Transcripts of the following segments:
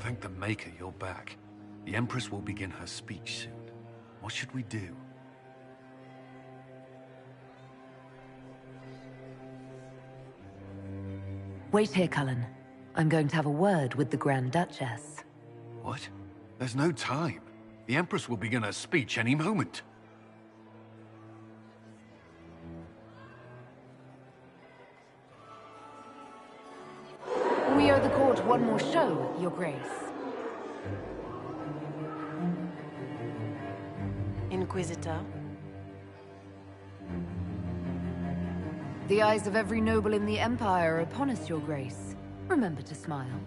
Thank the Maker you're back. The Empress will begin her speech soon. What should we do? Wait here, Cullen. I'm going to have a word with the Grand Duchess. What? There's no time. The Empress will begin her speech any moment. We owe the court one more show, Your Grace. Inquisitor? The eyes of every noble in the Empire are upon us, Your Grace. Remember to smile.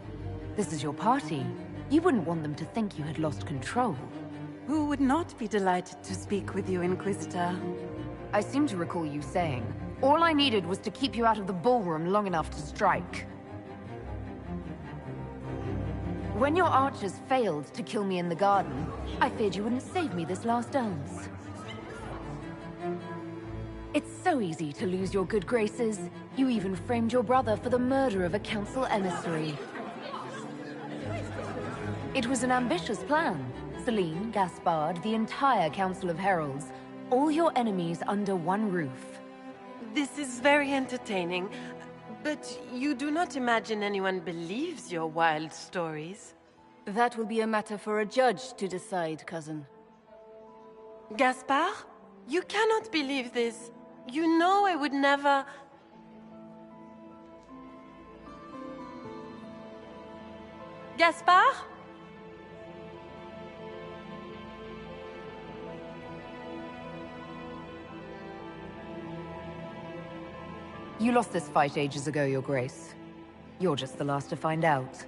This is your party. You wouldn't want them to think you had lost control. Who would not be delighted to speak with you, Inquisitor? I seem to recall you saying, all I needed was to keep you out of the ballroom long enough to strike. When your archers failed to kill me in the garden, I feared you wouldn't save me this last dance. It's so easy to lose your good graces. You even framed your brother for the murder of a council emissary. It was an ambitious plan. Celine, Gaspard, the entire Council of Heralds, all your enemies under one roof. This is very entertaining, but you do not imagine anyone believes your wild stories? That will be a matter for a judge to decide, cousin. Gaspard? You cannot believe this. You know I would never... Gaspard? You lost this fight ages ago, Your Grace. You're just the last to find out.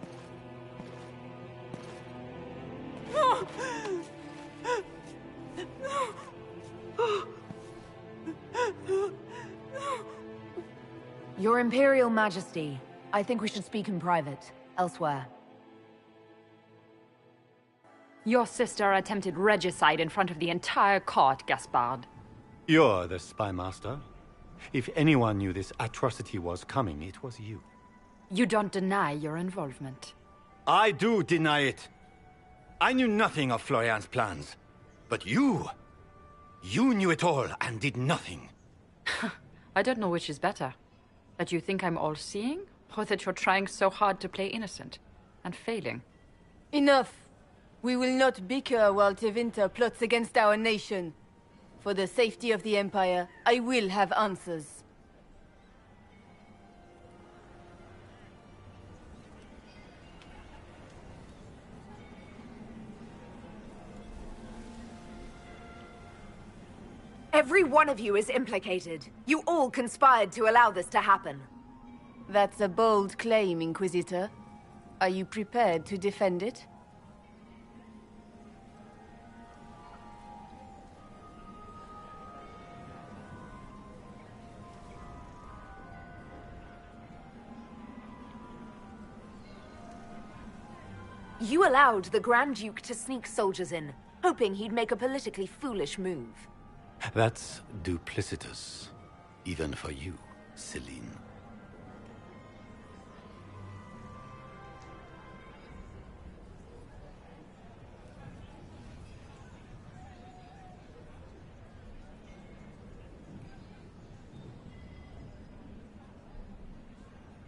Your Imperial Majesty, I think we should speak in private, elsewhere. Your sister attempted regicide in front of the entire court, Gaspard. You're the spy master. If anyone knew this atrocity was coming, it was you. You don't deny your involvement. I do deny it. I knew nothing of Florian's plans. But you knew it all and did nothing. I don't know which is better. That you think I'm all-seeing, or that you're trying so hard to play innocent, and failing. Enough! We will not bicker while Tevinter plots against our nation. For the safety of the Empire, I will have answers. Every one of you is implicated. You all conspired to allow this to happen. That's a bold claim, Inquisitor. Are you prepared to defend it? You allowed the Grand Duke to sneak soldiers in, hoping he'd make a politically foolish move. That's duplicitous. Even for you, Celine.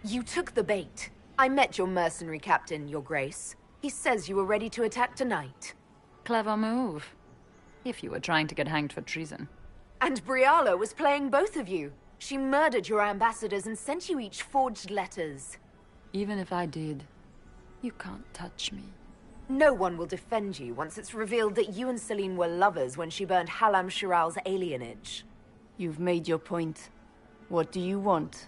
You took the bait. I met your mercenary captain, Your Grace. He says you were ready to attack tonight. Clever move. If you were trying to get hanged for treason. And Briala was playing both of you. She murdered your ambassadors and sent you each forged letters. Even if I did, you can't touch me. No one will defend you once it's revealed that you and Celine were lovers when she burned Halam Shiral's alienage. You've made your point. What do you want?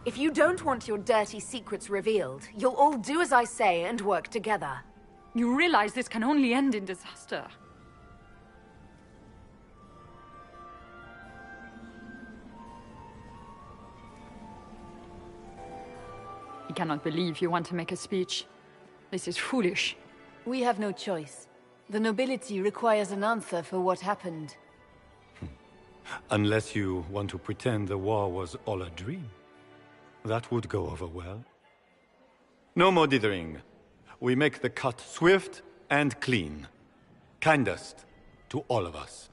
If you don't want your dirty secrets revealed, you'll all do as I say and work together. You realize this can only end in disaster. I cannot believe you want to make a speech. This is foolish. We have no choice. The nobility requires an answer for what happened. Unless you want to pretend the war was all a dream. That would go over well. No more dithering. We make the cut swift and clean. Kindest to all of us.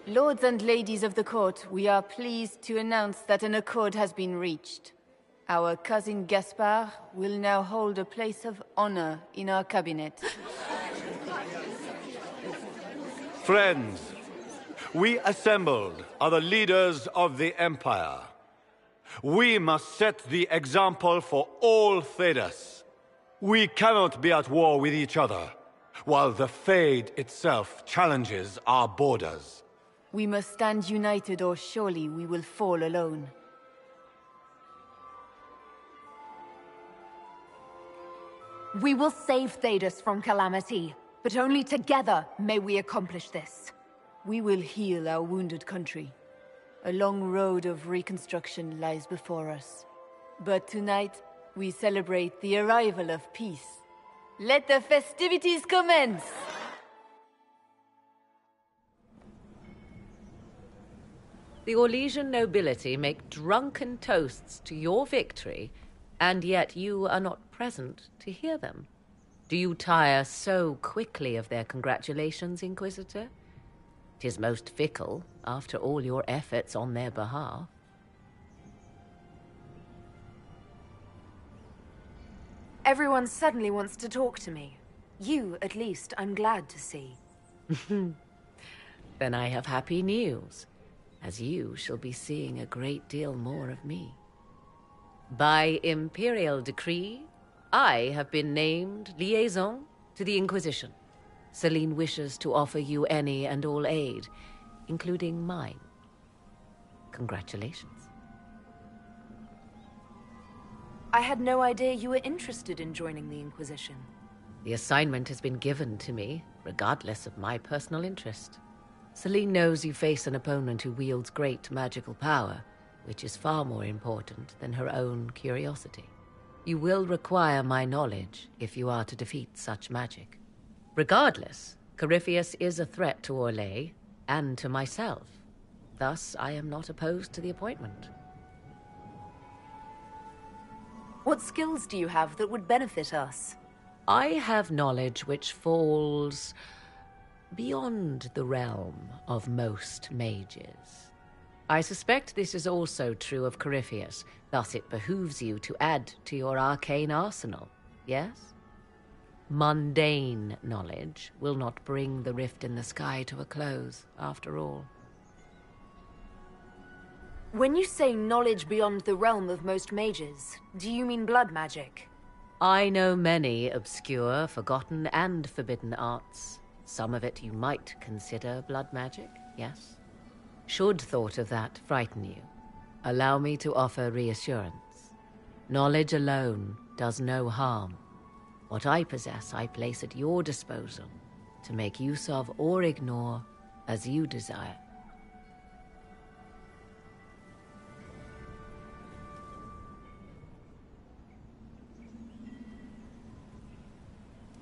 Lords and ladies of the court, we are pleased to announce that an accord has been reached. Our cousin Gaspard will now hold a place of honor in our cabinet. Friends, we assembled are the leaders of the Empire. We must set the example for all Thedas. We cannot be at war with each other, while the Fade itself challenges our borders. We must stand united or surely we will fall alone. We will save Thedas from calamity, but only together may we accomplish this. We will heal our wounded country. A long road of reconstruction lies before us. But tonight, we celebrate the arrival of peace. Let the festivities commence! The Orlesian nobility make drunken toasts to your victory, and yet you are not present to hear them. Do you tire so quickly of their congratulations, Inquisitor? 'Tis most fickle, after all your efforts on their behalf. Everyone suddenly wants to talk to me. You, at least, I'm glad to see. Then I have happy news, as you shall be seeing a great deal more of me. By imperial decree, I have been named liaison to the Inquisition. Celine wishes to offer you any and all aid, including mine. Congratulations. I had no idea you were interested in joining the Inquisition. The assignment has been given to me, regardless of my personal interest. Celine knows you face an opponent who wields great magical power, which is far more important than her own curiosity. You will require my knowledge if you are to defeat such magic. Regardless, Corypheus is a threat to Orlais and to myself. Thus, I am not opposed to the appointment. What skills do you have that would benefit us? I have knowledge which falls beyond the realm of most mages. I suspect this is also true of Corypheus, thus it behooves you to add to your arcane arsenal, yes? Mundane knowledge will not bring the rift in the sky to a close, after all. When you say knowledge beyond the realm of most mages, do you mean blood magic? I know many obscure, forgotten, and forbidden arts. Some of it you might consider blood magic, yes? Should thought of that frighten you, allow me to offer reassurance. Knowledge alone does no harm. What I possess, I place at your disposal to make use of or ignore as you desire.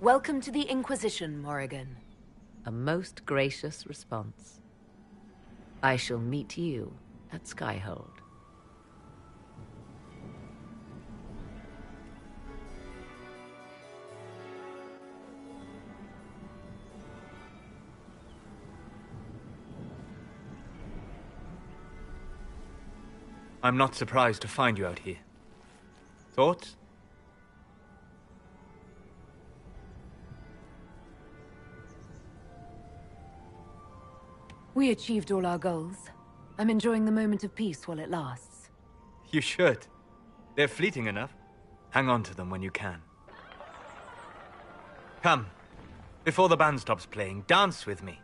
Welcome to the Inquisition, Morrigan. A most gracious response. I shall meet you at Skyhold. I'm not surprised to find you out here. Thoughts? We achieved all our goals. I'm enjoying the moment of peace while it lasts. You should. They're fleeting enough. Hang on to them when you can. Come. Before the band stops playing, dance with me.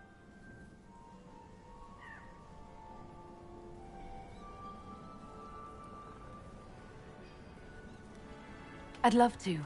I'd love to.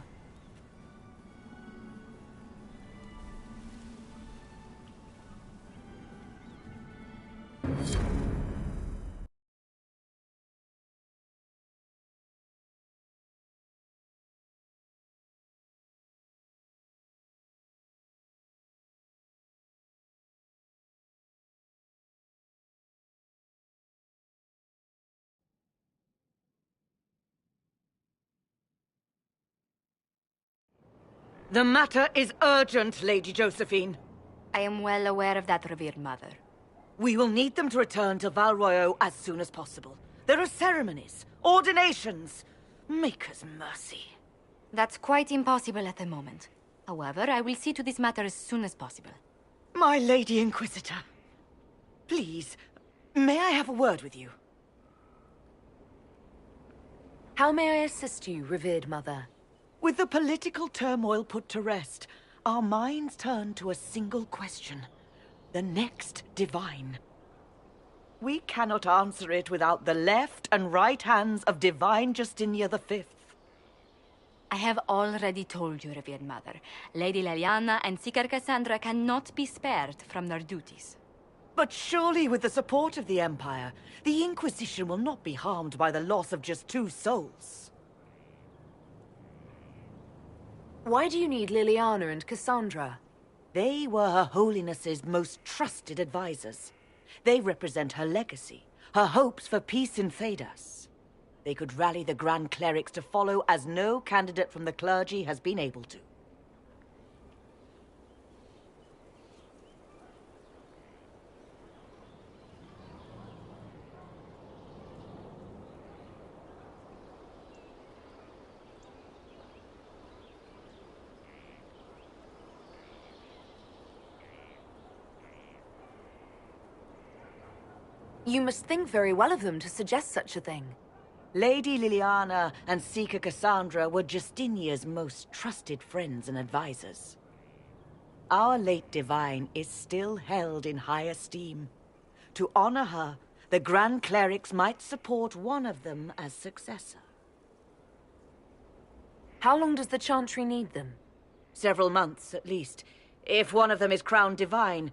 The matter is urgent, Lady Josephine. I am well aware of that, revered mother. We will need them to return to Val Royeaux as soon as possible. There are ceremonies, ordinations. Make us mercy. That's quite impossible at the moment. However, I will see to this matter as soon as possible. My Lady Inquisitor. Please, may I have a word with you? How may I assist you, revered mother? With the political turmoil put to rest, our minds turn to a single question. The next divine. We cannot answer it without the left and right hands of Divine Justinia V. I have already told you, revered mother. Lady Leliana and Seeker Cassandra cannot be spared from their duties. But surely with the support of the Empire, the Inquisition will not be harmed by the loss of just 2 souls. Why do you need Liliana and Cassandra? They were Her Holiness's most trusted advisors. They represent her legacy, her hopes for peace in Thedas. They could rally the Grand Clerics to follow as no candidate from the clergy has been able to. You must think very well of them to suggest such a thing. Lady Liliana and Seeker Cassandra were Justinia's most trusted friends and advisors. Our late divine is still held in high esteem. To honor her, the Grand Clerics might support one of them as successor. How long does the Chantry need them? Several months, at least. If one of them is crowned divine,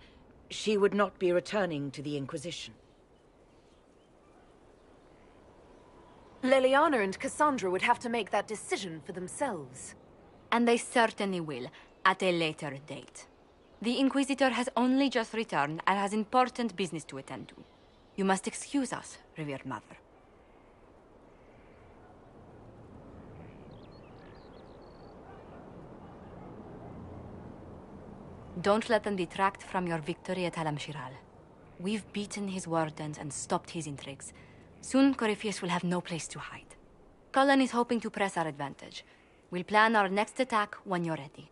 she would not be returning to the Inquisition. Liliana and Cassandra would have to make that decision for themselves. And they certainly will, at a later date. The Inquisitor has only just returned and has important business to attend to. You must excuse us, revered mother. Don't let them detract from your victory at Alam-Shiral. We've beaten his wardens and stopped his intrigues. Soon, Corypheus will have no place to hide. Cullen is hoping to press our advantage. We'll plan our next attack when you're ready.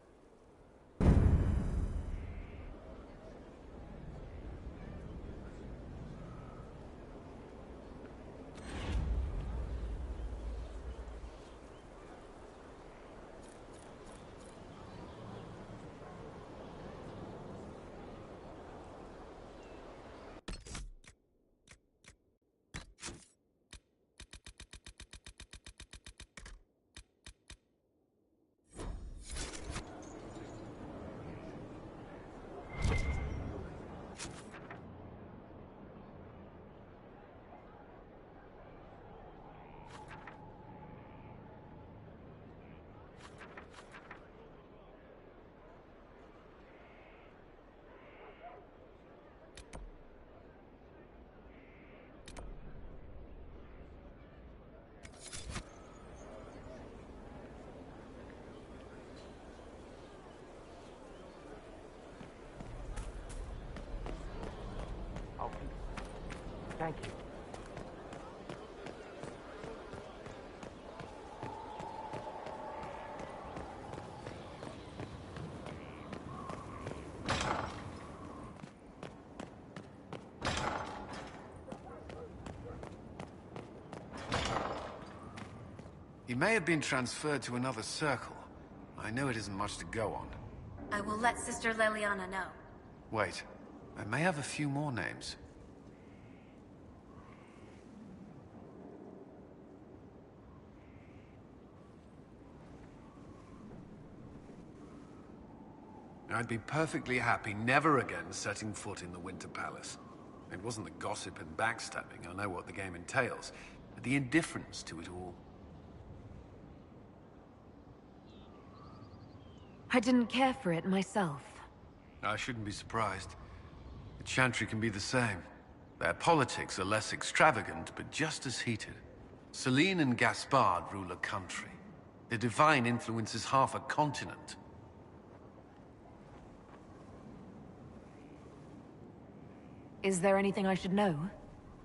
Thank you. He may have been transferred to another circle. I know it isn't much to go on. I will let Sister Leliana know. Wait, I may have a few more names. I'd be perfectly happy never again setting foot in the Winter Palace. It wasn't the gossip and backstabbing, I know what the game entails, but the indifference to it all. I didn't care for it myself. I shouldn't be surprised. The Chantry can be the same. Their politics are less extravagant, but just as heated. Celine and Gaspard rule a country. The divine influences half a continent. Is there anything I should know?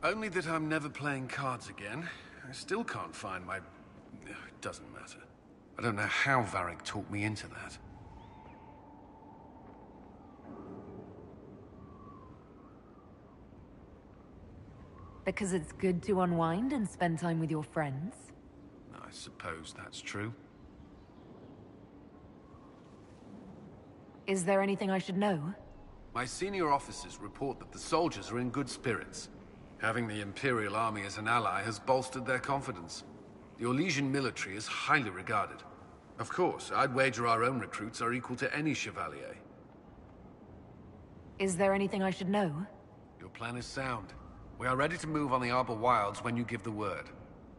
Only that I'm never playing cards again. I still can't find my... It doesn't matter. I don't know how Varric talked me into that. Because it's good to unwind and spend time with your friends? I suppose that's true. Is there anything I should know? My senior officers report that the soldiers are in good spirits. Having the Imperial Army as an ally has bolstered their confidence. The Orlesian military is highly regarded. Of course, I'd wager our own recruits are equal to any chevalier. Is there anything I should know? Your plan is sound. We are ready to move on the Arbor Wilds when you give the word.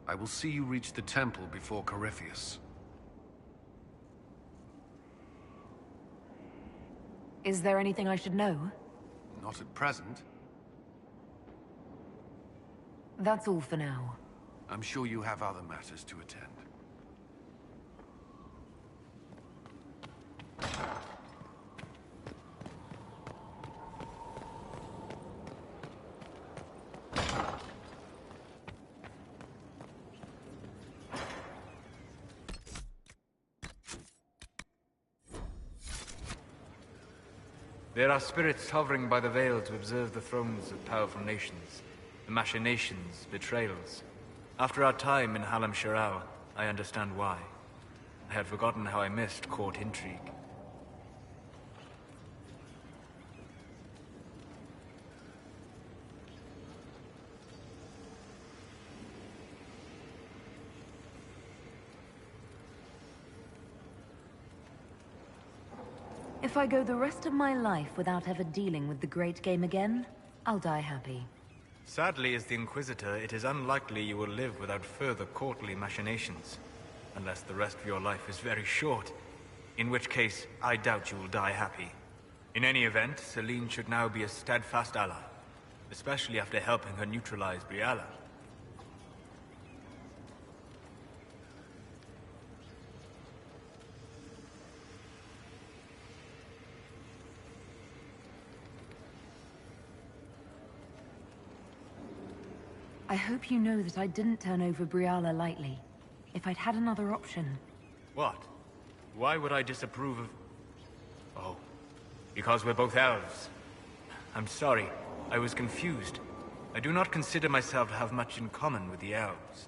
I will see you reach the temple before Corypheus. Is there anything I should know? Not at present. That's all for now. I'm sure you have other matters to attend. There are spirits hovering by the veil to observe the thrones of powerful nations, the machinations, betrayals. After our time in Halam Shiral, I understand why. I had forgotten how I missed court intrigue. If I go the rest of my life without ever dealing with the Great Game again, I'll die happy. Sadly, as the Inquisitor, it is unlikely you will live without further courtly machinations. Unless the rest of your life is very short. In which case, I doubt you will die happy. In any event, Celine should now be a steadfast ally. Especially after helping her neutralize Briala. I hope you know that I didn't turn over Briala lightly. If I'd had another option... What? Why would I disapprove of... Oh, because we're both elves. I'm sorry, I was confused. I do not consider myself to have much in common with the elves.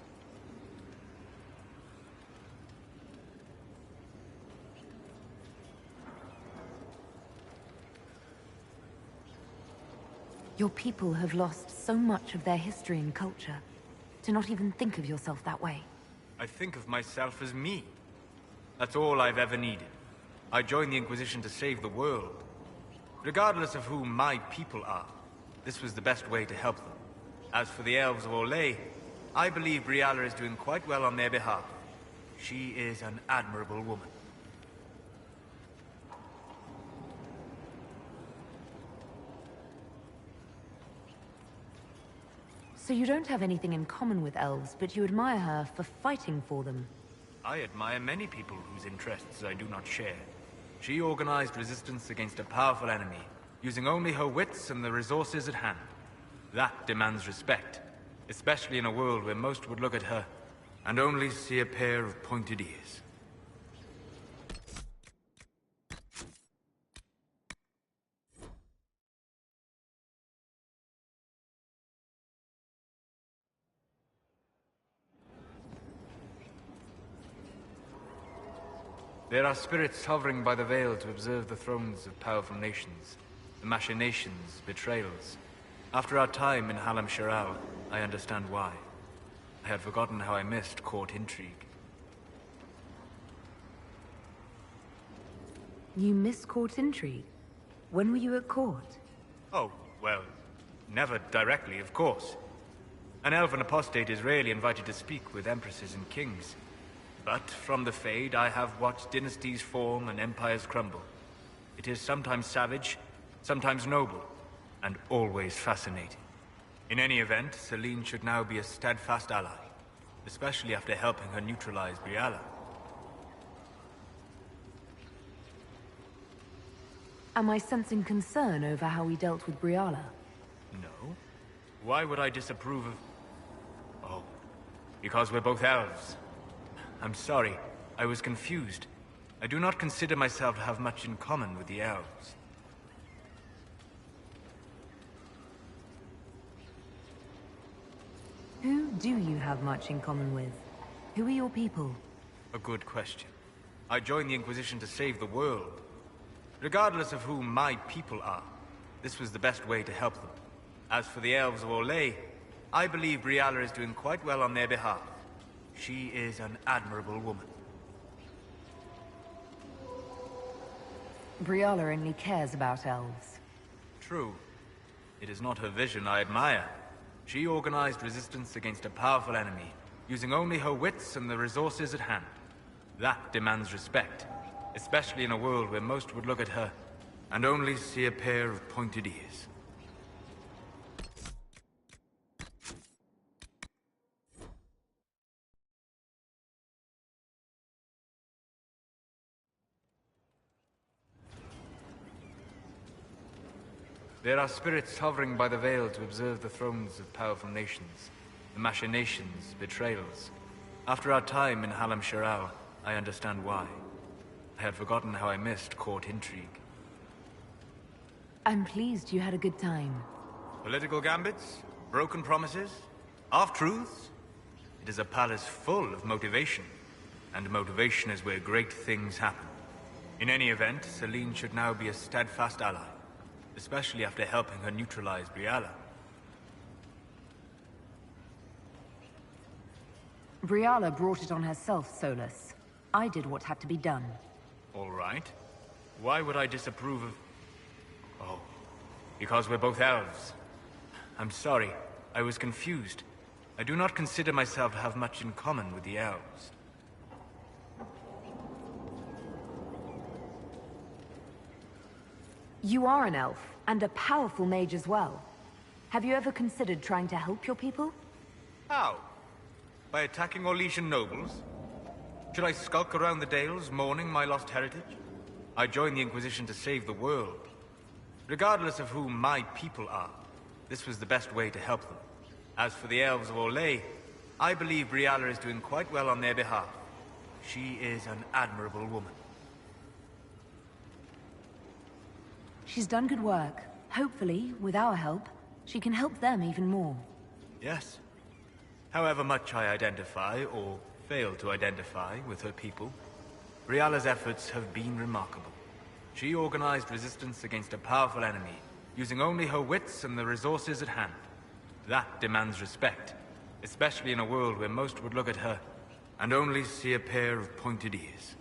Your people have lost so much of their history and culture. To not even think of yourself that way. I think of myself as me. That's all I've ever needed. I joined the Inquisition to save the world. Regardless of who my people are, this was the best way to help them. As for the elves of Orlais, I believe Briala is doing quite well on their behalf. She is an admirable woman. So you don't have anything in common with elves, but you admire her for fighting for them. I admire many people whose interests I do not share. She organized resistance against a powerful enemy, using only her wits and the resources at hand. That demands respect, especially in a world where most would look at her and only see a pair of pointed ears. There are spirits hovering by the veil to observe the thrones of powerful nations, the machinations, betrayals. After our time in Halam Shiral, I understand why. I had forgotten how I missed court intrigue. You miss court intrigue? When were you at court? Oh, well, never directly, of course. An elven apostate is rarely invited to speak with empresses and kings. But from the Fade, I have watched dynasties form and empires crumble. It is sometimes savage, sometimes noble, and always fascinating. In any event, Celine should now be a steadfast ally, especially after helping her neutralize Briala. Am I sensing concern over how we dealt with Briala? No? Why would I disapprove of... Oh, because we're both elves. I'm sorry, I was confused. I do not consider myself to have much in common with the elves. Who do you have much in common with? Who are your people? A good question. I joined the Inquisition to save the world. Regardless of who my people are, this was the best way to help them. As for the elves of Orlais, I believe Briala is doing quite well on their behalf. She is an admirable woman. Briala only cares about elves. True. It is not her vision I admire. She organized resistance against a powerful enemy, using only her wits and the resources at hand. That demands respect, especially in a world where most would look at her and only see a pair of pointed ears. There are spirits hovering by the veil to observe the thrones of powerful nations, the machinations, betrayals. After our time in Halam Shiral, I understand why. I had forgotten how I missed court intrigue. I'm pleased you had a good time. Political gambits, broken promises, half-truths. It is a palace full of motivation, and motivation is where great things happen. In any event, Celine should now be a steadfast ally. Especially after helping her neutralize Briala. Briala brought it on herself, Solus. I did what had to be done. All right. Why would I disapprove of... Oh, because we're both elves. I'm sorry, I was confused. I do not consider myself to have much in common with the elves. You are an elf, and a powerful mage as well. Have you ever considered trying to help your people? How? By attacking Orlesian nobles? Should I skulk around the Dales, mourning my lost heritage? I joined the Inquisition to save the world. Regardless of who my people are, this was the best way to help them. As for the elves of Orlais, I believe Briala is doing quite well on their behalf. She is an admirable woman. She's done good work. Hopefully, with our help, she can help them even more. Yes. However much I identify, or fail to identify, with her people, Briala's efforts have been remarkable. She organized resistance against a powerful enemy, using only her wits and the resources at hand. That demands respect, especially in a world where most would look at her and only see a pair of pointed ears.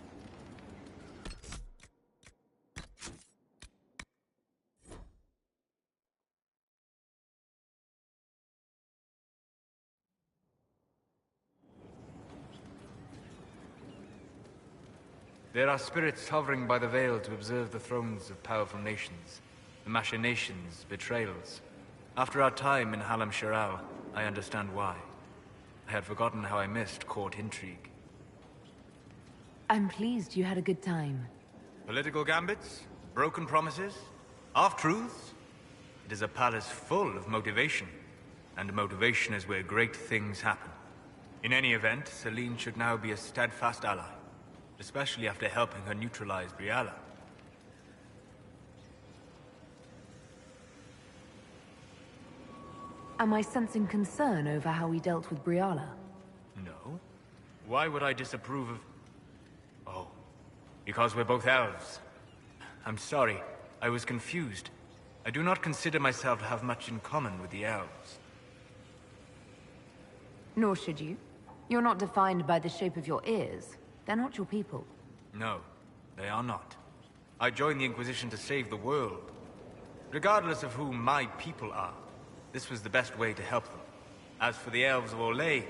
There are spirits hovering by the veil to observe the thrones of powerful nations, the machinations, betrayals. After our time in Halam Shiral, I understand why. I had forgotten how I missed court intrigue. I'm pleased you had a good time. Political gambits, broken promises, half-truths. It is a palace full of motivation, and motivation is where great things happen. In any event, Celine should now be a steadfast ally. Especially after helping her neutralize Briala. Am I sensing concern over how we dealt with Briala? No. Why would I disapprove of... Oh, because we're both elves. I'm sorry, I was confused. I do not consider myself to have much in common with the elves. Nor should you. You're not defined by the shape of your ears. They're not your people. No, they are not. I joined the Inquisition to save the world. Regardless of who my people are, this was the best way to help them. As for the elves of Orlais,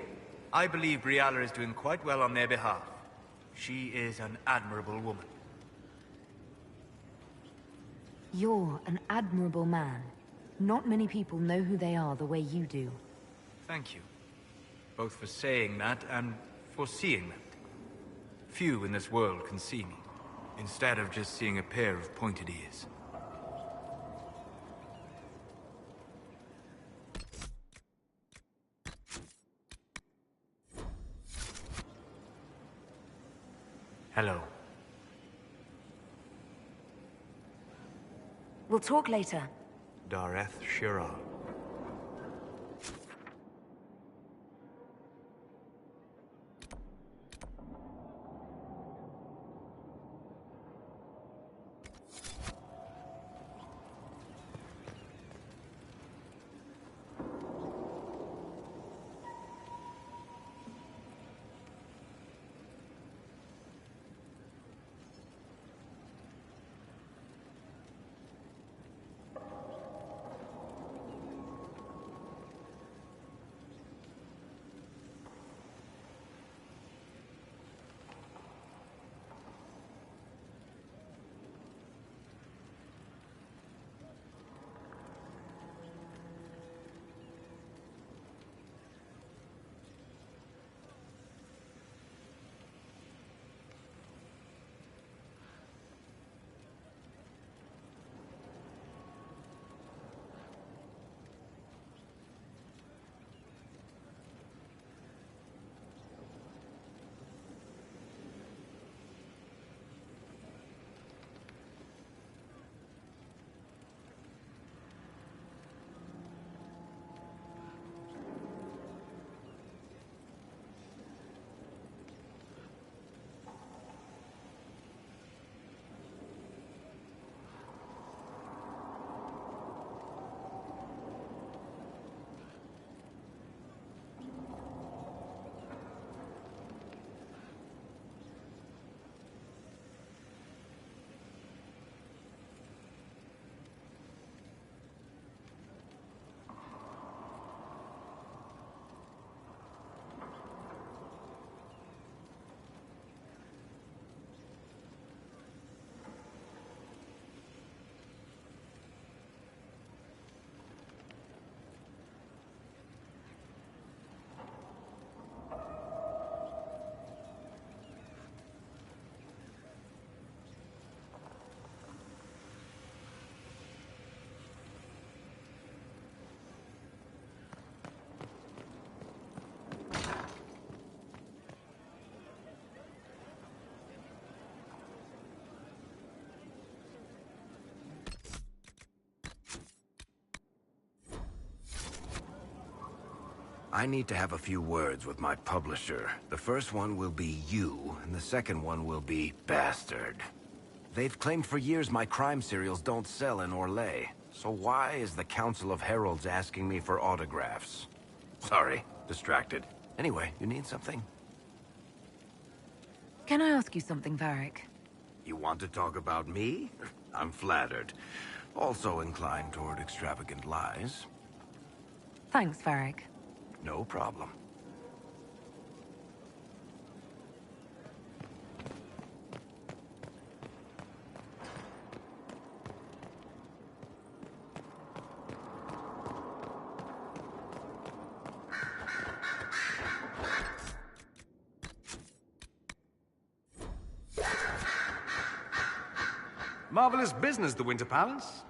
I believe Briala is doing quite well on their behalf. She is an admirable woman. You're an admirable man. Not many people know who they are the way you do. Thank you. Both for saying that and for seeing that. Few in this world can see me, instead of just seeing a pair of pointed ears. Hello. We'll talk later. Dareth Shira. I need to have a few words with my publisher. The first one will be you, and the second one will be Bastard. They've claimed for years my crime serials don't sell in Orlais. So why is the Council of Heralds asking me for autographs? Sorry, distracted. Anyway, you need something? Can I ask you something, Varric? You want to talk about me? I'm flattered. Also inclined toward extravagant lies. Thanks, Varric. No problem. Marvelous business, the Winter Palace.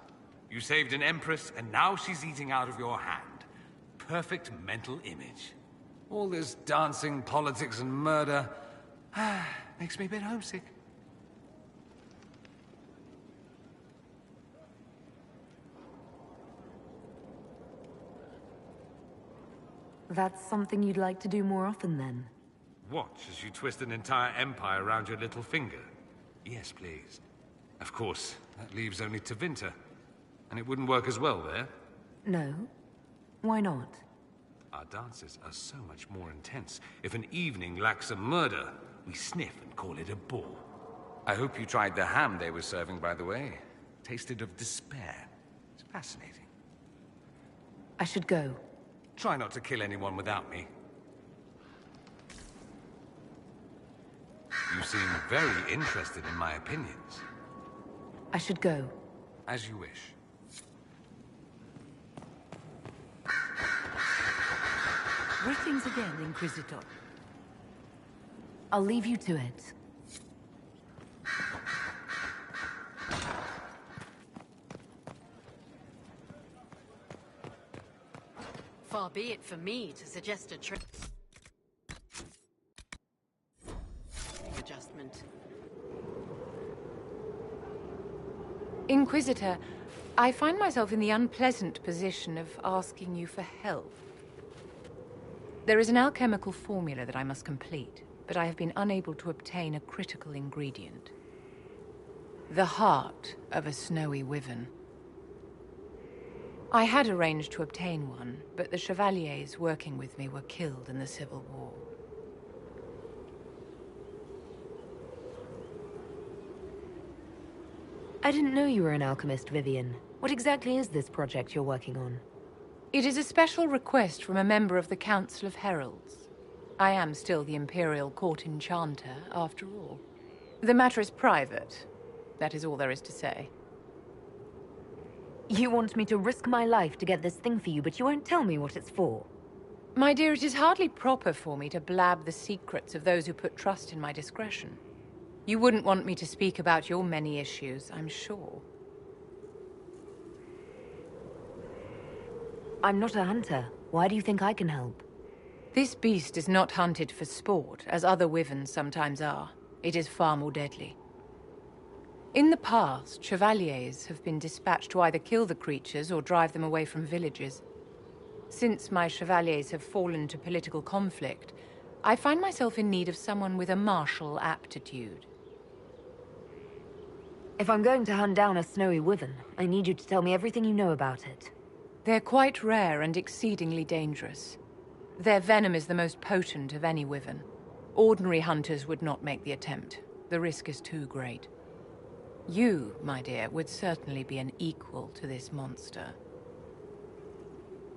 You saved an empress, and now she's eating out of your hand. Perfect mental image. All this dancing, politics, and murder makes me a bit homesick. That's something you'd like to do more often, then? Watch as you twist an entire empire around your little finger. Yes, please. Of course, that leaves only Tevinter. And it wouldn't work as well there. No. Why not? Our dances are so much more intense. If an evening lacks a murder, we sniff and call it a ball. I hope you tried the ham they were serving, by the way. Tasted of despair. It's fascinating. I should go. Try not to kill anyone without me. You seem very interested in my opinions. I should go. As you wish. Greetings again, Inquisitor. I'll leave you to it. Far be it for me to suggest a trick adjustment. Inquisitor, I find myself in the unpleasant position of asking you for help. There is an alchemical formula that I must complete, but I have been unable to obtain a critical ingredient. The heart of a snowy wyvern. I had arranged to obtain one, but the chevaliers working with me were killed in the Civil War. I didn't know you were an alchemist, Vivian. What exactly is this project you're working on? It is a special request from a member of the Council of Heralds. I am still the Imperial Court Enchanter, after all. The matter is private. That is all there is to say. You want me to risk my life to get this thing for you, but you won't tell me what it's for. My dear, it is hardly proper for me to blab the secrets of those who put trust in my discretion. You wouldn't want me to speak about your many issues, I'm sure. I'm not a hunter. Why do you think I can help? This beast is not hunted for sport, as other wyverns sometimes are. It is far more deadly. In the past, chevaliers have been dispatched to either kill the creatures or drive them away from villages. Since my chevaliers have fallen to political conflict, I find myself in need of someone with a martial aptitude. If I'm going to hunt down a snowy wyvern, I need you to tell me everything you know about it. They're quite rare and exceedingly dangerous. Their venom is the most potent of any wyvern. Ordinary hunters would not make the attempt. The risk is too great. You, my dear, would certainly be an equal to this monster.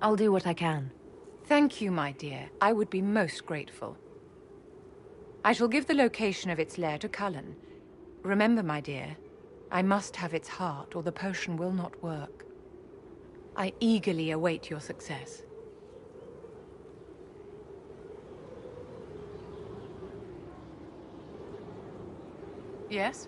I'll do what I can. Thank you, my dear. I would be most grateful. I shall give the location of its lair to Cullen. Remember, my dear, I must have its heart, or the potion will not work. I eagerly await your success. Yes?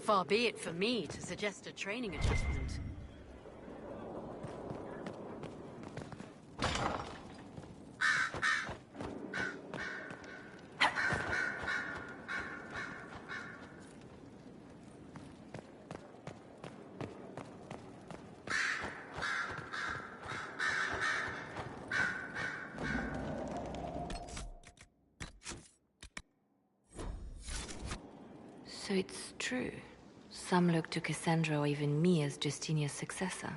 Far be it for me to suggest a training adjustment. So it's true. Some look to Cassandra or even me as Justinia's successor.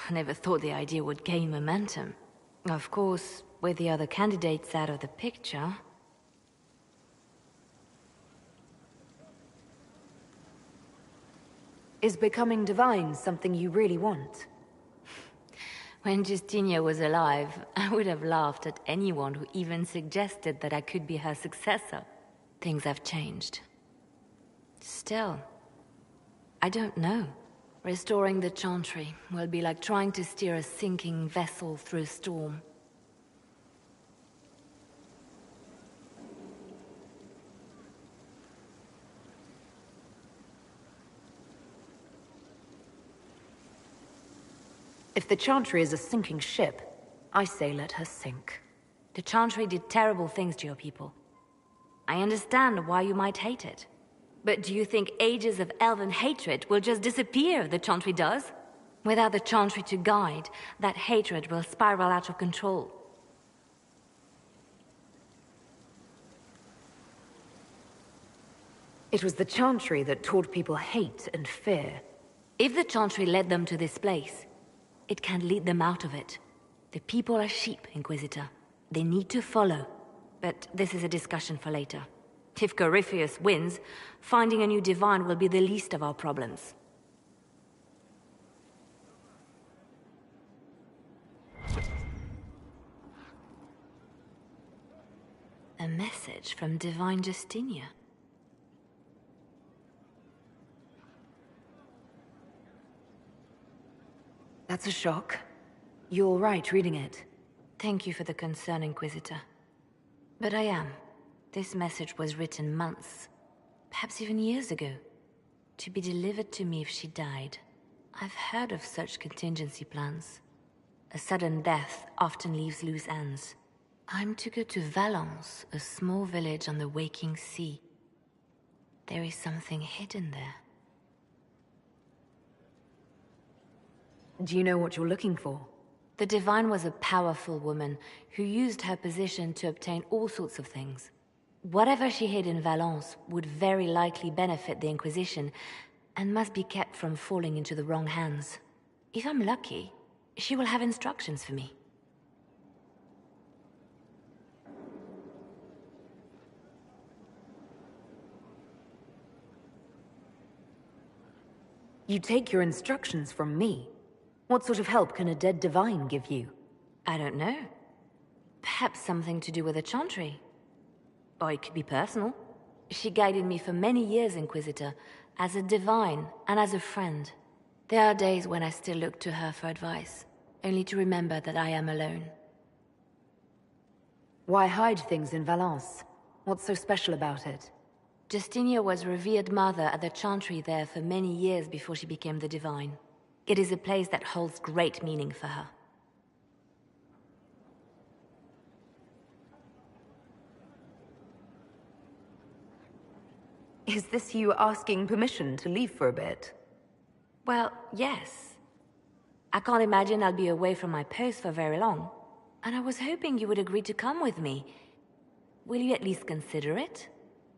I never thought the idea would gain momentum. Of course, with the other candidates out of the picture... Is becoming divine something you really want? When Justinia was alive, I would have laughed at anyone who even suggested that I could be her successor. Things have changed. Still, I don't know. Restoring the Chantry will be like trying to steer a sinking vessel through a storm. If the Chantry is a sinking ship, I say let her sink. The Chantry did terrible things to your people. I understand why you might hate it. But do you think ages of elven hatred will just disappear if the Chantry does? Without the Chantry to guide, that hatred will spiral out of control. It was the Chantry that taught people hate and fear. If the Chantry led them to this place, it can lead them out of it. The people are sheep, Inquisitor. They need to follow. But this is a discussion for later. If Corypheus wins, finding a new divine will be the least of our problems. A message from Divine Justinia. That's a shock. You're all right reading it. Thank you for the concern, Inquisitor. But I am. This message was written months, perhaps even years ago, to be delivered to me if she died. I've heard of such contingency plans. A sudden death often leaves loose ends. I'm to go to Valence, a small village on the waking sea. There is something hidden there. Do you know what you're looking for? The Divine was a powerful woman who used her position to obtain all sorts of things. Whatever she hid in Valence would very likely benefit the Inquisition and must be kept from falling into the wrong hands. If I'm lucky, she will have instructions for me. You take your instructions from me? What sort of help can a dead divine give you? I don't know. Perhaps something to do with the Chantry. Or it could be personal. She guided me for many years, Inquisitor, as a divine and as a friend. There are days when I still look to her for advice, only to remember that I am alone. Why hide things in Valence? What's so special about it? Justinia was revered mother at the Chantry there for many years before she became the Divine. It is a place that holds great meaning for her. Is this you asking permission to leave for a bit? Well, yes. I can't imagine I'll be away from my post for very long. And I was hoping you would agree to come with me. Will you at least consider it?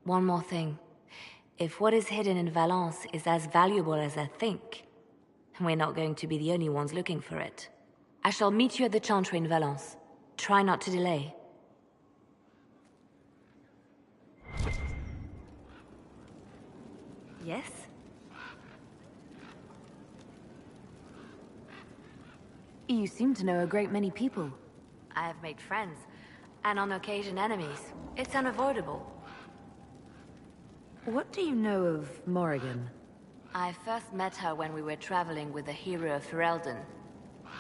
One more thing. If what is hidden in Valence is as valuable as I think, we're not going to be the only ones looking for it. I shall meet you at the Chantry in Valence. Try not to delay. Yes? You seem to know a great many people. I have made friends, and on occasion enemies. It's unavoidable. What do you know of Morrigan? I first met her when we were traveling with the hero of Ferelden.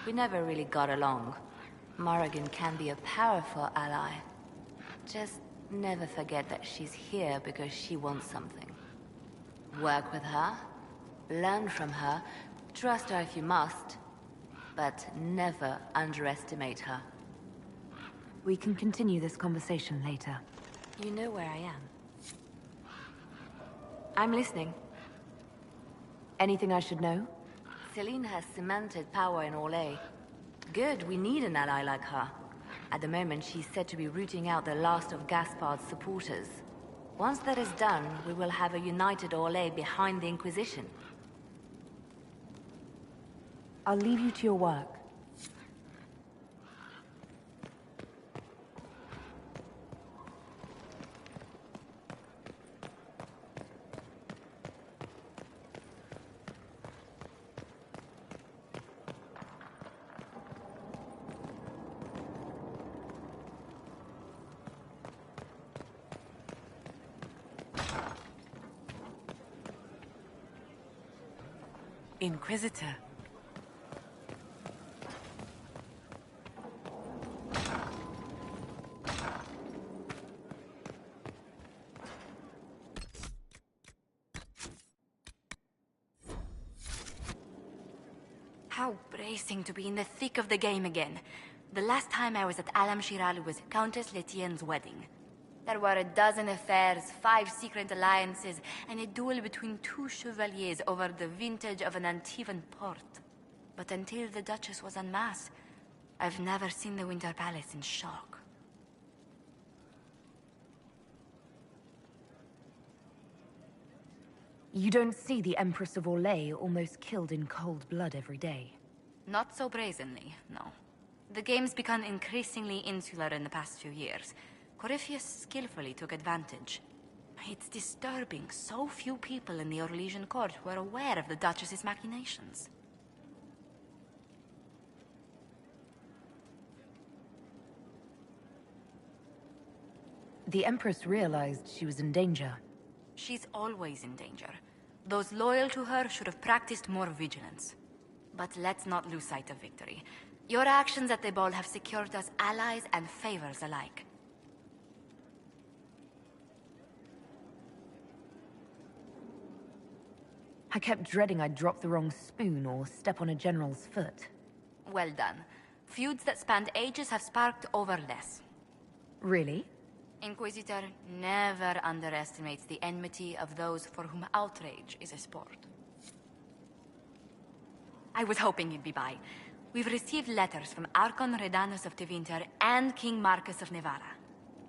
We never really got along. Morrigan can be a powerful ally. Just never forget that she's here because she wants something. Work with her, learn from her, trust her if you must, but never underestimate her. We can continue this conversation later. You know where I am. I'm listening. Anything I should know? Celine has cemented power in Orlais. Good, we need an ally like her. At the moment, she's said to be rooting out the last of Gaspard's supporters. Once that is done, we will have a united Orlais behind the Inquisition. I'll leave you to your work. Inquisitor. How bracing to be in the thick of the game again. The last time I was at Alam Shiral was Countess Letienne's wedding. There were a dozen affairs, 5 secret alliances, and a duel between 2 chevaliers over the vintage of an Antivan port. But until the Duchess was en masse, I've never seen the Winter Palace in shock. You don't see the Empress of Orlais almost killed in cold blood every day. Not so brazenly, no. The game's become increasingly insular in the past few years. Corypheus skillfully took advantage. It's disturbing so few people in the Orlesian court were aware of the Duchess's machinations. The Empress realized she was in danger. She's always in danger. Those loyal to her should have practiced more vigilance. But let's not lose sight of victory. Your actions at the ball have secured us allies and favors alike. I kept dreading I'd drop the wrong spoon or step on a general's foot. Well done. Feuds that spanned ages have sparked over less. Really? Inquisitor never underestimates the enmity of those for whom outrage is a sport. I was hoping you'd be by. We've received letters from Archon Redanus of Tevinter and King Marcus of Nevada.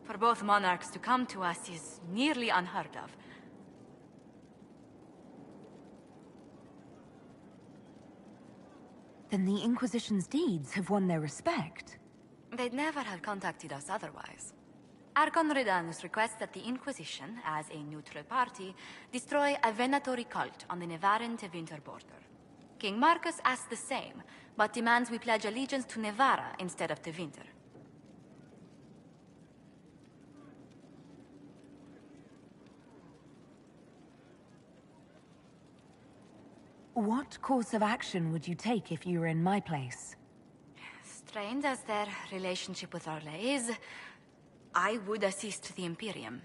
For both monarchs to come to us is nearly unheard of. Then the Inquisition's deeds have won their respect. They'd never have contacted us otherwise. Archon Redanus requests that the Inquisition, as a neutral party, destroy a venatory cult on the Nevaran-Tevinter border. King Marcus asks the same, but demands we pledge allegiance to Nevara instead of Tevinter. What course of action would you take if you were in my place? Strained as their relationship with Orlais is, I would assist the Imperium.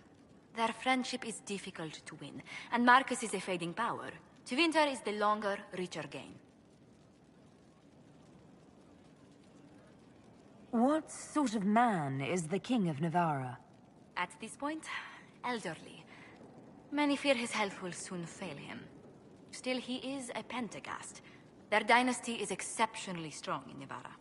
Their friendship is difficult to win, and Marcus is a fading power. Tevinter is the longer, richer gain. What sort of man is the King of Navarra? At this point, elderly. Many fear his health will soon fail him. Still, he is a Pentagast. Their dynasty is exceptionally strong in Navarra.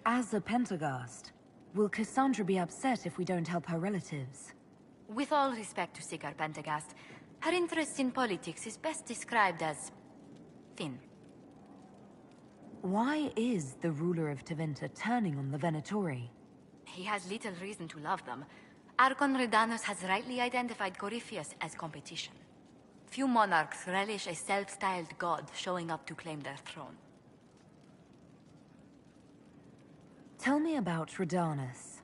As a Pentagast, will Cassandra be upset if we don't help her relatives? With all respect to Sigar Pentagast, her interest in politics is best described as thin. Why is the ruler of Tevinter turning on the Venatori? He has little reason to love them. Archon Redanus has rightly identified Corypheus as competition. Few monarchs relish a self-styled god showing up to claim their throne. Tell me about Redanus.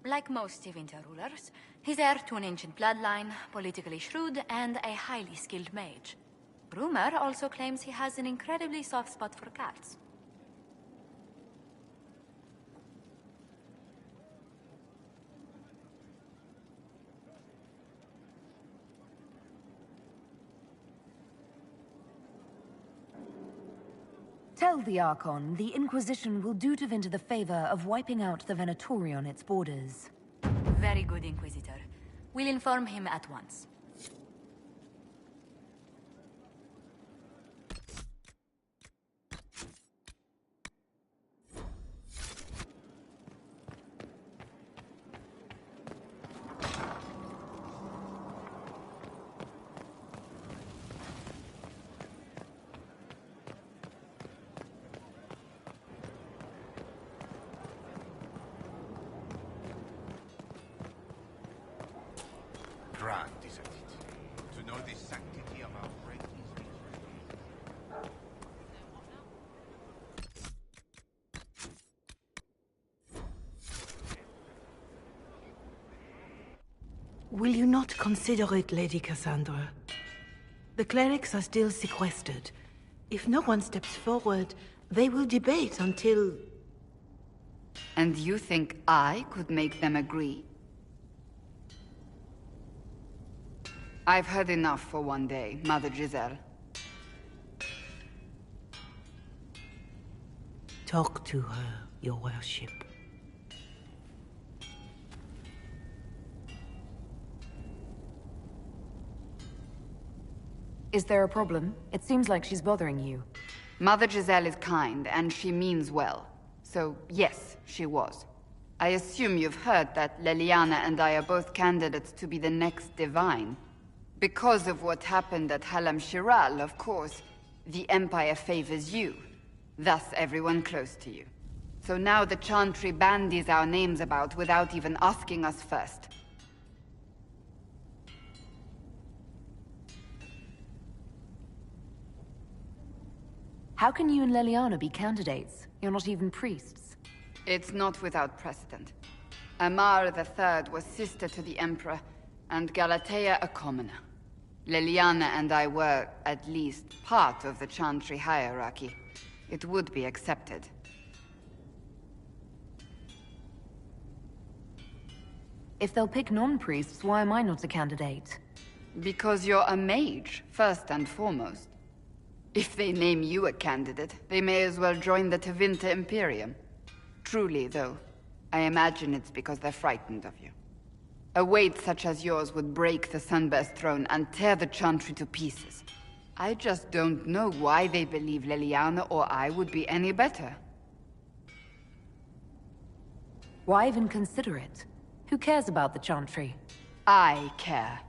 Like most Tevinter rulers, he's heir to an ancient bloodline, politically shrewd, and a highly skilled mage. Rumor also claims he has an incredibly soft spot for cats. Tell the Archon the Inquisition will do Tevinter the favor of wiping out the Venatori on its borders. Very good, Inquisitor. We'll inform him at once. Will you not consider it, Lady Cassandra? The clerics are still sequestered. If no one steps forward, they will debate until... And you think I could make them agree? I've heard enough for one day, Mother Giselle. Talk to her, your worship. Is there a problem? It seems like she's bothering you. Mother Giselle is kind, and she means well. So, yes, she was. I assume you've heard that Leliana and I are both candidates to be the next Divine. Because of what happened at Halam Shiral, of course, the Empire favors you. Thus, everyone close to you. So now the Chantry bandies our names about without even asking us first. How can you and Leliana be candidates? You're not even priests. It's not without precedent. Amar III was sister to the Emperor, and Galatea a commoner. Leliana and I were, at least, part of the Chantry hierarchy. It would be accepted. If they'll pick non-priests, why am I not a candidate? Because you're a mage, first and foremost. If they name you a candidate, they may as well join the Tevinter Imperium. Truly, though, I imagine it's because they're frightened of you. A weight such as yours would break the Sunburst throne and tear the Chantry to pieces. I just don't know why they believe Leliana or I would be any better. Why even consider it? Who cares about the Chantry? I care.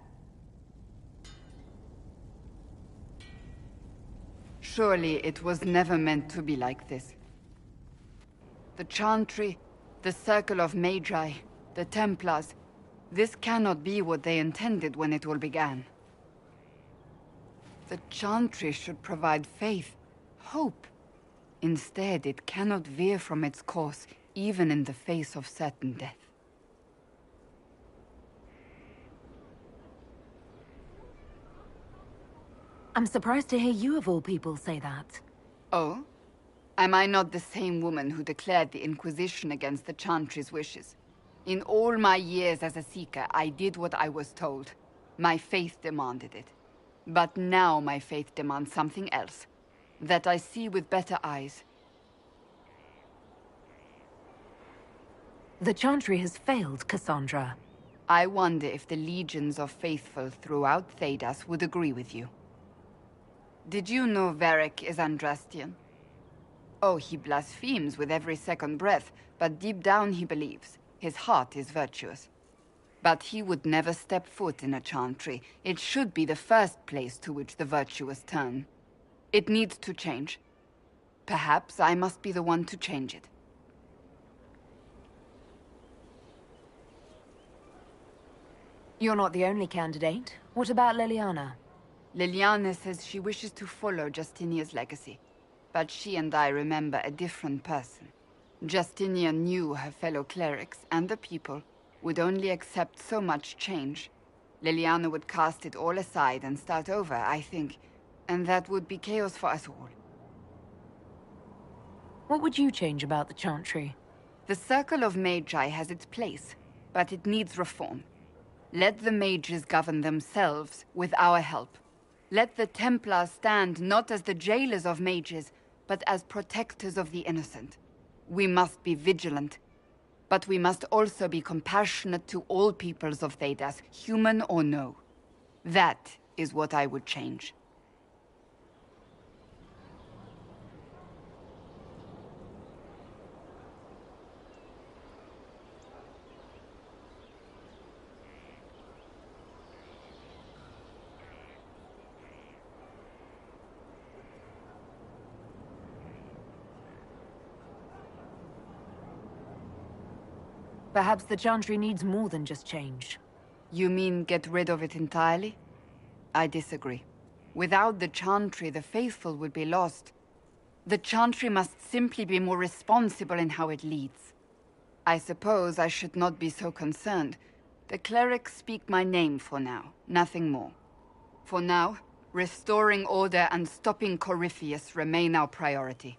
Surely it was never meant to be like this. The Chantry, the Circle of Magi, the Templars, this cannot be what they intended when it all began. The Chantry should provide faith, hope. Instead, it cannot veer from its course, even in the face of certain death. I'm surprised to hear you of all people say that. Oh? Am I not the same woman who declared the Inquisition against the Chantry's wishes? In all my years as a Seeker, I did what I was told. My faith demanded it. But now my faith demands something else. That I see with better eyes. The Chantry has failed, Cassandra. I wonder if the legions of faithful throughout Thedas would agree with you. Did you know Varric is Andrastian? Oh, he blasphemes with every second breath, but deep down he believes. His heart is virtuous. But he would never step foot in a Chantry. It should be the first place to which the virtuous turn. It needs to change. Perhaps I must be the one to change it. You're not the only candidate. What about Leliana? Leliana says she wishes to follow Justinia's legacy. But she and I remember a different person. Justinia knew her fellow clerics and the people would only accept so much change. Leliana would cast it all aside and start over, I think. And that would be chaos for us all. What would you change about the Chantry? The Circle of Magi has its place, but it needs reform. Let the mages govern themselves with our help. Let the Templars stand not as the jailers of mages, but as protectors of the innocent. We must be vigilant, but we must also be compassionate to all peoples of Thedas, human or no. That is what I would change. Perhaps the Chantry needs more than just change. You mean get rid of it entirely? I disagree. Without the Chantry, the faithful would be lost. The Chantry must simply be more responsible in how it leads. I suppose I should not be so concerned, The clerics speak my name for now, nothing more. For now, restoring order and stopping Corypheus remain our priority.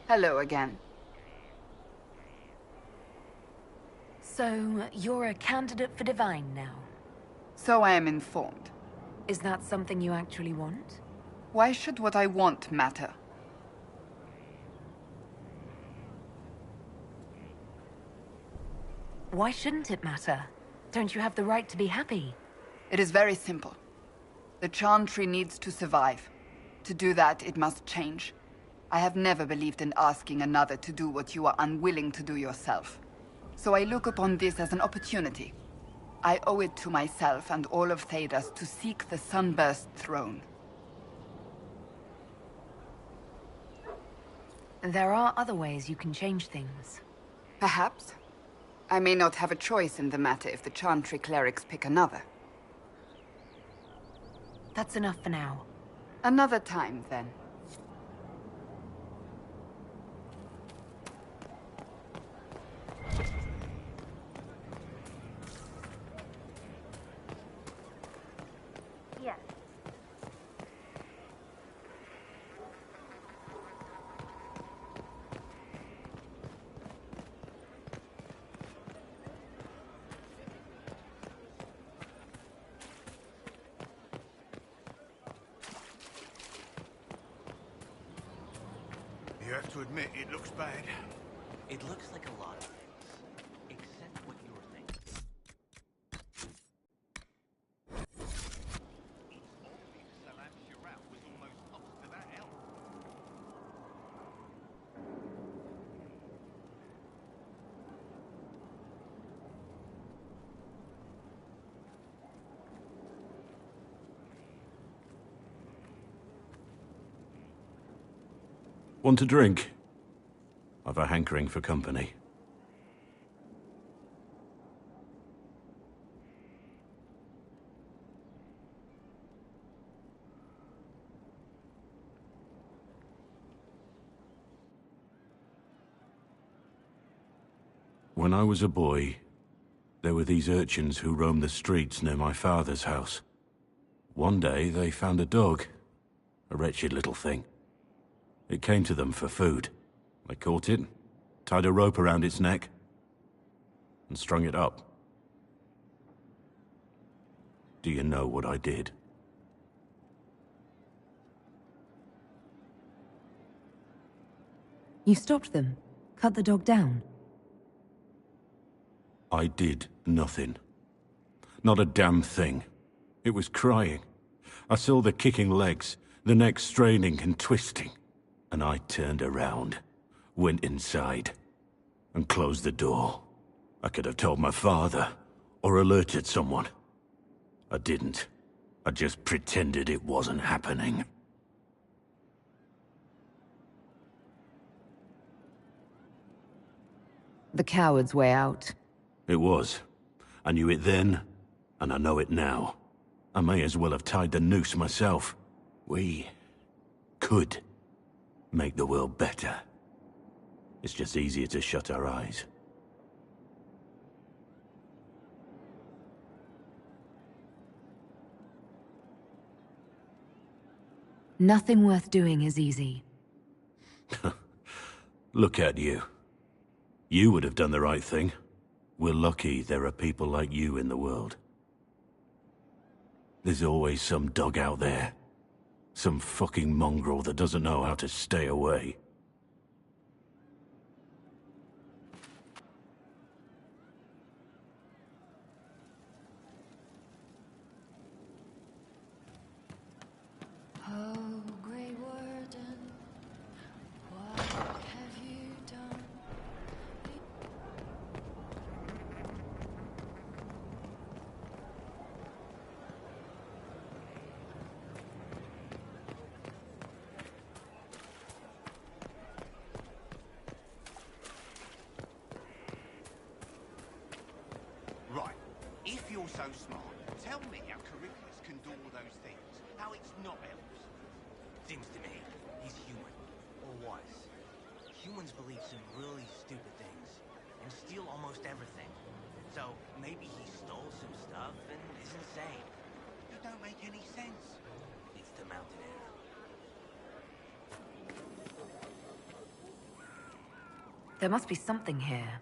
Hello again. So, you're a candidate for Divine now? So I am informed. Is that something you actually want? Why should what I want matter? Why shouldn't it matter? Don't you have the right to be happy? It is very simple. The Chantry needs to survive. To do that, it must change. I have never believed in asking another to do what you are unwilling to do yourself. So I look upon this as an opportunity. I owe it to myself and all of Thedas to seek the Sunburst throne. There are other ways you can change things. Perhaps. I may not have a choice in the matter if the Chantry clerics pick another. That's enough for now. Another time, then. Yes. You have to admit, it looks bad. It looks like a lot of things, except what you're thinking. Want a drink? I've a hankering for company. When I was a boy, there were these urchins who roamed the streets near my father's house. One day, they found a dog. A wretched little thing. It came to them for food. I caught it, tied a rope around its neck, and strung it up. Do you know what I did? You stopped them? Cut the dog down? I did nothing. Not a damn thing. It was crying. I saw the kicking legs, the neck straining and twisting. And I turned around, went inside, and closed the door. I could have told my father, or alerted someone. I didn't. I just pretended it wasn't happening. The coward's way out. It was. I knew it then, and I know it now. I may as well have tied the noose myself. We could make the world better. It's just easier to shut our eyes. Nothing worth doing is easy. Look at you. You would have done the right thing. We're lucky there are people like you in the world. There's always some dog out there. Some fucking mongrel that doesn't know how to stay away. Oh, Grey Warden, what have you done? Right. If you're so smart, tell me how Corypheus can do all those things. How it's not elves. Seems to me he's human. Or was. Humans believe some really stupid things and steal almost everything. So maybe he stole some stuff and is insane. That don't make any sense. It's the mountain air. There must be something here.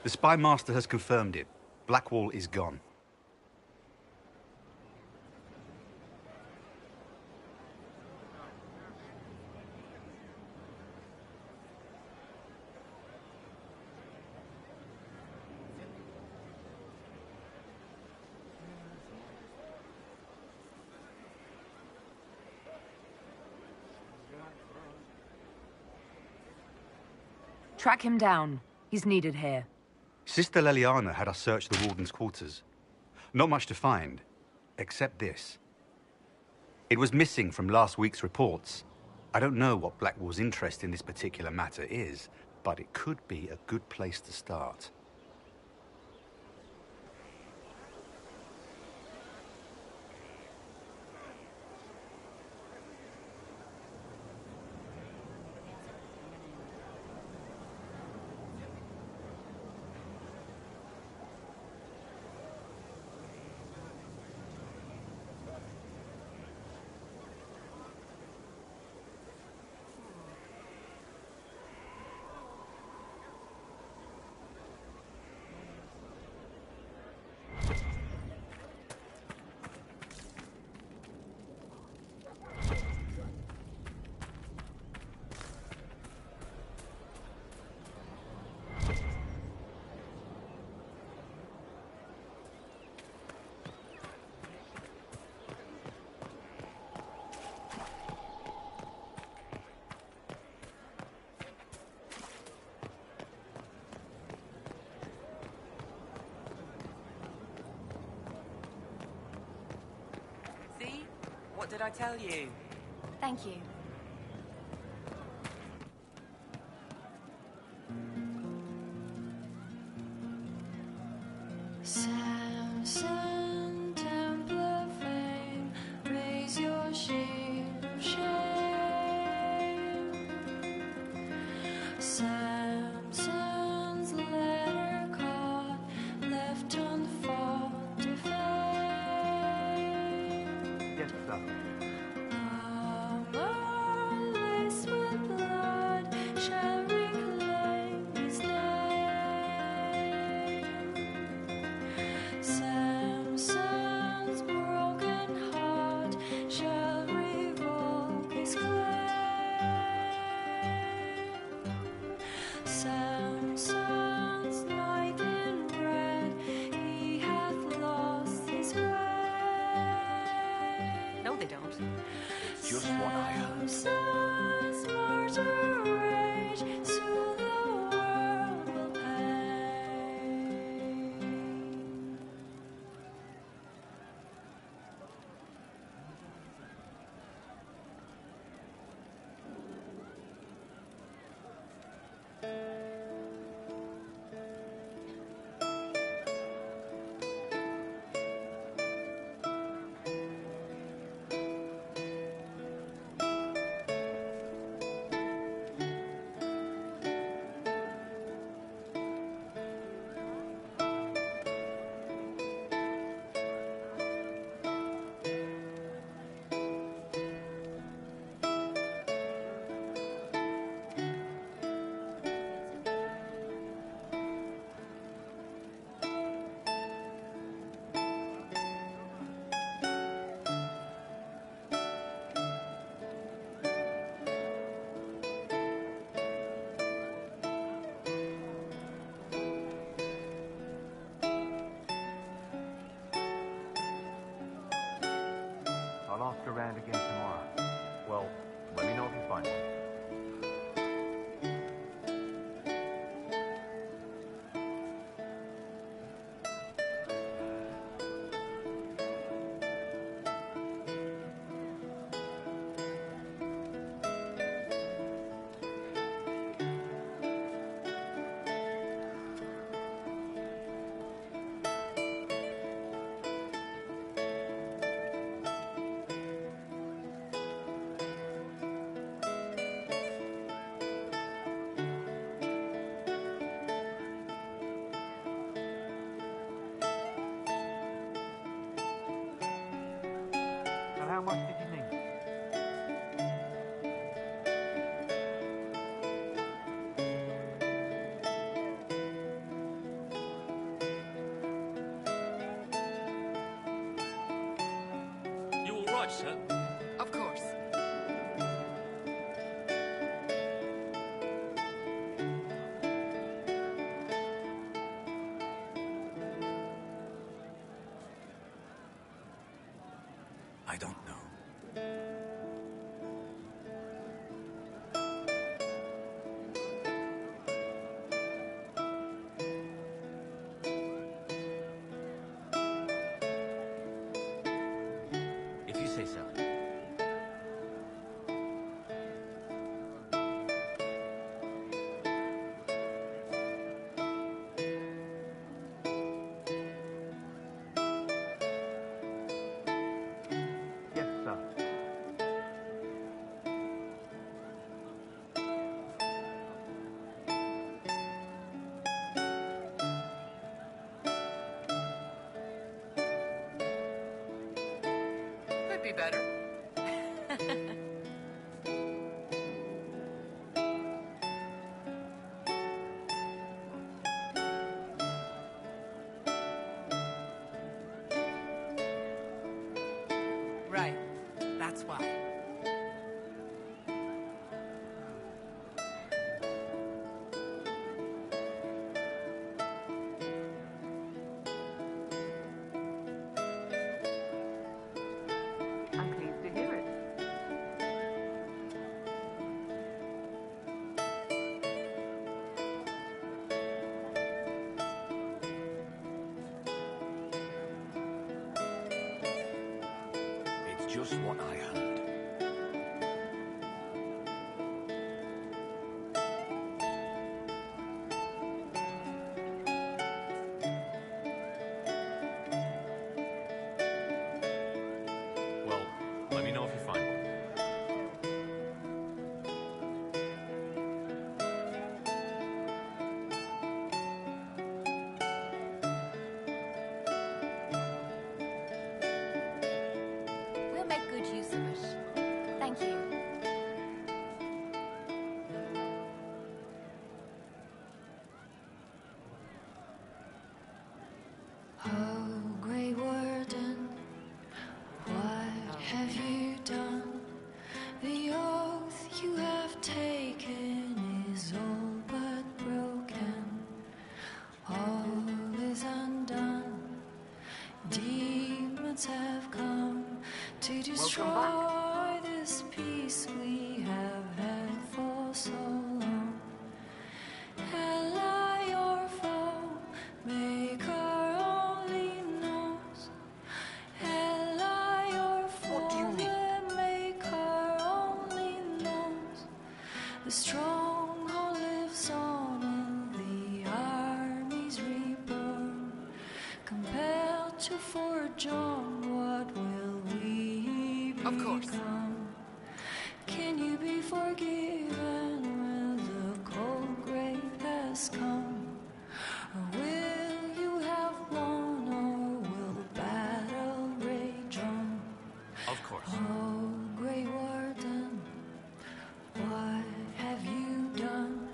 The Spy Master has confirmed it. Blackwall is gone. Track him down. He's needed here. Sister Leliana had us search the Warden's quarters. Not much to find, except this. It was missing from last week's reports. I don't know what Blackwall's interest in this particular matter is, but it could be a good place to start. What did I tell you? Thank you. Samson, Templar fame, raise your shield of shame. Samson's letter caught, left on the fault of fame. Yes, sir. Armorless with blood shall reclaim his name. Samson's broken heart shall revoke his claim. Samson's knight in red, he hath lost his way. No, they don't. Just what I heard. Samson's martyr rage, soon the world will pay. ask around again tomorrow. Well, let me know if you find one. How much did you need? You all right, sir? Of course. I don't know. If you say so. Yes, sir. Could be better. Right. That's why. I'm pleased to hear it. It's just what I heard. Well, let me know if you find one. We'll make good use of it. Thank you. Oh, Grey Warden, what have you done? The oath you have taken is all but broken. All is undone. Demons have come to destroy this peace we have had for so long. Ally or foe, maker only knows. Ally or foe, the maker only knows. The stronghold lives on and the army's reborn. Compelled to forge on, what will we become? Of course. Can you be forgiven when the cold grave has come? Or will you have won, or will the battle rage on? Of course. Oh, Grey Warden, what have you done?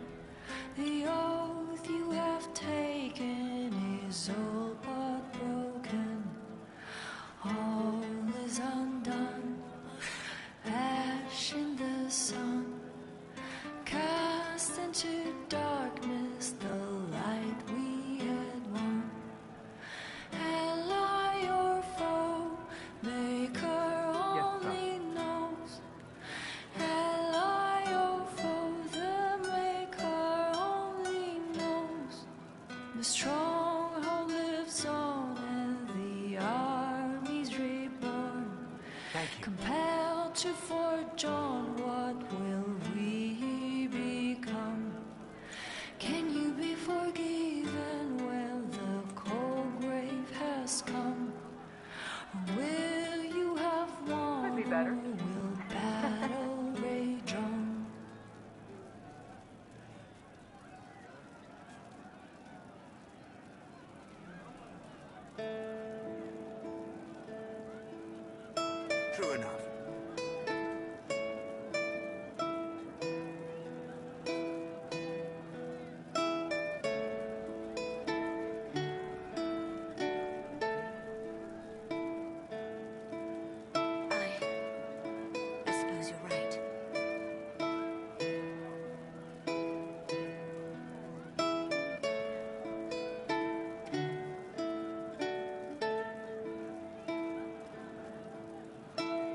The oath you have taken is all but broken. All is undone. Ash in the sun, cast into darkness the light we had won. Ally or foe, maker only stronghold lives on and the army's reborn. Thank you. Compelled to forge on, what will we become? Can you be forgiven when the cold grave has come? Or will you have won? Could be better. Or will battle rage on? True enough. I suppose you're right.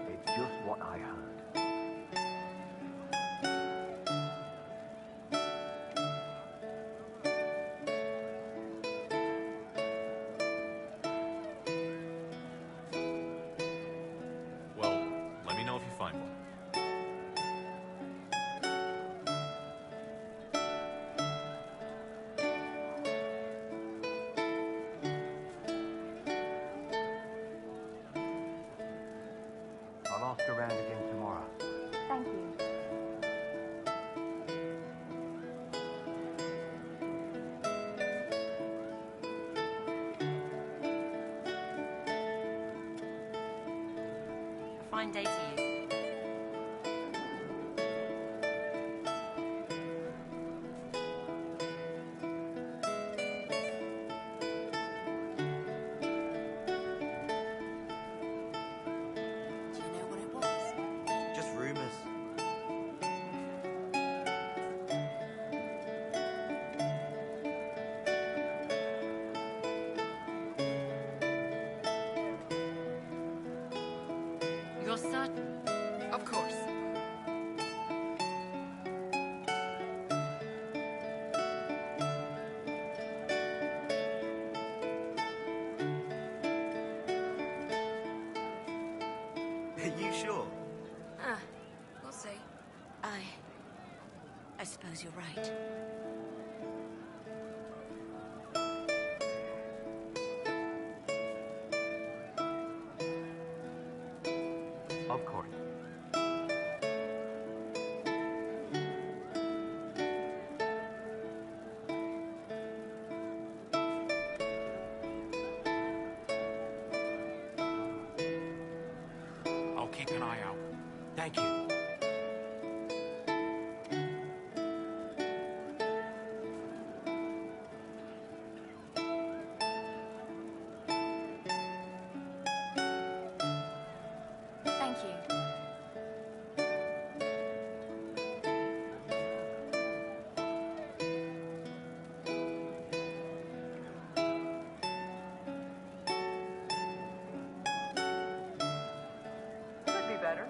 It's just what I heard. Well, let me know if you find one. I'll ask around again tomorrow. Thank you. A fine day to you. Do you know what it was? Just rumors. You're certain? Of course. Are you sure? We'll see. I suppose you're right. Of course. I'll keep an eye out. Thank you. Thank you. Could be better.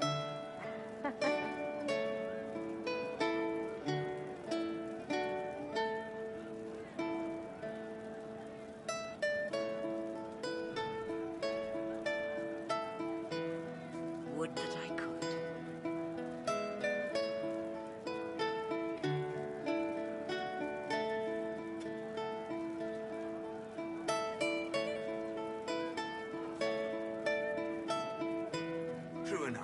Would that I could. True enough.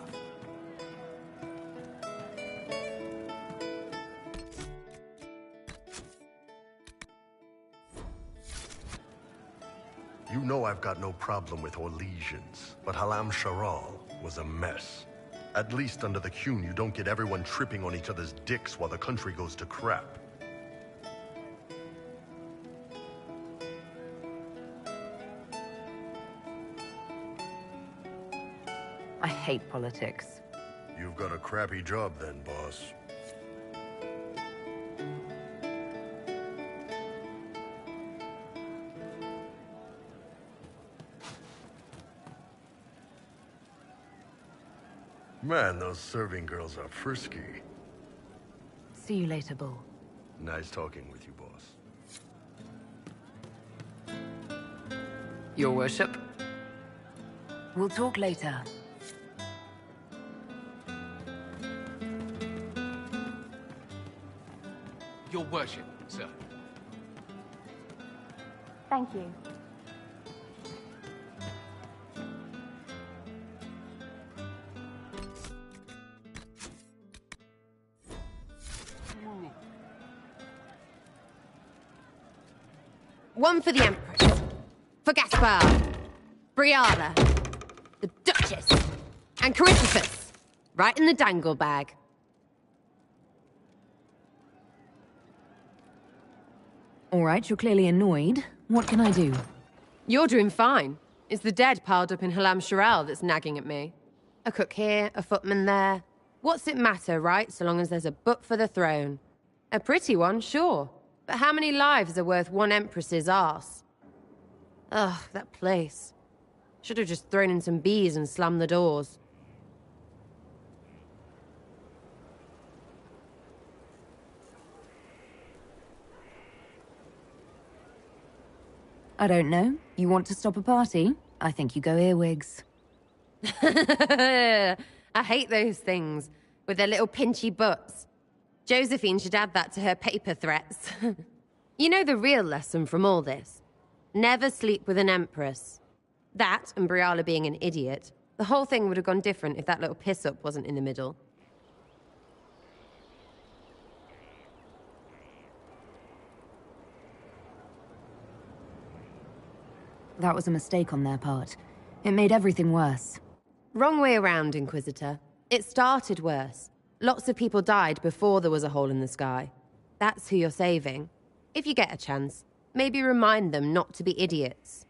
You know I've got no problem with Orlesians, but Halam Sharal was a mess. At least under the Qun, you don't get everyone tripping on each other's dicks while the country goes to crap. I hate politics. You've got a crappy job then, boss. Man, those serving girls are frisky. See you later, Bull. Nice talking with you, boss. Your worship. We'll talk later. Your worship, sir. Thank you. One for the Empress. For Gaspar. Briala. The Duchess. And Caristiphus. Right in the dangle bag. All right, you're clearly annoyed. What can I do? You're doing fine. It's the dead piled up in Halam Sharal that's nagging at me. A cook here, a footman there. What's it matter, right, so long as there's a butt for the throne? A pretty one, sure. But how many lives are worth one empress's arse? Ugh, that place. Should have just thrown in some bees and slammed the doors. I don't know. You want to stop a party? I think you go earwigs. I hate those things, with their little pinchy butts. Josephine should add that to her paper threats. You know the real lesson from all this? Never sleep with an empress. That, and Briala being an idiot. The whole thing would have gone different if that little piss-up wasn't in the middle. That was a mistake on their part. It made everything worse. Wrong way around, Inquisitor. It started worse. Lots of people died before there was a hole in the sky. That's who you're saving. If you get a chance, maybe remind them not to be idiots.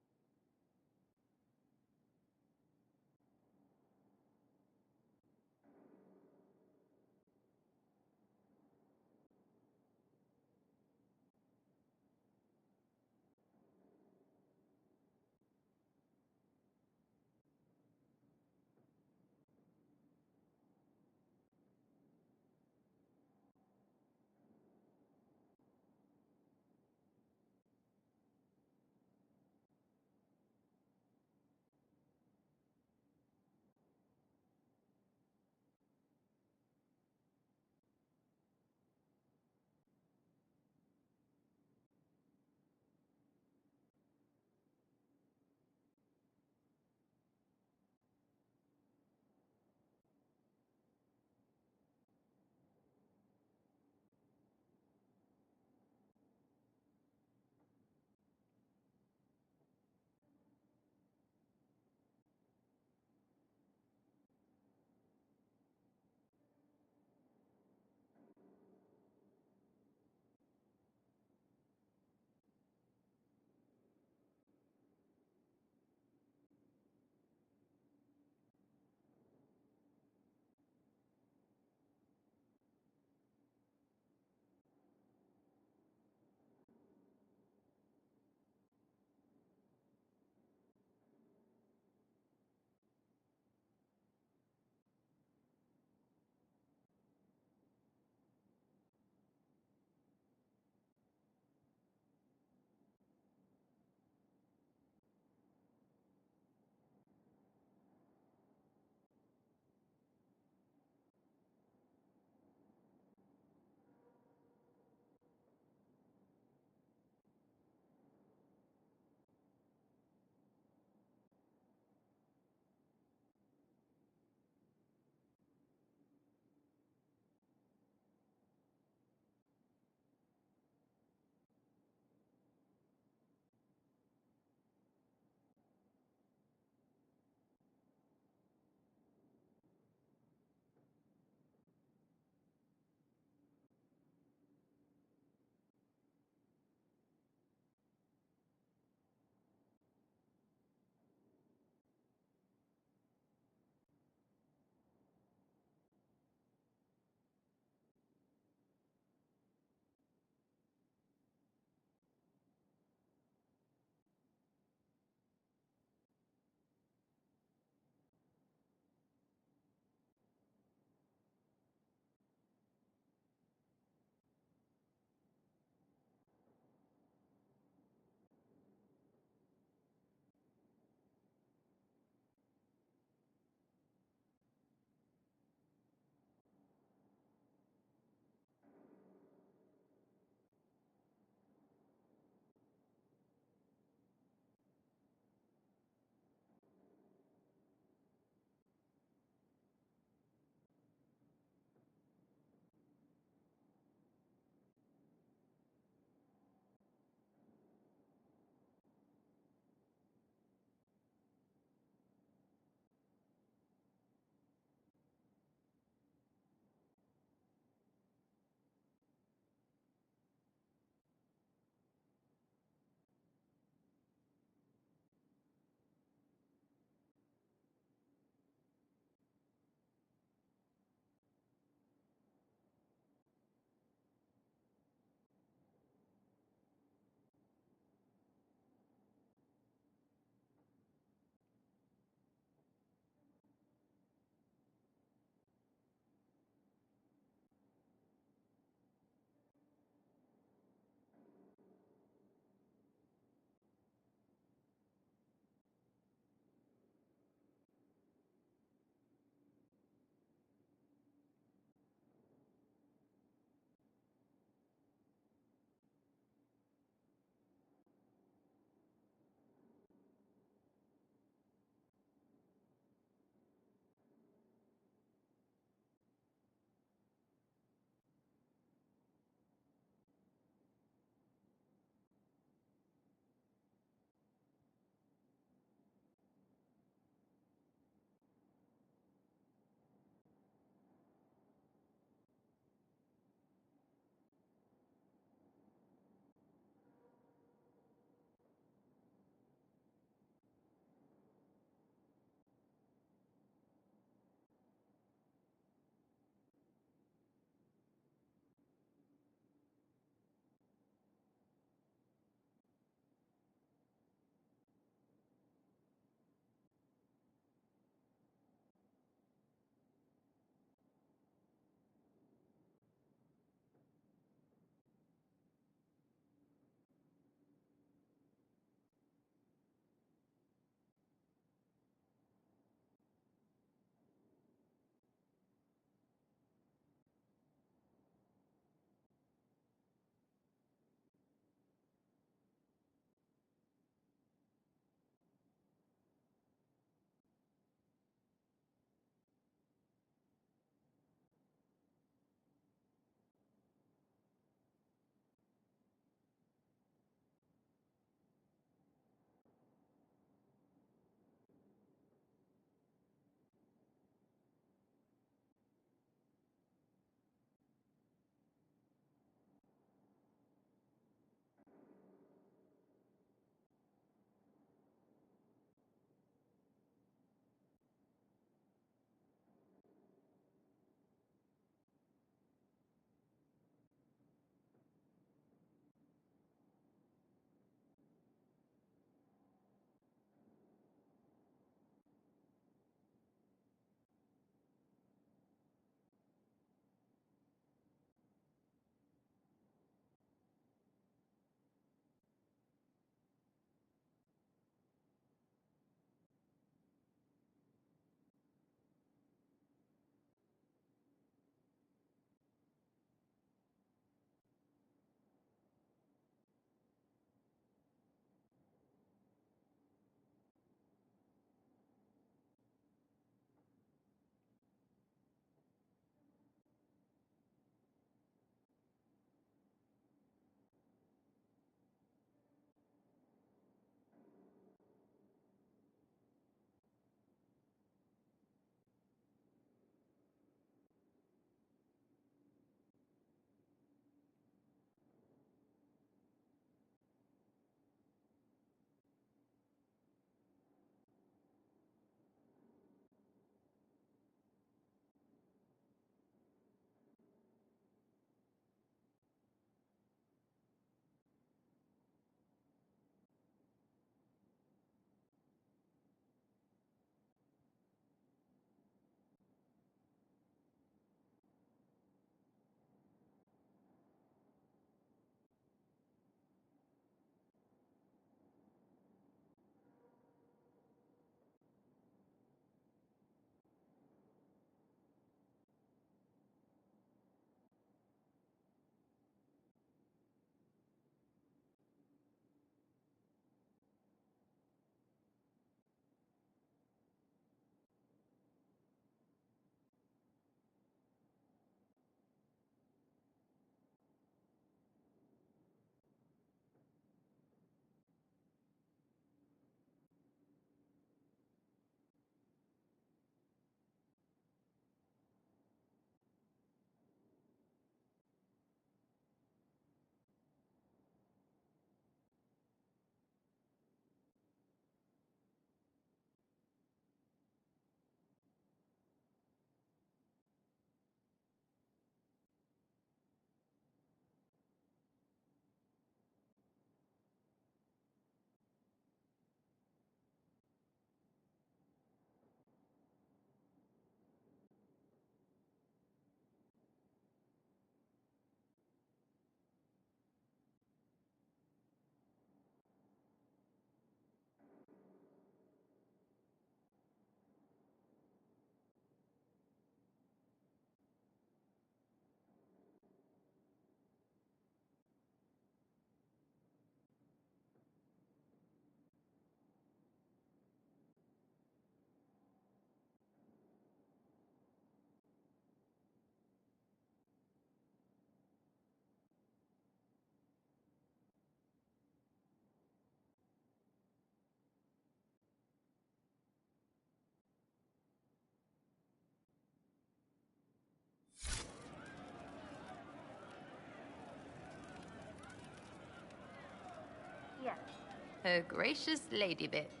Her gracious lady bits.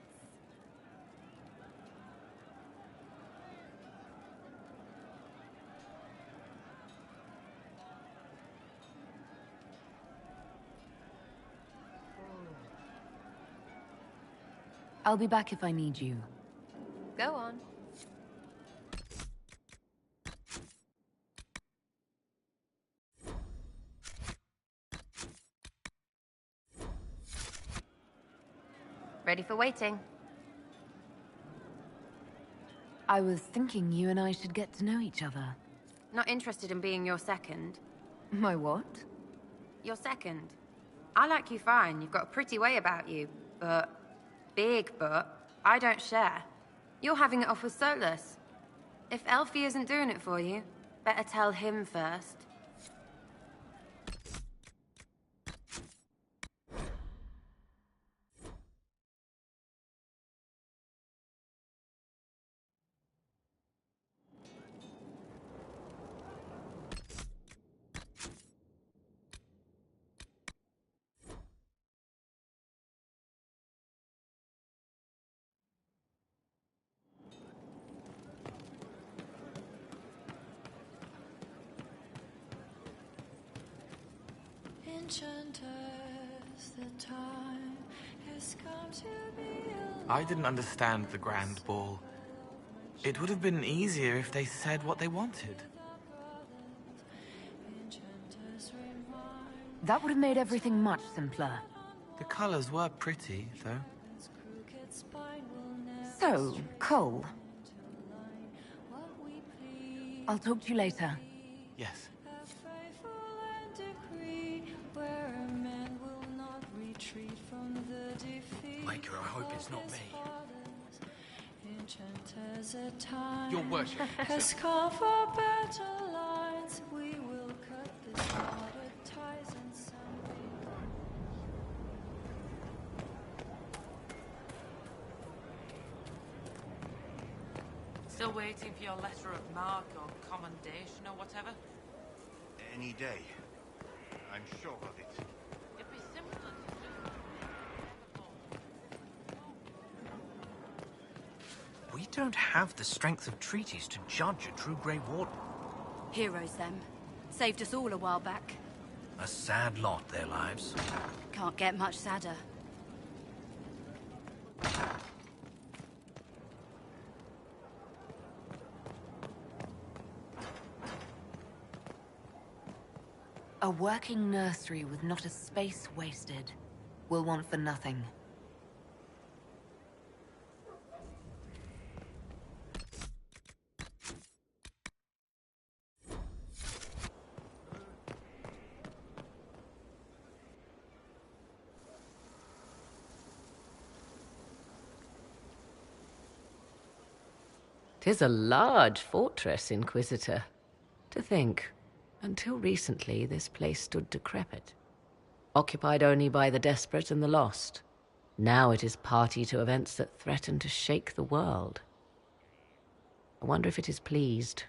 I'll be back if I need you. Go on. Ready for waiting. I was thinking you and I should get to know each other. Not interested in being your second. My what? Your second. I like you fine, you've got a pretty way about you, but... Big but, I don't share. You're having it off with Solus. If Elfie isn't doing it for you, better tell him first. The time has come to be I didn't understand the Grand Ball. It would have been easier if they said what they wanted. That would have made everything much simpler. The colors were pretty, though. So, Cole. I'll talk to you later. Yes. Maker, I hope it's not me. Your worship, has come for better lines. We will cut the sordid ties and Still waiting for your letter of marque or commendation or whatever? Any day. I'm sure of it. It'd be simpler to do. We don't have the strength of treaties to judge a true Grey Warden. Heroes, them. Saved us all a while back. A sad lot, their lives. Can't get much sadder. A working nursery with not a space wasted. We'll want for nothing. "'Tis a large fortress, Inquisitor. To think, until recently this place stood decrepit, occupied only by the desperate and the lost. Now it is party to events that threaten to shake the world. I wonder if it is pleased."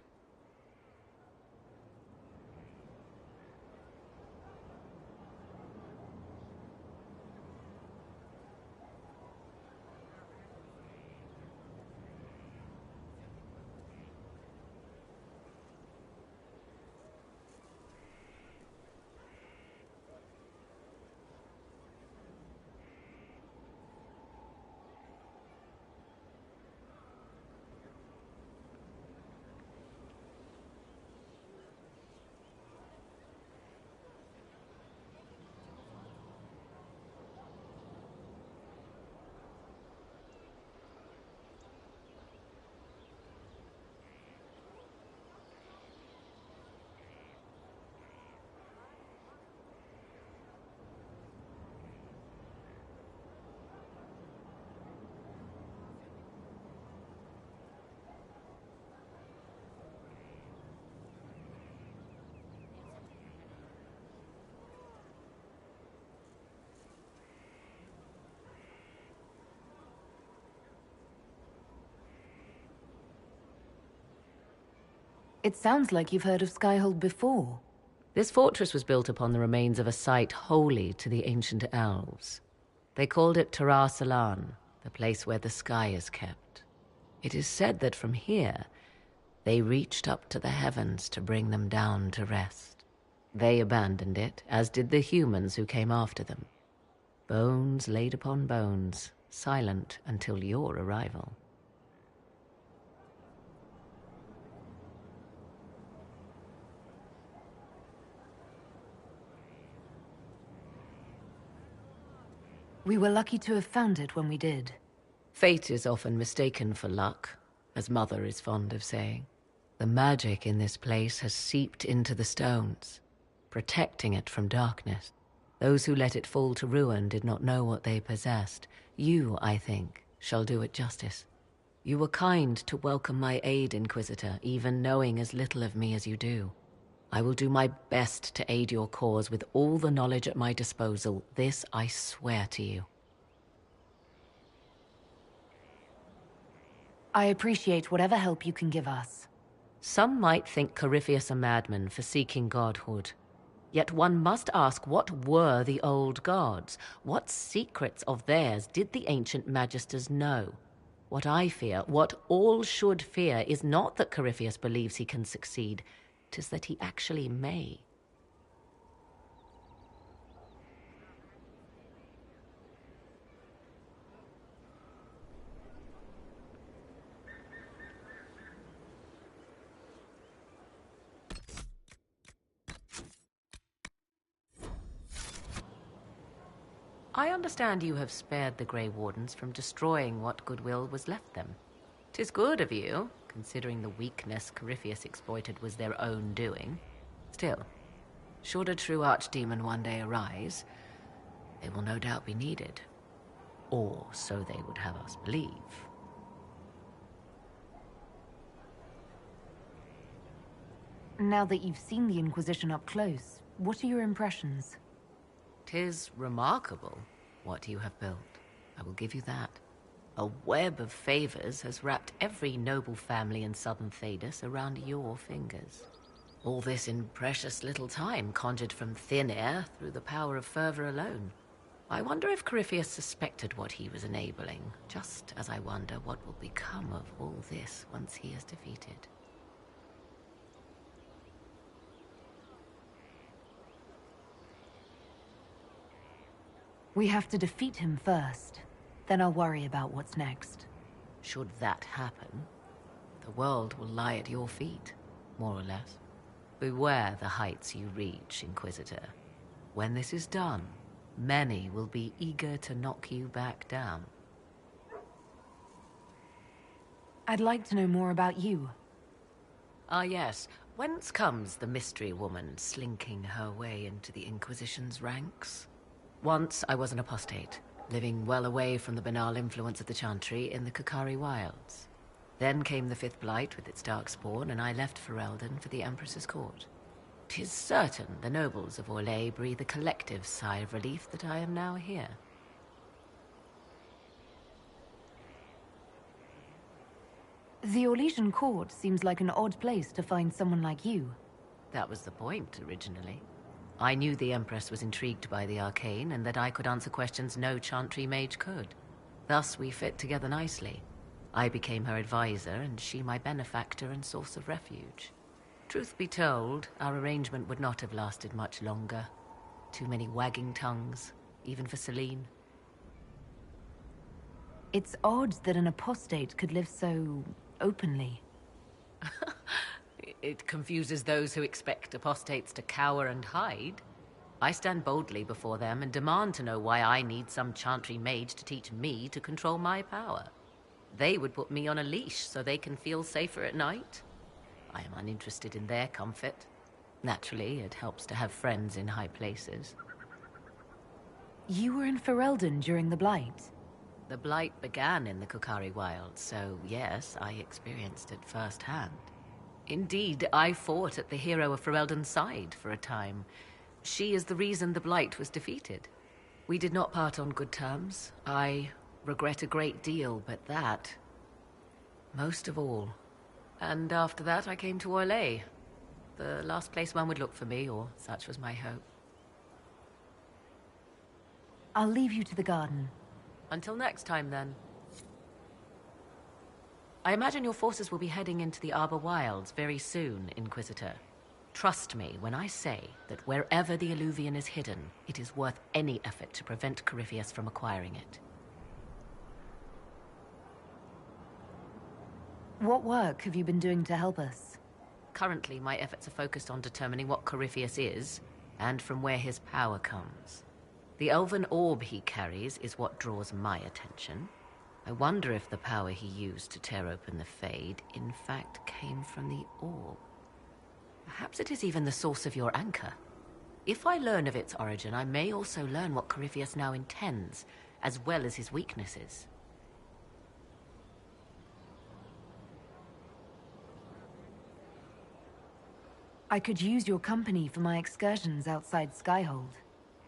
It sounds like you've heard of Skyhold before. This fortress was built upon the remains of a site holy to the ancient elves. They called it Tarasalan, the place where the sky is kept. It is said that from here, they reached up to the heavens to bring them down to rest. They abandoned it, as did the humans who came after them. Bones laid upon bones, silent until your arrival. We were lucky to have found it when we did. Fate is often mistaken for luck, as Mother is fond of saying. The magic in this place has seeped into the stones, protecting it from darkness. Those who let it fall to ruin did not know what they possessed. You, I think, shall do it justice. You were kind to welcome my aid, Inquisitor, even knowing as little of me as you do. I will do my best to aid your cause with all the knowledge at my disposal. This I swear to you. I appreciate whatever help you can give us. Some might think Corypheus a madman for seeking godhood. Yet one must ask, what were the old gods? What secrets of theirs did the ancient magisters know? What I fear, what all should fear, is not that Corypheus believes he can succeed. 'Tis that he actually may. I understand you have spared the Grey Wardens from destroying what goodwill was left them. 'Tis good of you, considering the weakness Corypheus exploited was their own doing. Still, should a true archdemon one day arise, they will no doubt be needed. Or so they would have us believe. Now that you've seen the Inquisition up close, what are your impressions? 'Tis remarkable what you have built. I will give you that. A web of favors has wrapped every noble family in southern Thedas around your fingers. All this in precious little time, conjured from thin air through the power of fervor alone. I wonder if Corypheus suspected what he was enabling, just as I wonder what will become of all this once he is defeated. We have to defeat him first. Then I'll worry about what's next. Should that happen, the world will lie at your feet, more or less. Beware the heights you reach, Inquisitor. When this is done, many will be eager to knock you back down. I'd like to know more about you. Ah, yes. Whence comes the mystery woman slinking her way into the Inquisition's ranks? Once I was an apostate, living well away from the banal influence of the Chantry in the Kukari wilds. Then came the Fifth Blight with its darkspawn, and I left Ferelden for the Empress's court. 'Tis certain the nobles of Orlais breathe a collective sigh of relief that I am now here. The Orlesian court seems like an odd place to find someone like you. That was the point, originally. I knew the Empress was intrigued by the arcane, and that I could answer questions no Chantry mage could. Thus we fit together nicely. I became her advisor, and she my benefactor and source of refuge. Truth be told, our arrangement would not have lasted much longer. Too many wagging tongues, even for Celine. It's odd that an apostate could live so openly. It confuses those who expect apostates to cower and hide. I stand boldly before them and demand to know why I need some Chantry mage to teach me to control my power. They would put me on a leash so they can feel safer at night. I am uninterested in their comfort. Naturally, it helps to have friends in high places. You were in Ferelden during the Blight. The Blight began in the Kukari wilds, so yes, I experienced it firsthand. Indeed, I fought at the hero of Ferelden's side for a time. She is the reason the Blight was defeated. We did not part on good terms. I regret a great deal, but that, most of all. And after that, I came to Orlais. The last place one would look for me, or such was my hope. I'll leave you to the garden. Until next time, then. I imagine your forces will be heading into the Arbor Wilds very soon, Inquisitor. Trust me when I say that wherever the Illuvian is hidden, it is worth any effort to prevent Corypheus from acquiring it. What work have you been doing to help us? Currently, my efforts are focused on determining what Corypheus is, and from where his power comes. The elven orb he carries is what draws my attention. I wonder if the power he used to tear open the Fade, in fact, came from the orb. Perhaps it is even the source of your anchor. If I learn of its origin, I may also learn what Corypheus now intends, as well as his weaknesses. I could use your company for my excursions outside Skyhold.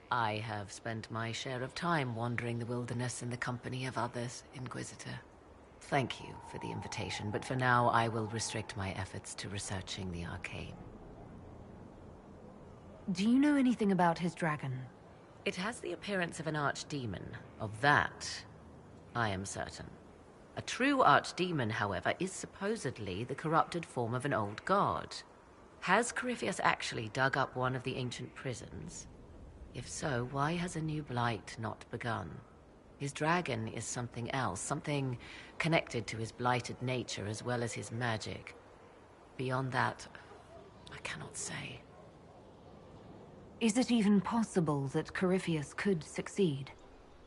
I have spent my share of time wandering the wilderness in the company of others, Inquisitor. Thank you for the invitation, but for now I will restrict my efforts to researching the arcane. Do you know anything about his dragon? It has the appearance of an archdemon. Of that, I am certain. A true archdemon, however, is supposedly the corrupted form of an old god. Has Corypheus actually dug up one of the ancient prisons? If so, why has a new blight not begun? His dragon is something else, something connected to his blighted nature as well as his magic. Beyond that, I cannot say. Is it even possible that Corypheus could succeed?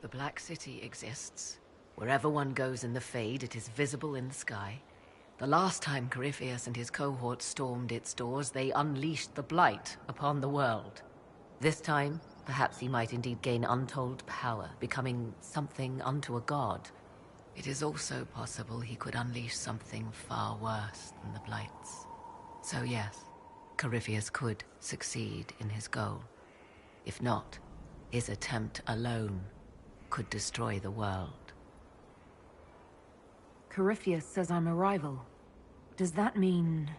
The Black City exists. Wherever one goes in the Fade, it is visible in the sky. The last time Corypheus and his cohort stormed its doors, they unleashed the Blight upon the world. This time, perhaps he might indeed gain untold power, becoming something unto a god. It is also possible he could unleash something far worse than the Blights. So yes, Corypheus could succeed in his goal. If not, his attempt alone could destroy the world. Corypheus says I'm a rival. Does that mean...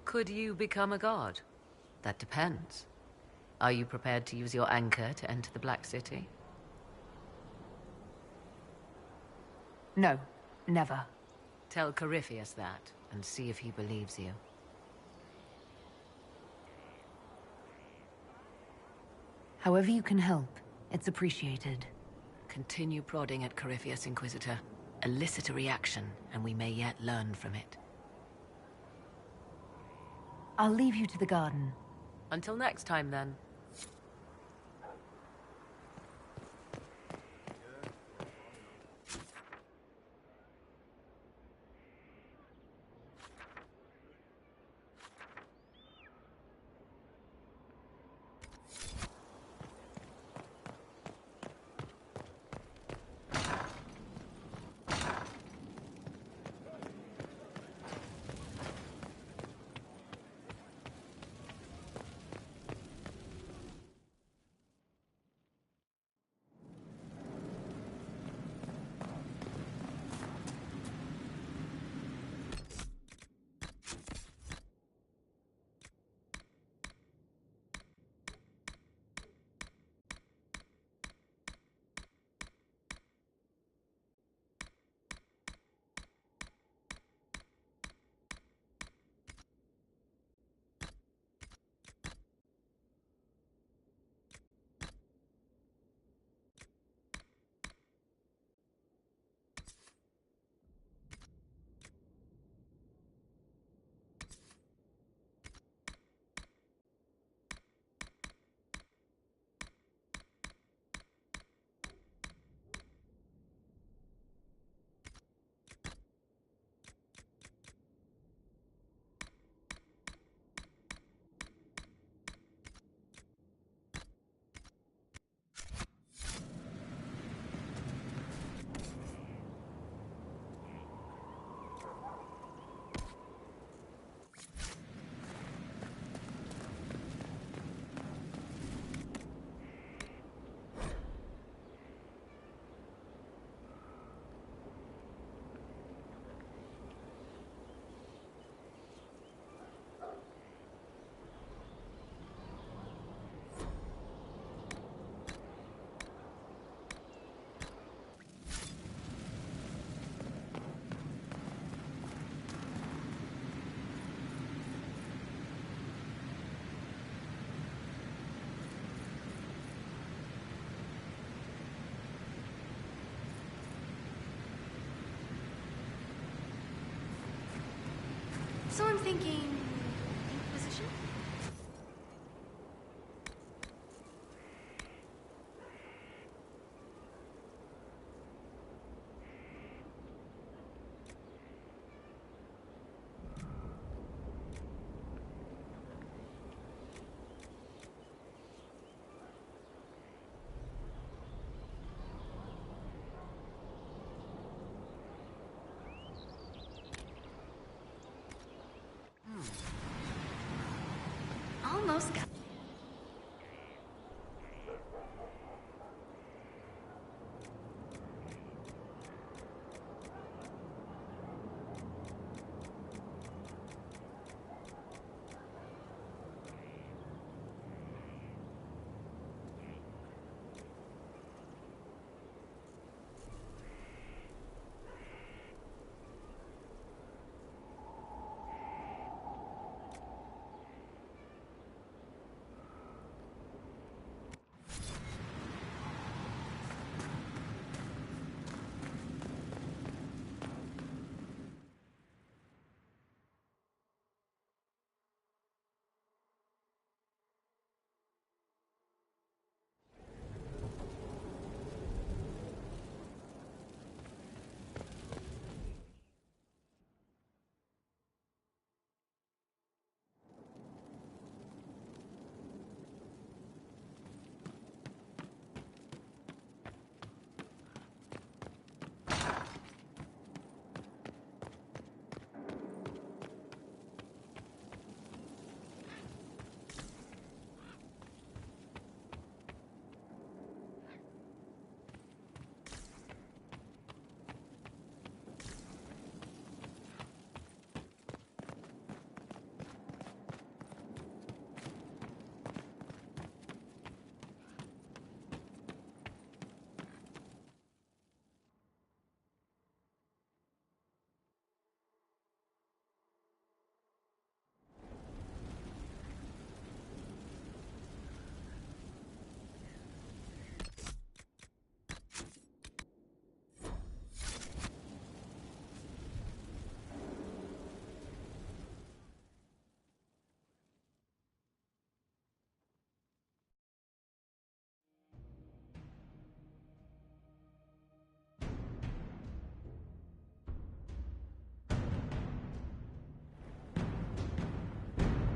Could you become a god? That depends. Are you prepared to use your anchor to enter the Black City? No, never. Tell Corypheus that, and see if he believes you. However you can help, it's appreciated. Continue prodding at Corypheus, Inquisitor. Elicit a reaction, and we may yet learn from it. I'll leave you to the garden. Until next time, then. So I'm thinking... Inquisition? Almost got...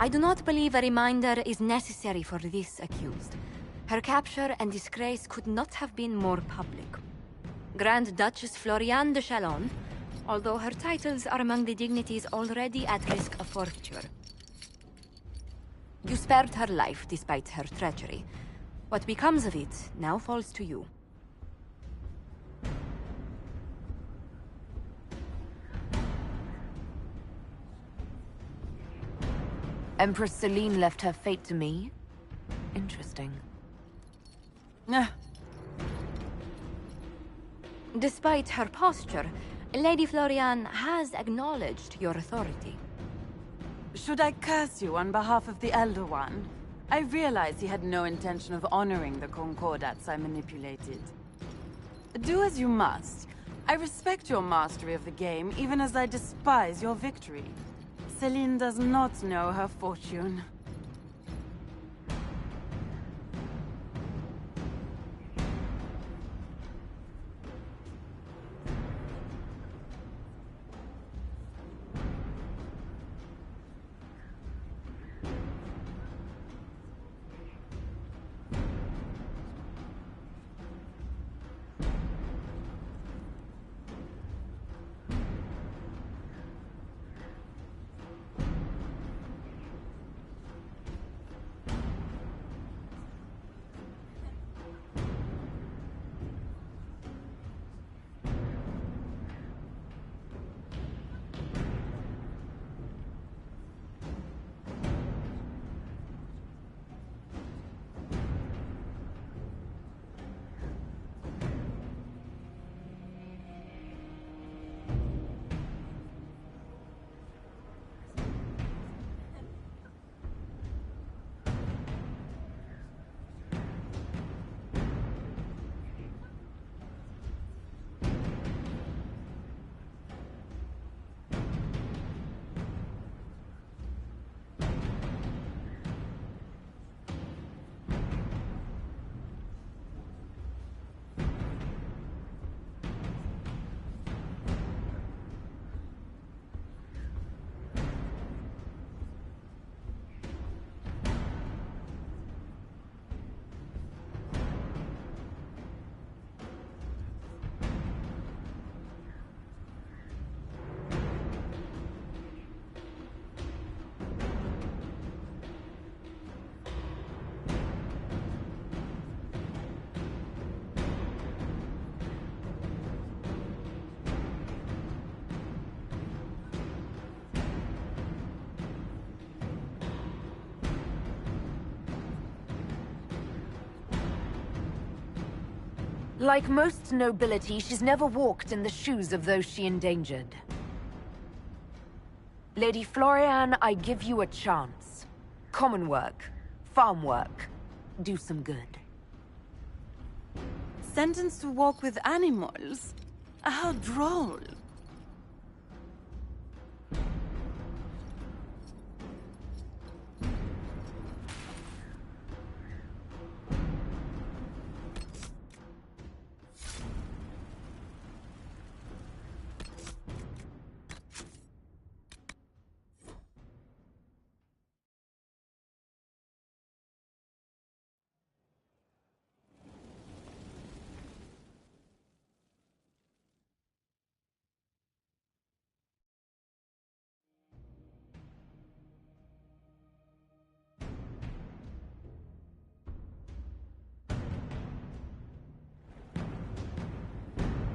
I do not believe a reminder is necessary for this accused. Her capture and disgrace could not have been more public. Grand Duchess Floriane de Chalon, although her titles are among the dignities already at risk of forfeiture. You spared her life despite her treachery. What becomes of it now falls to you. Empress Celine left her fate to me? Interesting. Despite her posture, Lady Floriane has acknowledged your authority. Should I curse you on behalf of the Elder One? I realize he had no intention of honoring the concordats I manipulated. Do as you must. I respect your mastery of the game, even as I despise your victory. Celine does not know her fortune. Like most nobility, she's never walked in the shoes of those she endangered. Lady Florian, I give you a chance. Common work, farm work, do some good. Sentenced to walk with animals? How droll.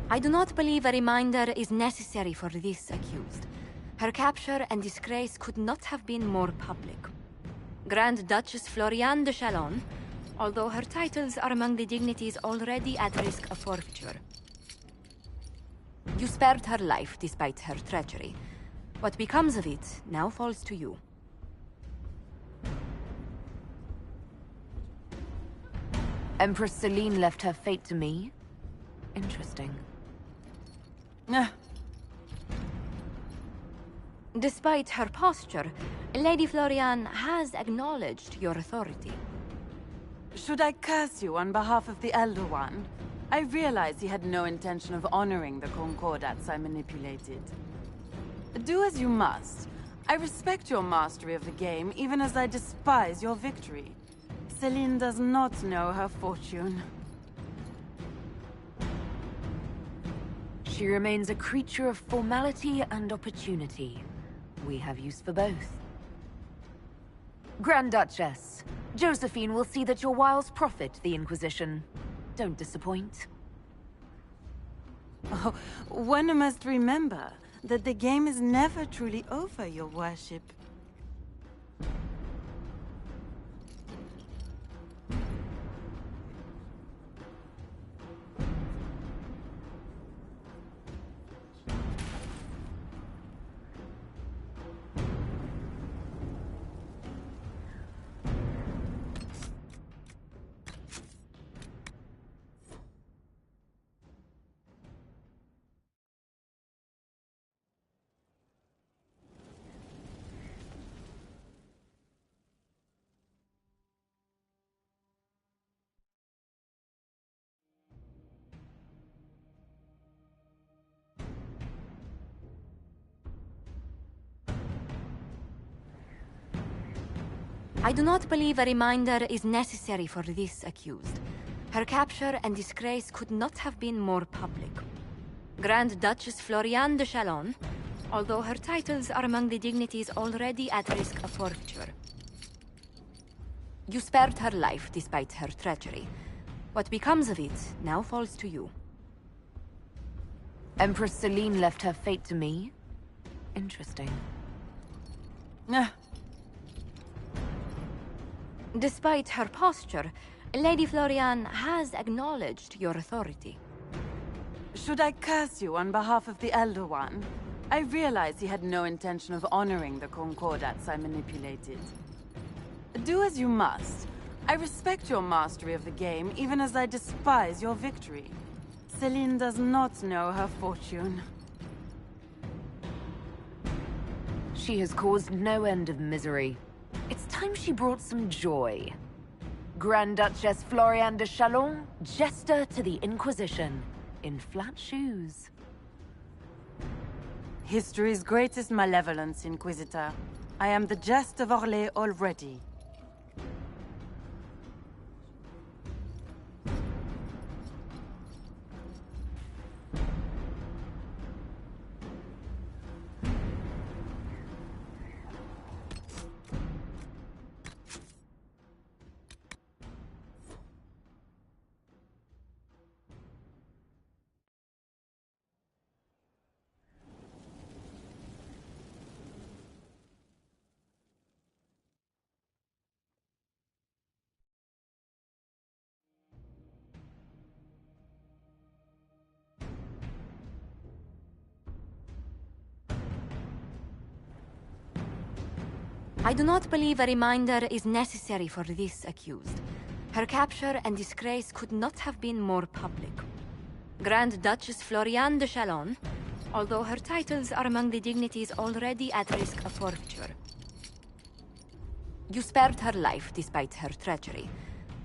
I do not believe a reminder is necessary for this accused. Her capture and disgrace could not have been more public. Grand Duchess Floriane de Chalon, although her titles are among the dignities already at risk of forfeiture. You spared her life despite her treachery. What becomes of it now falls to you. Empress Celine left her fate to me? Interesting. Despite her posture, Lady Floriane has acknowledged your authority. Should I curse you on behalf of the Elder One? I realize he had no intention of honoring the concordats I manipulated. Do as you must. I respect your mastery of the game, even as I despise your victory. Celine does not know her fortune. She remains a creature of formality and opportunity. We have use for both. Grand Duchess, Josephine will see that your wiles profit the Inquisition. Don't disappoint. Oh, one must remember that the game is never truly over, your worship. I do not believe a reminder is necessary for this accused. Her capture and disgrace could not have been more public. Grand Duchess Floriane de Chalon, although her titles are among the dignities already at risk of forfeiture. You spared her life despite her treachery. What becomes of it now falls to you. Empress Celine left her fate to me? Interesting. Despite her posture, Lady Floriane has acknowledged your authority. Should I curse you on behalf of the Elder One? I realize he had no intention of honoring the concordats I manipulated. Do as you must. I respect your mastery of the game, even as I despise your victory. Celine does not know her fortune. She has caused no end of misery. It's time she brought some joy. Grand Duchess Floriane de Chalon, jester to the Inquisition, in flat shoes. History's greatest malevolence, Inquisitor. I am the jest of Orlais already. I do not believe a reminder is necessary for this accused. Her capture and disgrace could not have been more public. Grand Duchess Floriane de Chalon, although her titles are among the dignities already at risk of forfeiture. You spared her life despite her treachery.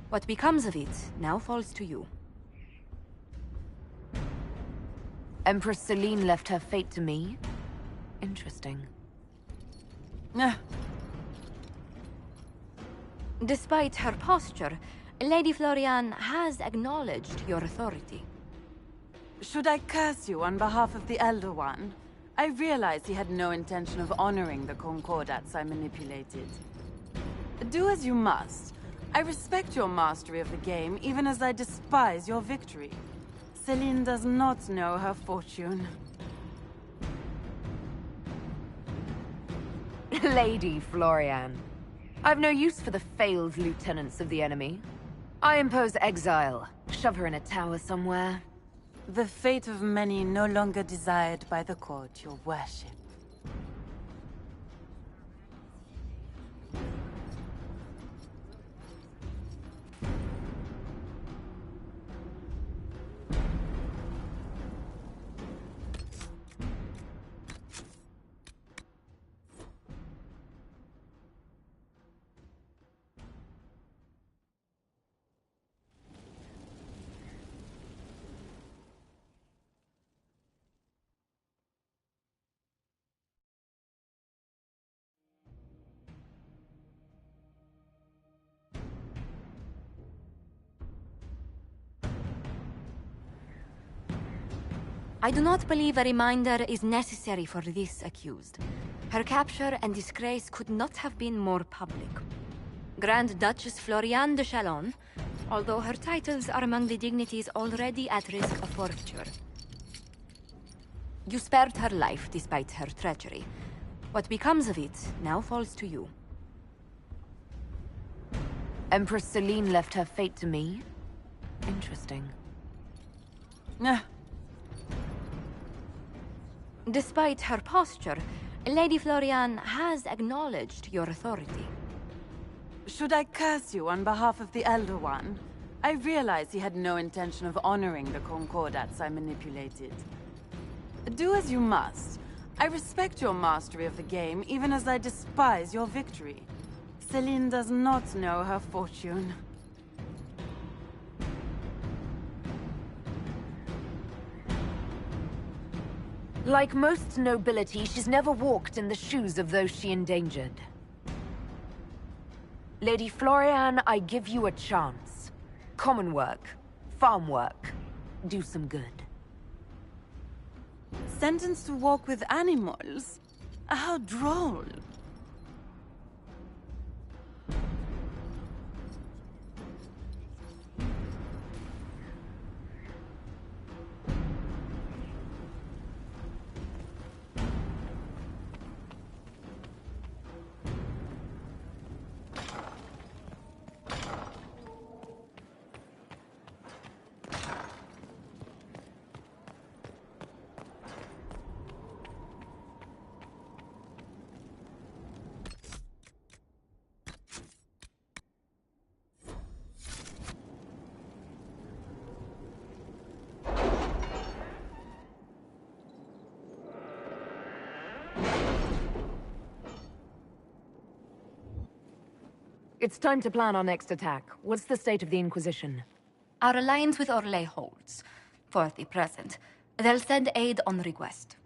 What becomes of it now falls to you. Empress Celine left her fate to me? Interesting. Despite her posture, Lady Floriane has acknowledged your authority. Should I curse you on behalf of the Elder One? I realize he had no intention of honoring the concordats I manipulated. Do as you must. I respect your mastery of the game, even as I despise your victory. Celine does not know her fortune. Lady Floriane. I've no use for the failed lieutenants of the enemy. I impose exile. Shove her in a tower somewhere. The fate of many no longer desired by the court, your worship. I do not believe a reminder is necessary for this accused. Her capture and disgrace could not have been more public. Grand Duchess Floriane de Chalon, although her titles are among the dignities already at risk of forfeiture. You spared her life despite her treachery. What becomes of it now falls to you. Empress Celine left her fate to me? Interesting. Despite her posture, Lady Floriane has acknowledged your authority. Should I curse you on behalf of the Elder One? I realize he had no intention of honoring the concordats I manipulated. Do as you must. I respect your mastery of the game, even as I despise your victory. Celine does not know her fortune. Like most nobility, she's never walked in the shoes of those she endangered. Lady Floriane, I give you a chance. Common work, farm work, do some good. Sentenced to walk with animals? How droll. It's time to plan our next attack. What's the state of the Inquisition? Our alliance with Orlais holds. For the present. They'll send aid on request.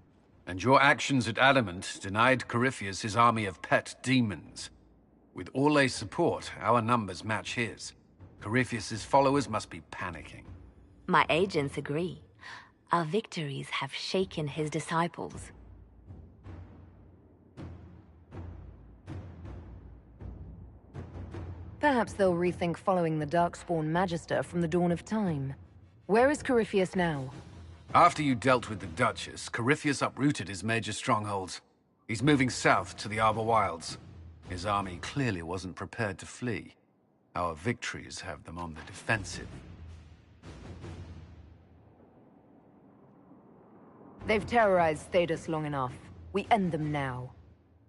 And your actions at Adamant denied Corypheus his army of pet demons. With Orlais' support, our numbers match his. Corypheus' followers must be panicking. My agents agree. Our victories have shaken his disciples. Perhaps they'll rethink following the Darkspawn Magister from the dawn of time. Where is Corypheus now? After you dealt with the Duchess, Corypheus uprooted his major strongholds. He's moving south to the Arbor Wilds. His army clearly wasn't prepared to flee. Our victories have them on the defensive. They've terrorized Thedas long enough. We end them now.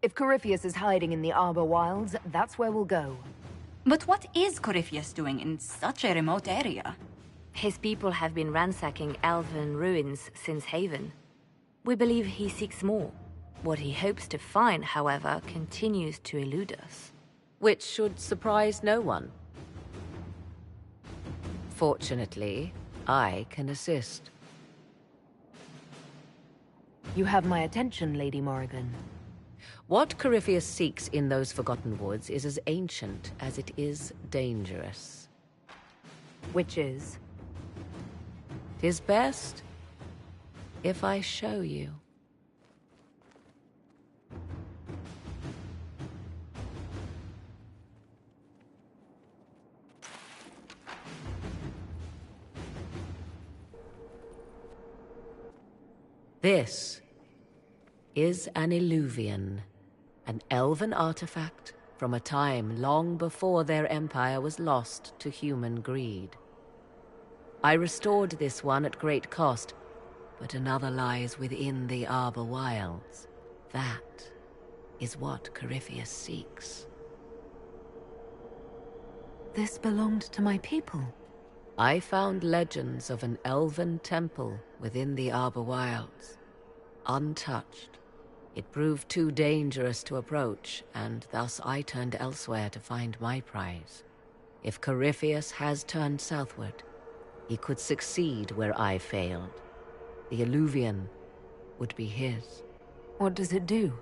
If Corypheus is hiding in the Arbor Wilds, that's where we'll go. But what is Corypheus doing in such a remote area? His people have been ransacking elven ruins since Haven. We believe he seeks more. What he hopes to find, however, continues to elude us. Which should surprise no one. Fortunately, I can assist. You have my attention, Lady Morrigan. What Corypheus seeks in those Forgotten Woods is as ancient as it is dangerous. Which is? 'Tis best if I show you. This is an illuvian, an elven artifact from a time long before their empire was lost to human greed. I restored this one at great cost, but another lies within the Arbor Wilds. That is what Corypheus seeks. This belonged to my people. I found legends of an elven temple within the Arbor Wilds. Untouched. It proved too dangerous to approach, and thus I turned elsewhere to find my prize. If Corypheus has turned southward, he could succeed where I failed. The illuvian would be his. What does it do?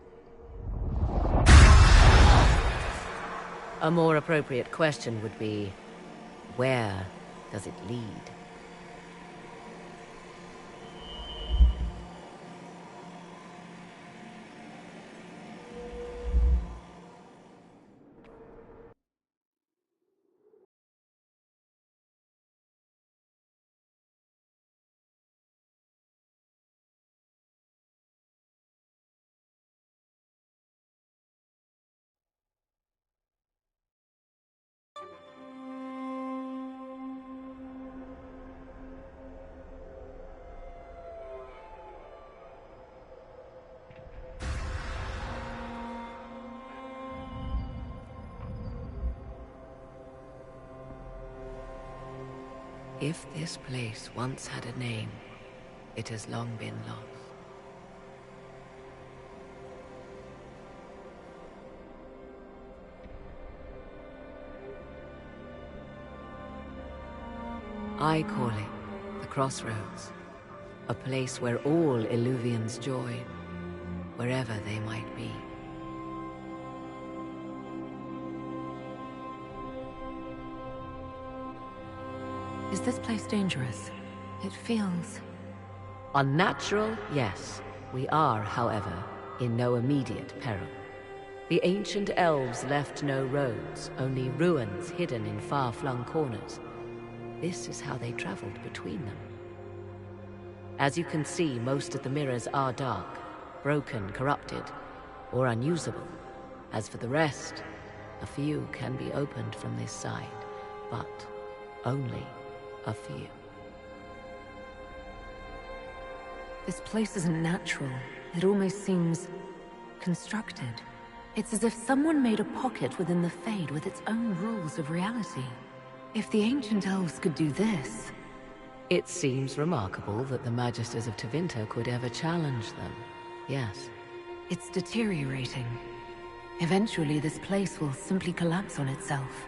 A more appropriate question would be, where does it lead? If this place once had a name, it has long been lost. I call it the Crossroads, a place where all Illuvians join, wherever they might be. Is this place dangerous? It feels... Unnatural, yes. We are, however, in no immediate peril. The ancient elves left no roads, only ruins hidden in far-flung corners. This is how they traveled between them. As you can see, most of the mirrors are dark, broken, corrupted, or unusable. As for the rest, a few can be opened from this side, but only a few. This place isn't natural. It almost seems constructed. It's as if someone made a pocket within the Fade with its own rules of reality. If the ancient elves could do this... It seems remarkable that the Magisters of Tevinter could ever challenge them. Yes. It's deteriorating. Eventually, this place will simply collapse on itself.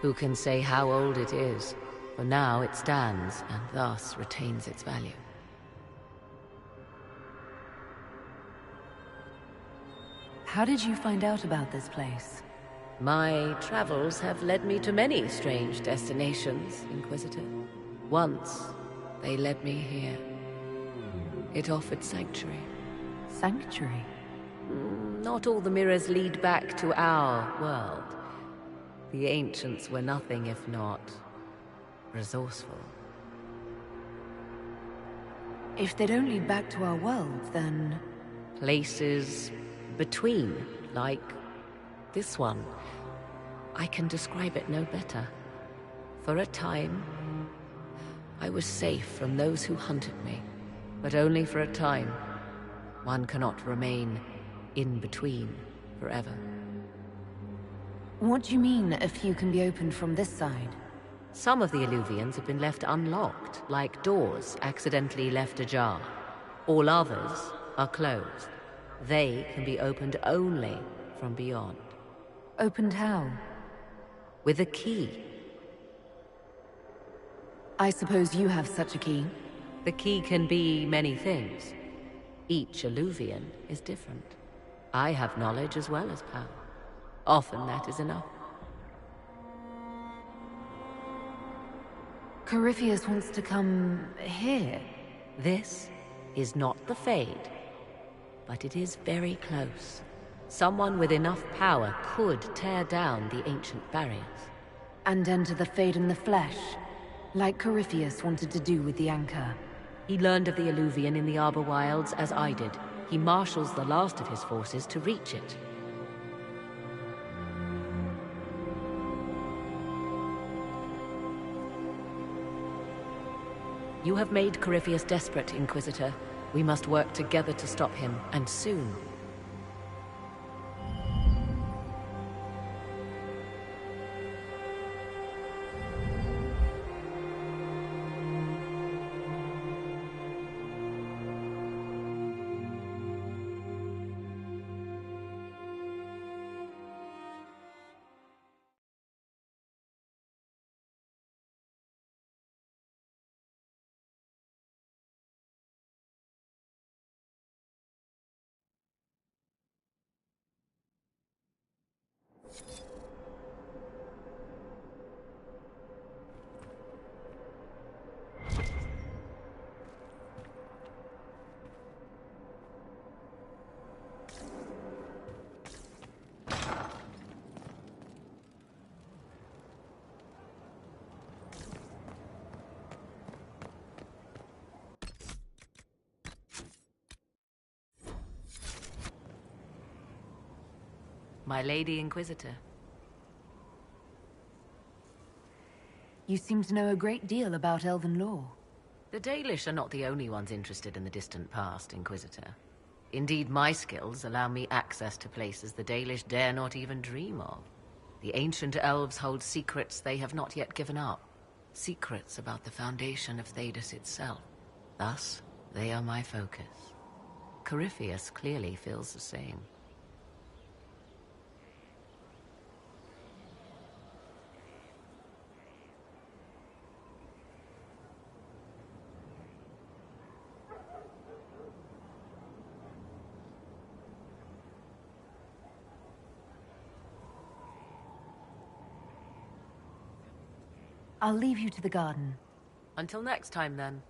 Who can say how old it is? For now, it stands, and thus retains its value. How did you find out about this place? My travels have led me to many strange destinations, Inquisitor. Once, they led me here. It offered sanctuary. Sanctuary? Not all the mirrors lead back to our world. The ancients were nothing if not resourceful. If they don't lead back to our world, then... Places between, like this one. I can describe it no better. For a time, I was safe from those who hunted me, but only for a time. One cannot remain in between forever. What do you mean, a few can be opened from this side? Some of the Illuvians have been left unlocked, like doors accidentally left ajar. All others are closed. They can be opened only from beyond. Opened how? With a key. I suppose you have such a key? The key can be many things. Each Illuvian is different. I have knowledge as well as power. Often that is enough. Corypheus wants to come here. This is not the Fade, but it is very close. Someone with enough power could tear down the ancient barriers. And enter the Fade in the flesh, like Corypheus wanted to do with the Anchor. He learned of the Illuvian in the Arbor Wilds as I did. He marshals the last of his forces to reach it. You have made Corypheus desperate, Inquisitor. We must work together to stop him, and soon. My Lady Inquisitor. You seem to know a great deal about elven lore. The Dalish are not the only ones interested in the distant past, Inquisitor. Indeed, my skills allow me access to places the Dalish dare not even dream of. The ancient elves hold secrets they have not yet given up. Secrets about the foundation of Thedas itself. Thus, they are my focus. Corypheus clearly feels the same. I'll leave you to the garden. Until next time, then.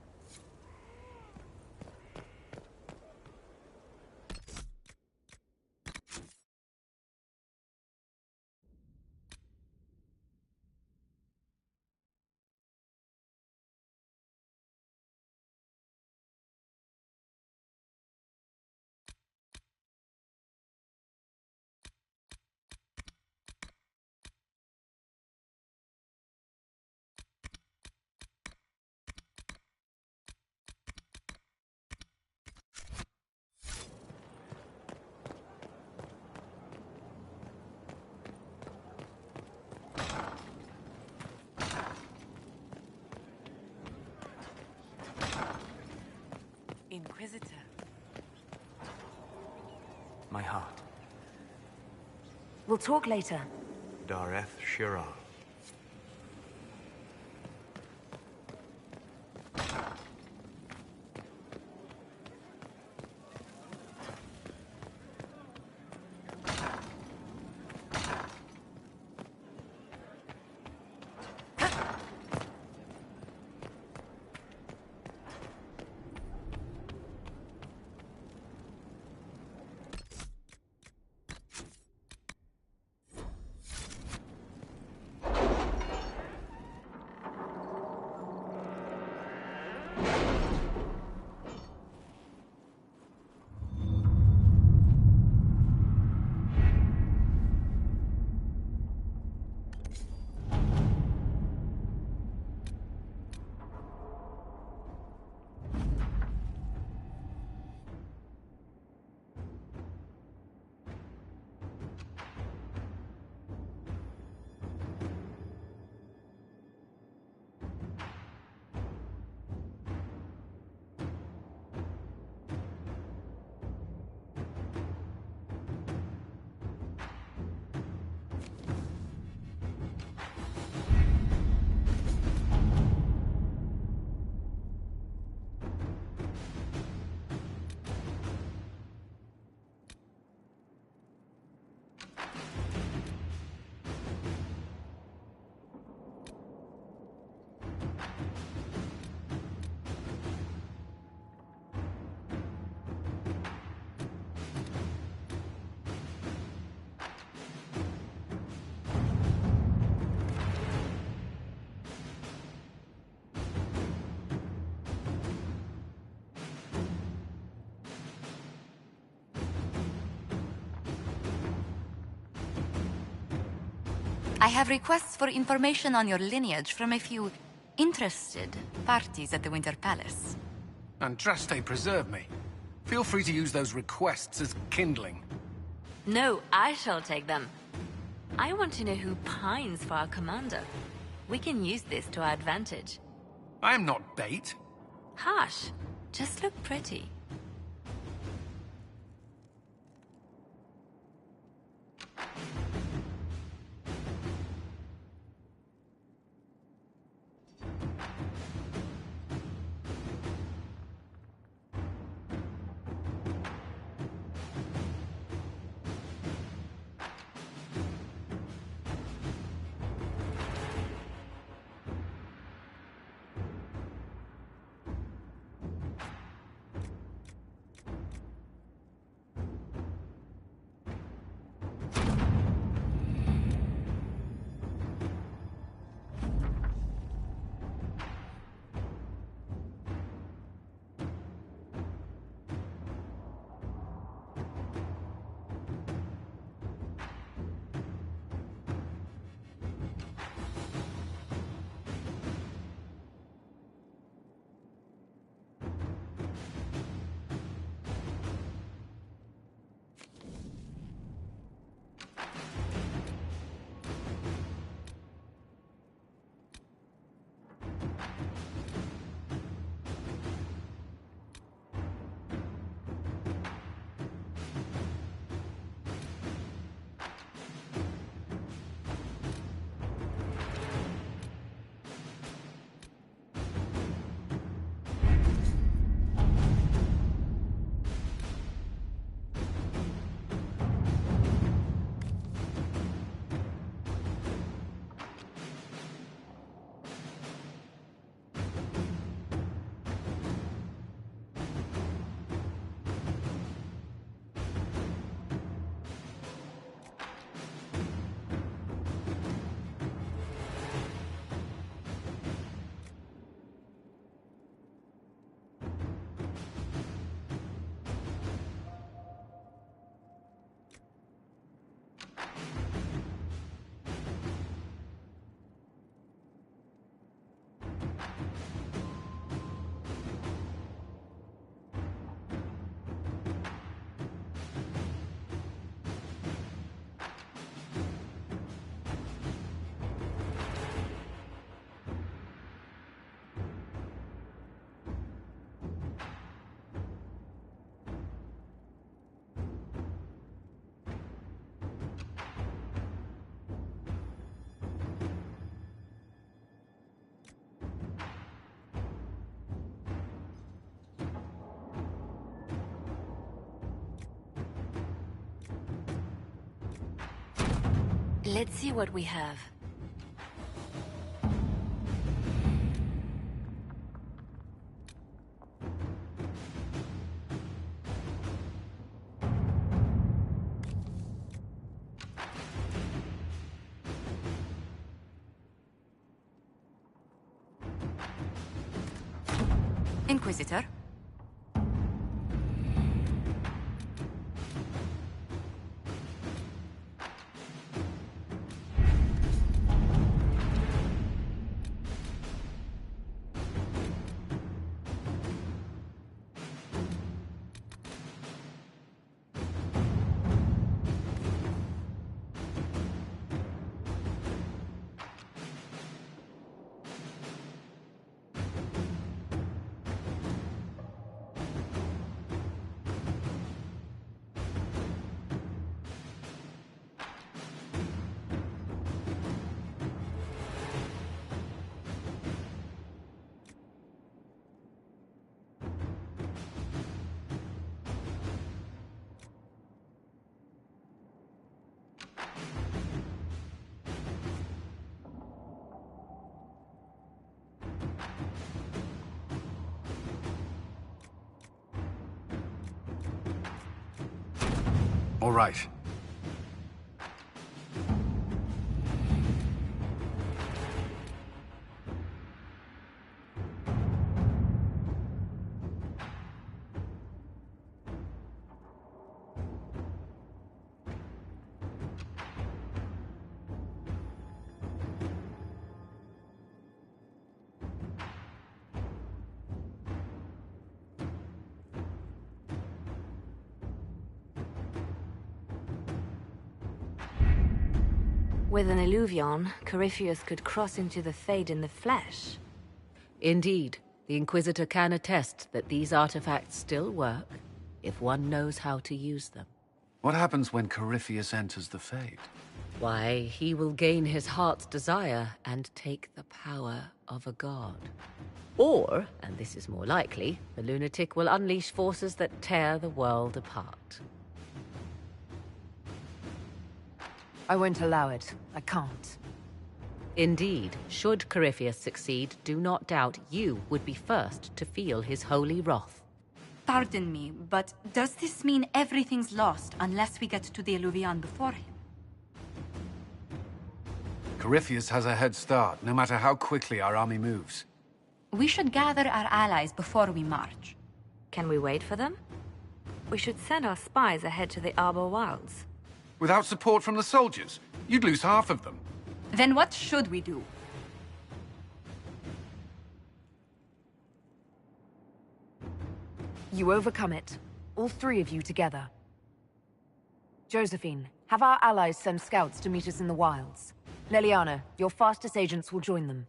Inquisitor. My heart. We'll talk later. Dareth Shira. I have requests for information on your lineage from a few interested parties at the Winter Palace. Andraste preserve me. Feel free to use those requests as kindling. No, I shall take them. I want to know who pines for our commander. We can use this to our advantage. I am not bait. Hush. Just look pretty. Let's see what we have. Inquisitor? All right. With an illuvion, Corypheus could cross into the Fade in the flesh. Indeed, the Inquisitor can attest that these artifacts still work, if one knows how to use them. What happens when Corypheus enters the Fade? Why, he will gain his heart's desire and take the power of a god. Or, and this is more likely, the lunatic will unleash forces that tear the world apart. I won't allow it. I can't. Indeed, should Corypheus succeed, do not doubt you would be first to feel his holy wrath. Pardon me, but does this mean everything's lost unless we get to the Illuvion before him? Corypheus has a head start, no matter how quickly our army moves. We should gather our allies before we march. Can we wait for them? We should send our spies ahead to the Arbor Wilds. Without support from the soldiers, you'd lose half of them. Then what should we do? You overcome it. All three of you together. Josephine, have our allies send scouts to meet us in the wilds. Leliana, your fastest agents will join them.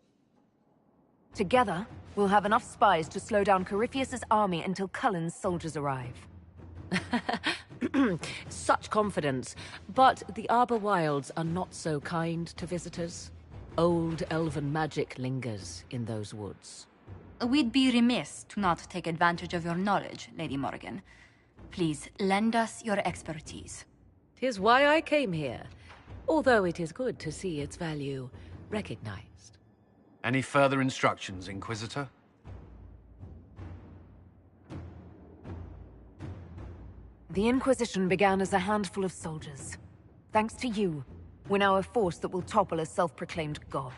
Together, we'll have enough spies to slow down Corypheus's army until Cullen's soldiers arrive. Such confidence. But the Arbor Wilds are not so kind to visitors. Old elven magic lingers in those woods. We'd be remiss to not take advantage of your knowledge, Lady Morgan. Please, lend us your expertise. 'Tis why I came here, although it is good to see its value recognized. Any further instructions, Inquisitor? The Inquisition began as a handful of soldiers. Thanks to you, we're now a force that will topple a self-proclaimed god.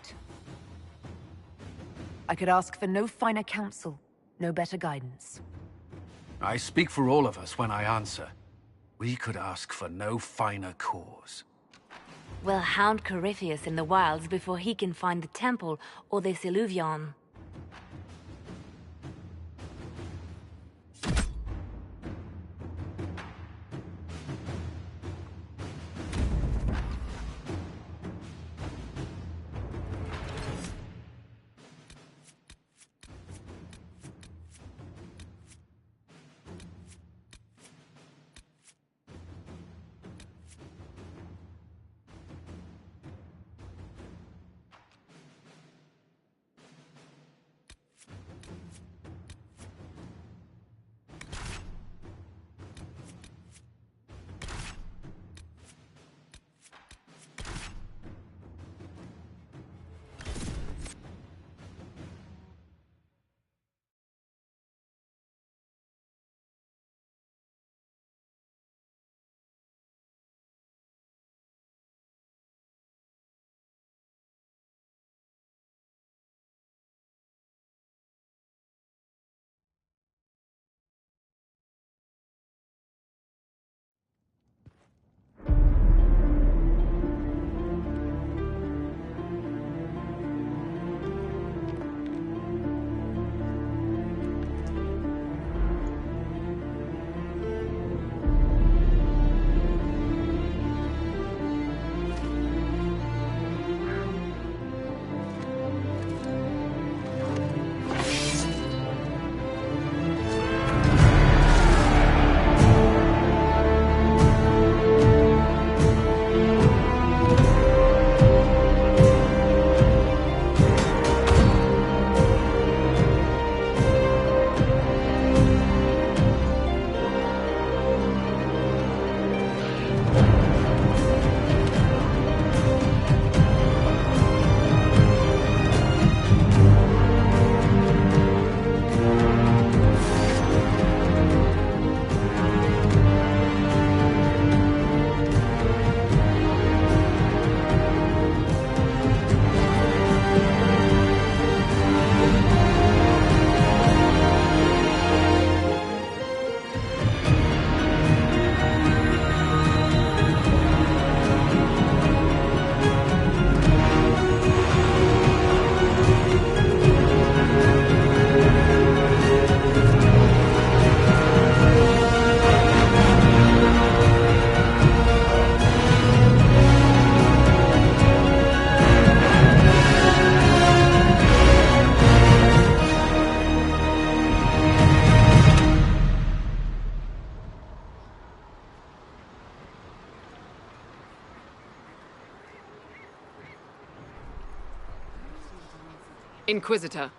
I could ask for no finer counsel, no better guidance. I speak for all of us when I answer. We could ask for no finer cause. We'll hound Corypheus in the wilds before he can find the temple or this illuvion. Inquisitor.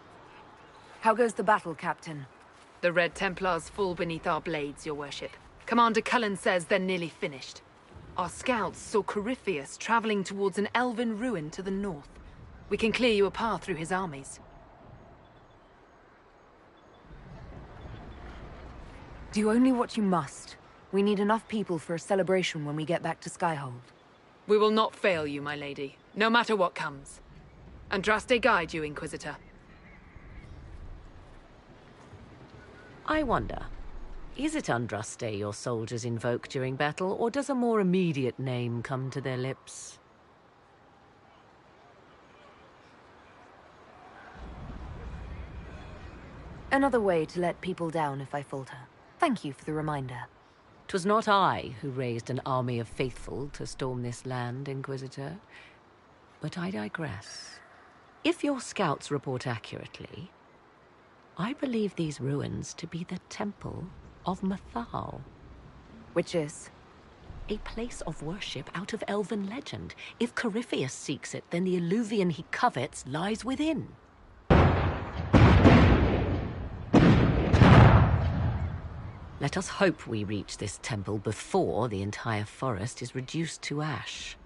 How goes the battle, Captain? The Red Templars fall beneath our blades, your worship. Commander Cullen says they're nearly finished. Our scouts saw Corypheus traveling towards an elven ruin to the north. We can clear you a path through his armies. Do only what you must. We need enough people for a celebration when we get back to Skyhold. We will not fail you, my lady, no matter what comes. Andraste guide you, Inquisitor. I wonder, is it Andraste your soldiers invoke during battle, or does a more immediate name come to their lips? Another way to let people down if I falter. Thank you for the reminder. 'Twas not I who raised an army of faithful to storm this land, Inquisitor. But I digress. If your scouts report accurately, I believe these ruins to be the Temple of Mythal. Which is? A place of worship out of elven legend. If Corypheus seeks it, then the alluvion he covets lies within. Let us hope we reach this temple before the entire forest is reduced to ash.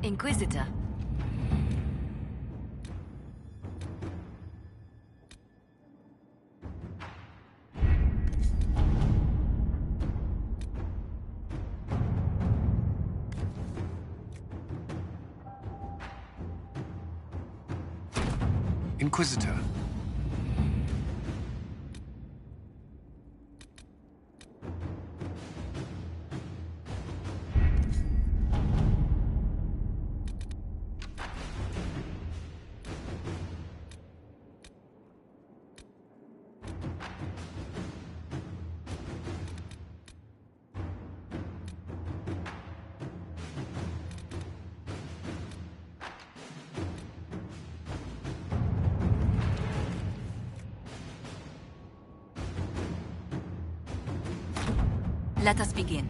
Inquisitor. Inquisitor. Let us begin.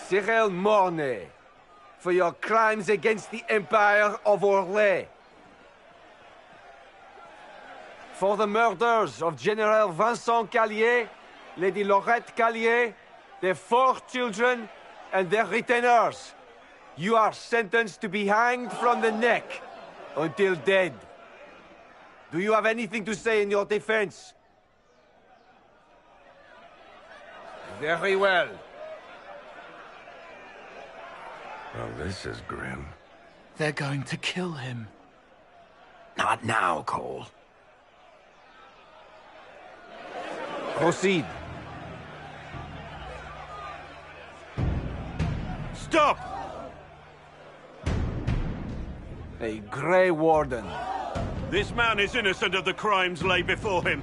Cyril Mornay, for your crimes against the Empire of Orlais. For the murders of General Vincent Callier, Lady Laurette Callier, their 4 children, and their retainers. You are sentenced to be hanged from the neck until dead. Do you have anything to say in your defense? Very well. Well, this is grim. They're going to kill him. Not now, Cole. Proceed. Stop! A Grey Warden. This man is innocent of the crimes laid before him.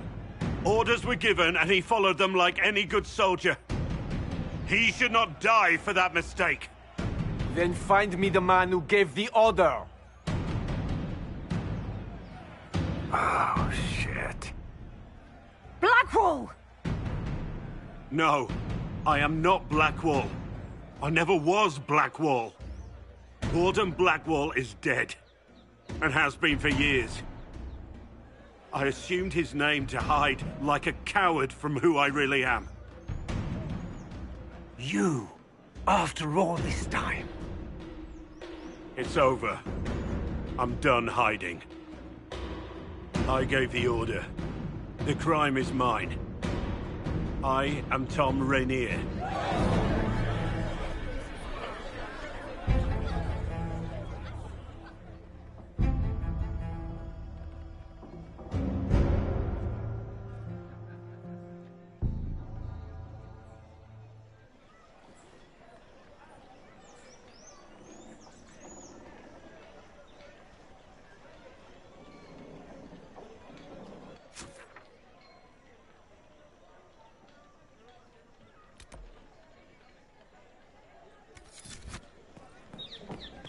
Orders were given, and he followed them like any good soldier. He should not die for that mistake. Then find me the man who gave the order. Oh, shit. Blackwall! No, I am not Blackwall. I never was Blackwall. Warden Blackwall is dead, and has been for years. I assumed his name to hide like a coward from who I really am. You, after all this time. It's over. I'm done hiding. I gave the order. The crime is mine. I am Tom Rainier.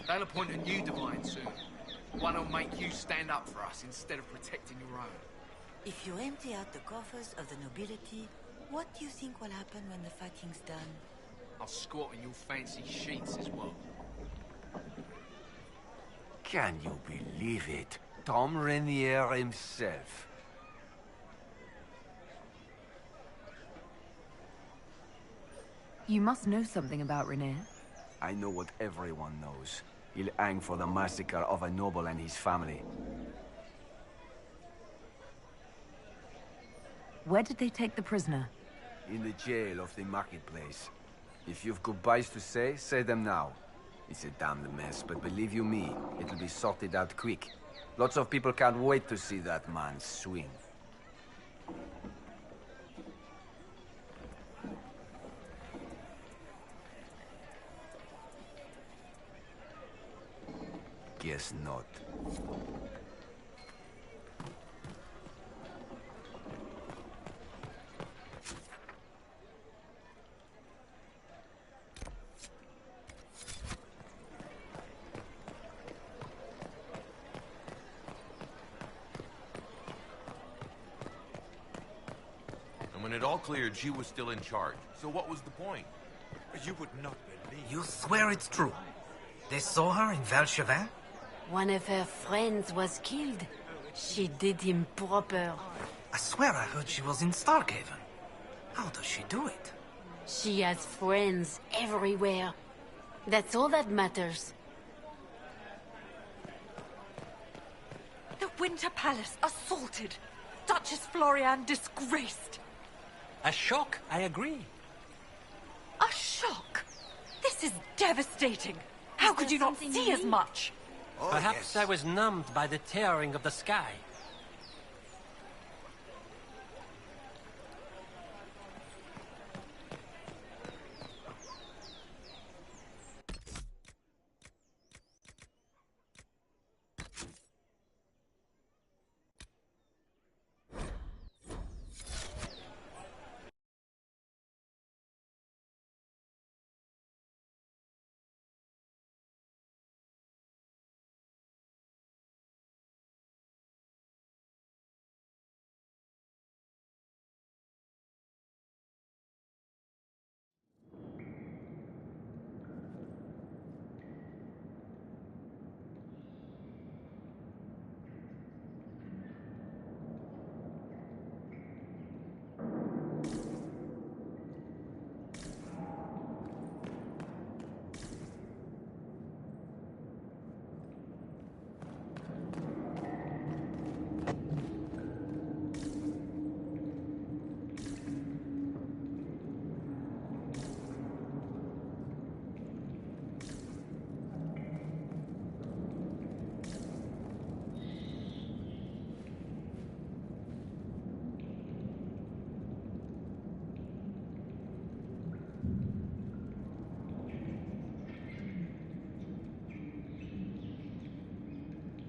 They'll appoint a new divine soon. One who'll make you stand up for us instead of protecting your own. If you empty out the coffers of the nobility, what do you think will happen when the fighting's done? I'll squat in your fancy sheets as well. Can you believe it? Tom Rainier himself. You must know something about Rainier. I know what everyone knows. He'll hang for the massacre of a noble and his family. Where did they take the prisoner? In the jail of the marketplace. If you've goodbyes to say, say them now. It's a damned mess, but believe you me, it'll be sorted out quick. Lots of people can't wait to see that man swing. Guess not. And when it all cleared, she was still in charge. So what was the point? You would not believe. You swear it's true? They saw her in Valchevin? One of her friends was killed. She did him proper. I swear I heard she was in Starkhaven. How does she do it? She has friends everywhere. That's all that matters. The Winter Palace assaulted. Duchess Florian disgraced. A shock, I agree. A shock? This is devastating. How could you not see as much? Perhaps I was numbed by the tearing of the sky.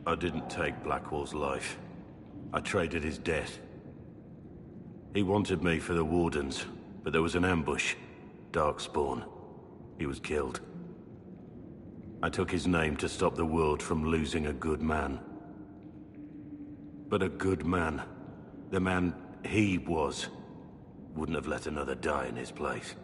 I didn't take Blackwall's life. I traded his death. He wanted me for the Wardens, but there was an ambush. Darkspawn. He was killed. I took his name to stop the world from losing a good man. But a good man, the man he was, wouldn't have let another die in his place.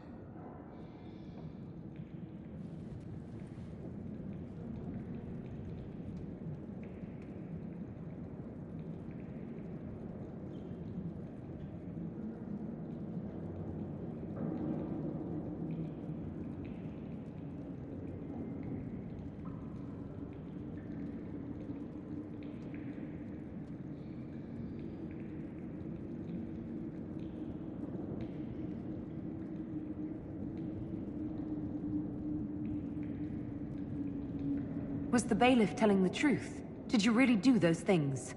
Was the bailiff telling the truth? Did you really do those things?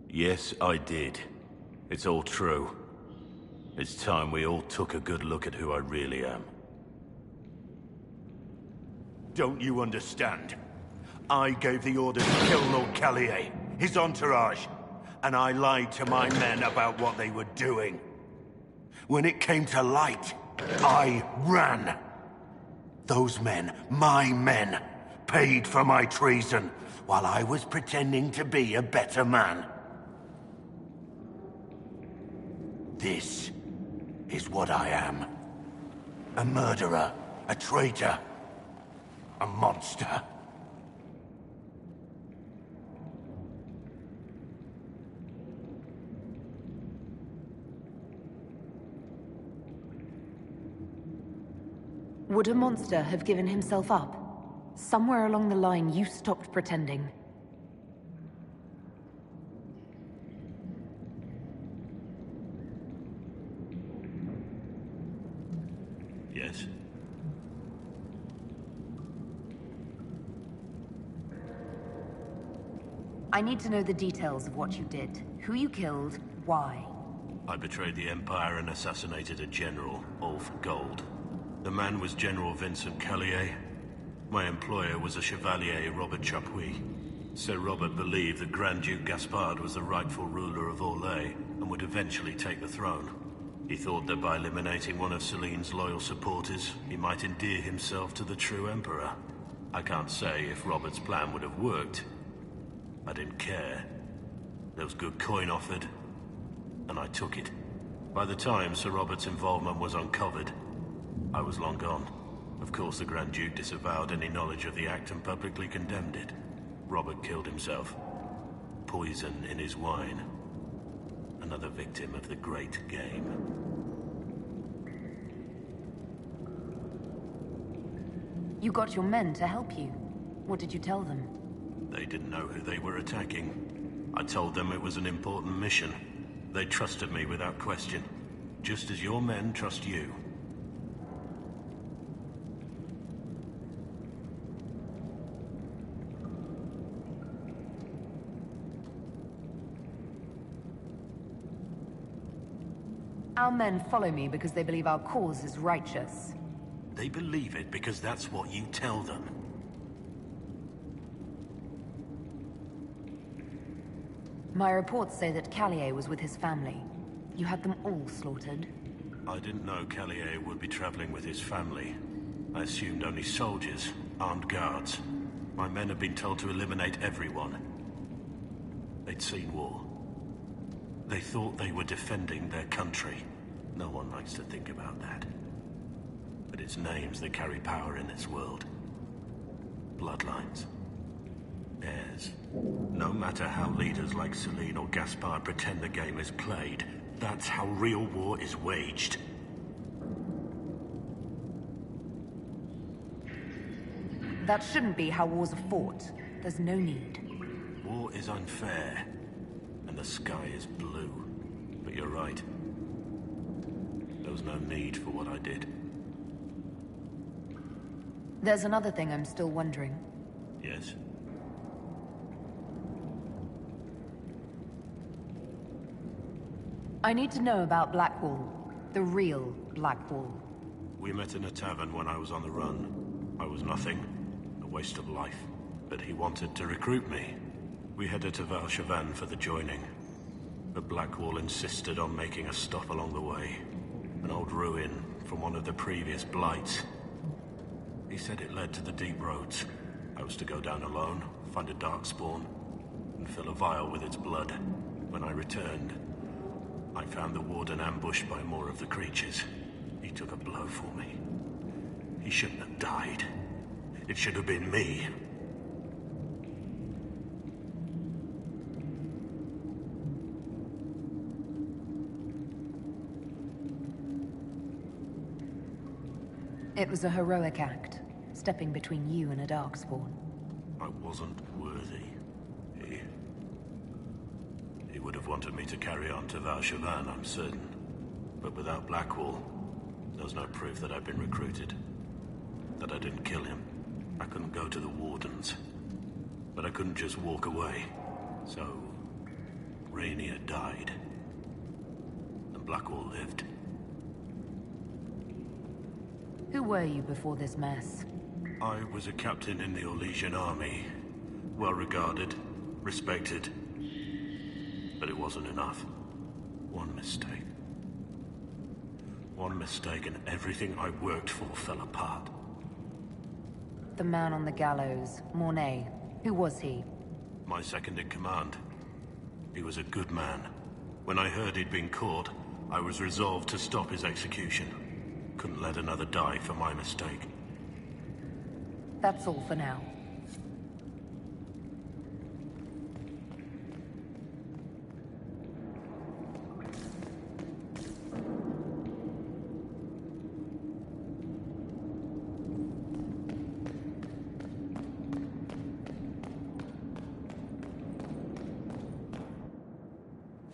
Yes, I did. It's all true. It's time we all took a good look at who I really am. Don't you understand? I gave the order to kill Lord Callier, his entourage, and I lied to my men about what they were doing. When it came to light, I ran. Those men, my men, paid for my treason, while I was pretending to be a better man. This is what I am. A murderer, a traitor, a monster. Would a monster have given himself up? Somewhere along the line, you stopped pretending. Yes. I need to know the details of what you did. Who you killed, why. I betrayed the Empire and assassinated a general, all for gold. The man was General Vincent Callier. My employer was a Chevalier, Robert Chapuis. Sir Robert believed that Grand Duke Gaspard was the rightful ruler of Orlais and would eventually take the throne. He thought that by eliminating one of Celine's loyal supporters, he might endear himself to the true Emperor. I can't say if Robert's plan would have worked. I didn't care. There was good coin offered, and I took it. By the time Sir Robert's involvement was uncovered, I was long gone. Of course, the Grand Duke disavowed any knowledge of the act and publicly condemned it. Robert killed himself. Poison in his wine. Another victim of the great game. You got your men to help you. What did you tell them? They didn't know who they were attacking. I told them it was an important mission. They trusted me without question. Just as your men trust you. Our men follow me because they believe our cause is righteous. They believe it because that's what you tell them. My reports say that Callier was with his family. You had them all slaughtered. I didn't know Callier would be traveling with his family. I assumed only soldiers, armed guards. My men had been told to eliminate everyone. They'd seen war. They thought they were defending their country. No one likes to think about that. But it's names that carry power in this world. Bloodlines. Heirs. No matter how leaders like Celine or Gaspard pretend the game is played, that's how real war is waged. That shouldn't be how wars are fought. There's no need. War is unfair, and the sky is blue. But you're right. There was no need for what I did. There's another thing I'm still wondering. Yes? I need to know about Blackwall. The real Blackwall. We met in a tavern when I was on the run. I was nothing. A waste of life. But he wanted to recruit me. We headed to Valshavan for the joining, but Blackwall insisted on making a stop along the way. An old ruin from one of the previous blights. He said it led to the deep roads. I was to go down alone, find a darkspawn, and fill a vial with its blood. When I returned, I found the warden ambushed by more of the creatures. He took a blow for me. He shouldn't have died. It should have been me. It was a heroic act, stepping between you and a darkspawn. I wasn't worthy. He would have wanted me to carry on to Valshavan, I'm certain. But without Blackwall, there's no proof that I've been recruited. That I didn't kill him. I couldn't go to the Wardens. But I couldn't just walk away. So, Rainier died. And Blackwall lived. Who were you before this mess? I was a captain in the Orlesian army. Well regarded, respected. But it wasn't enough. One mistake. One mistake and everything I worked for fell apart. The man on the gallows, Mornay. Who was he? My second in command. He was a good man. When I heard he'd been caught, I was resolved to stop his execution. Couldn't let another die for my mistake. That's all for now.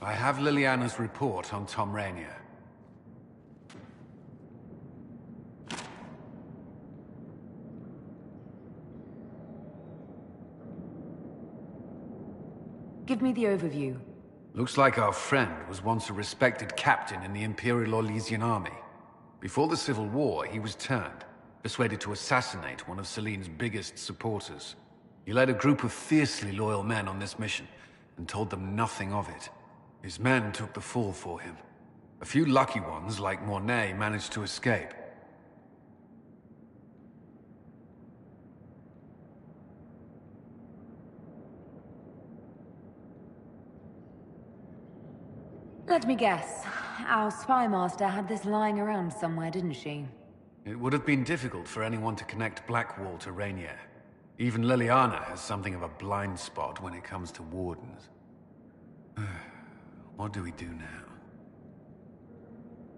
I have Liliana's report on Tom Rainier. Give me the overview. Looks like our friend was once a respected captain in the Imperial Orlesian army. Before the Civil War, he was turned, persuaded to assassinate one of Celine's biggest supporters. He led a group of fiercely loyal men on this mission, and told them nothing of it. His men took the fall for him. A few lucky ones, like Mornay, managed to escape. Let me guess. Our spy master had this lying around somewhere, didn't she? It would have been difficult for anyone to connect Blackwall to Rainier. Even Liliana has something of a blind spot when it comes to wardens. What do we do now?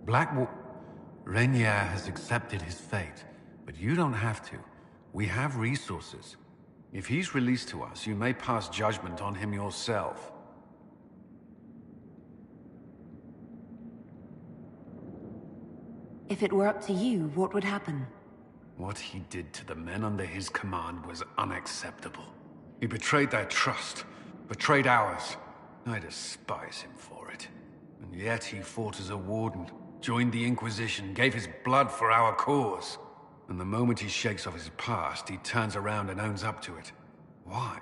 Blackwall... Rainier has accepted his fate, but you don't have to. We have resources. If he's released to us, you may pass judgment on him yourself. If it were up to you, what would happen? What he did to the men under his command was unacceptable. He betrayed their trust, betrayed ours. I despise him for it. And yet he fought as a warden, joined the Inquisition, gave his blood for our cause. And the moment he shakes off his past, he turns around and owns up to it. Why?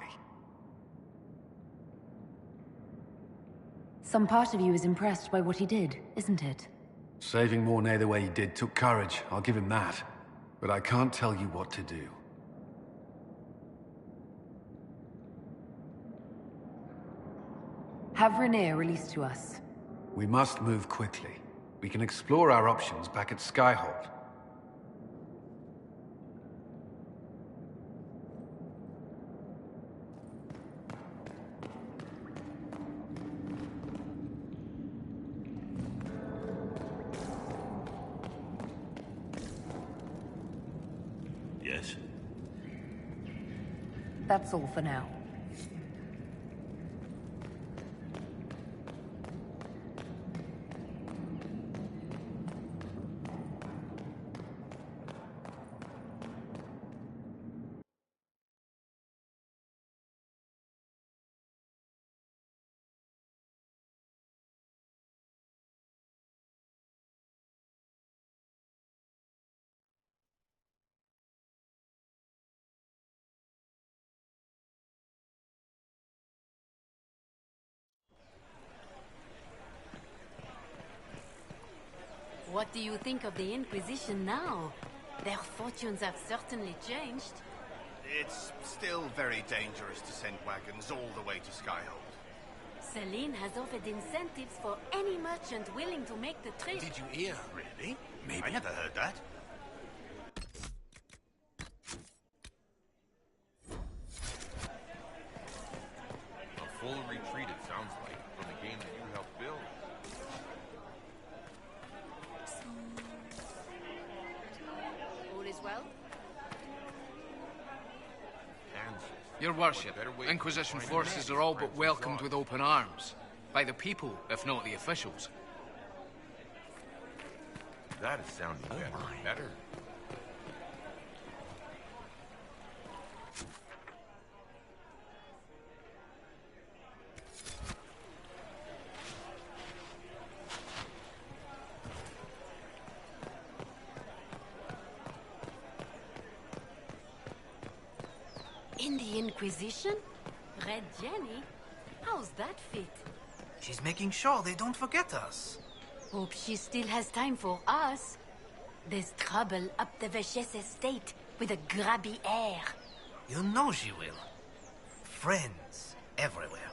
Some part of you is impressed by what he did, isn't it? Saving Mornay the way he did took courage, I'll give him that. But I can't tell you what to do. Have Rainier released to us. We must move quickly. We can explore our options back at Skyhold. Yes? That's all for now. What do you think of the Inquisition now? Their fortunes have certainly changed. It's still very dangerous to send wagons all the way to Skyhold. Celine has offered incentives for any merchant willing to make the trip. Did you hear? Really? Maybe. I never heard that. A full retreat, it sounds like, from the game that you helped build. All is well? Your worship, Inquisition forces are all but welcomed with open arms. By the people, if not the officials. That is sounding better. In the Inquisition? Red Jenny? How's that fit? She's making sure they don't forget us. Hope she still has time for us. There's trouble up the Vachesse estate with a grabby heir. You know she will. Friends everywhere.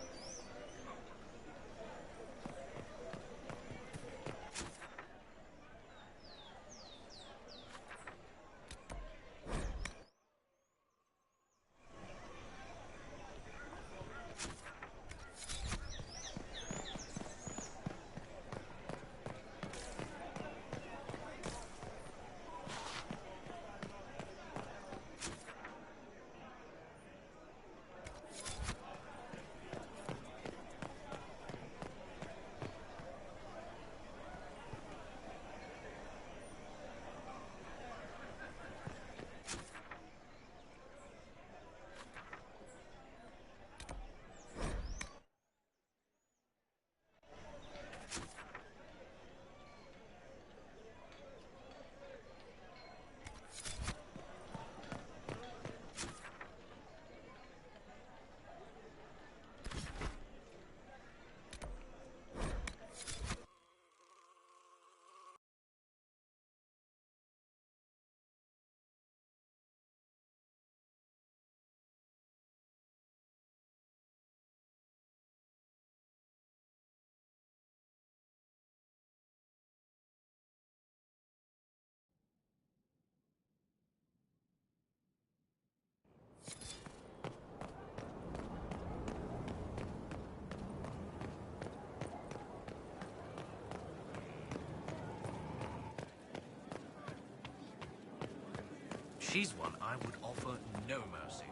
She's one I would offer no mercy.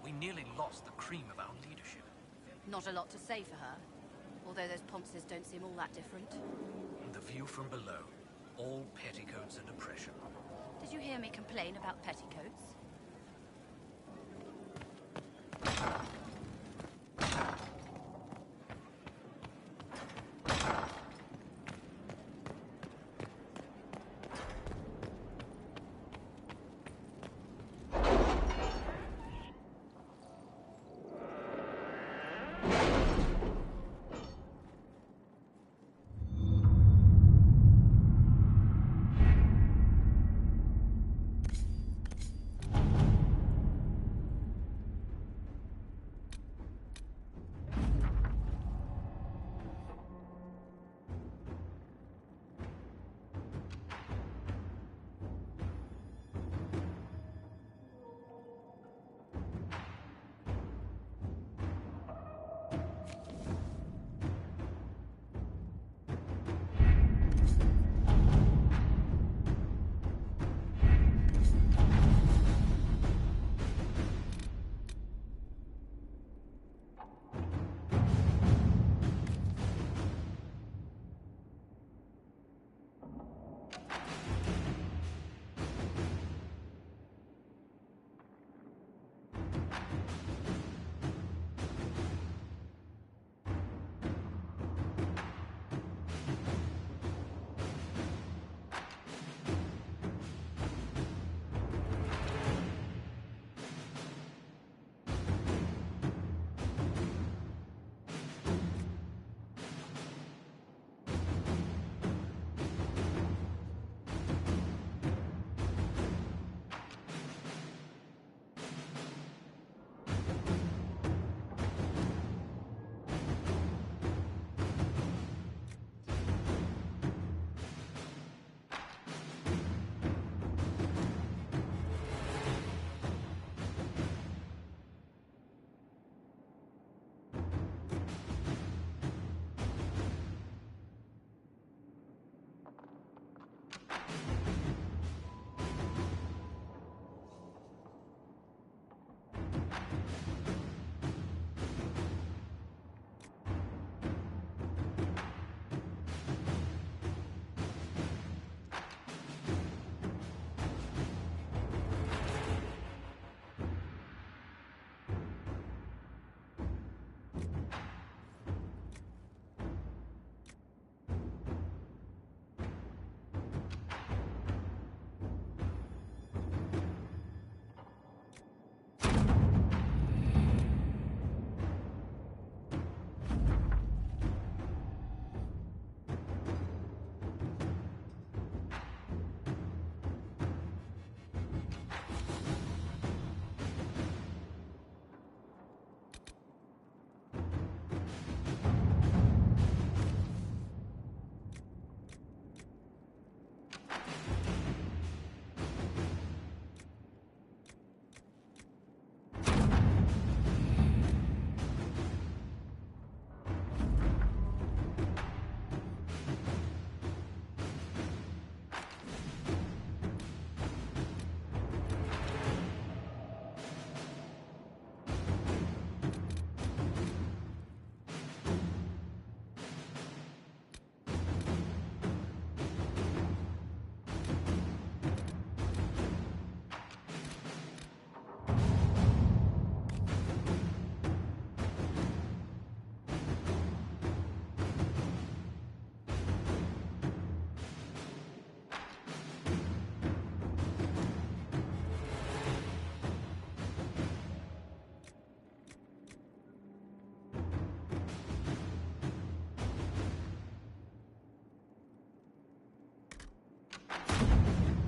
We nearly lost the cream of our leadership. Not a lot to say for her, although those Ponces don't seem all that different. The view from below, all petticoats and oppression. Did you hear me complain about petticoats?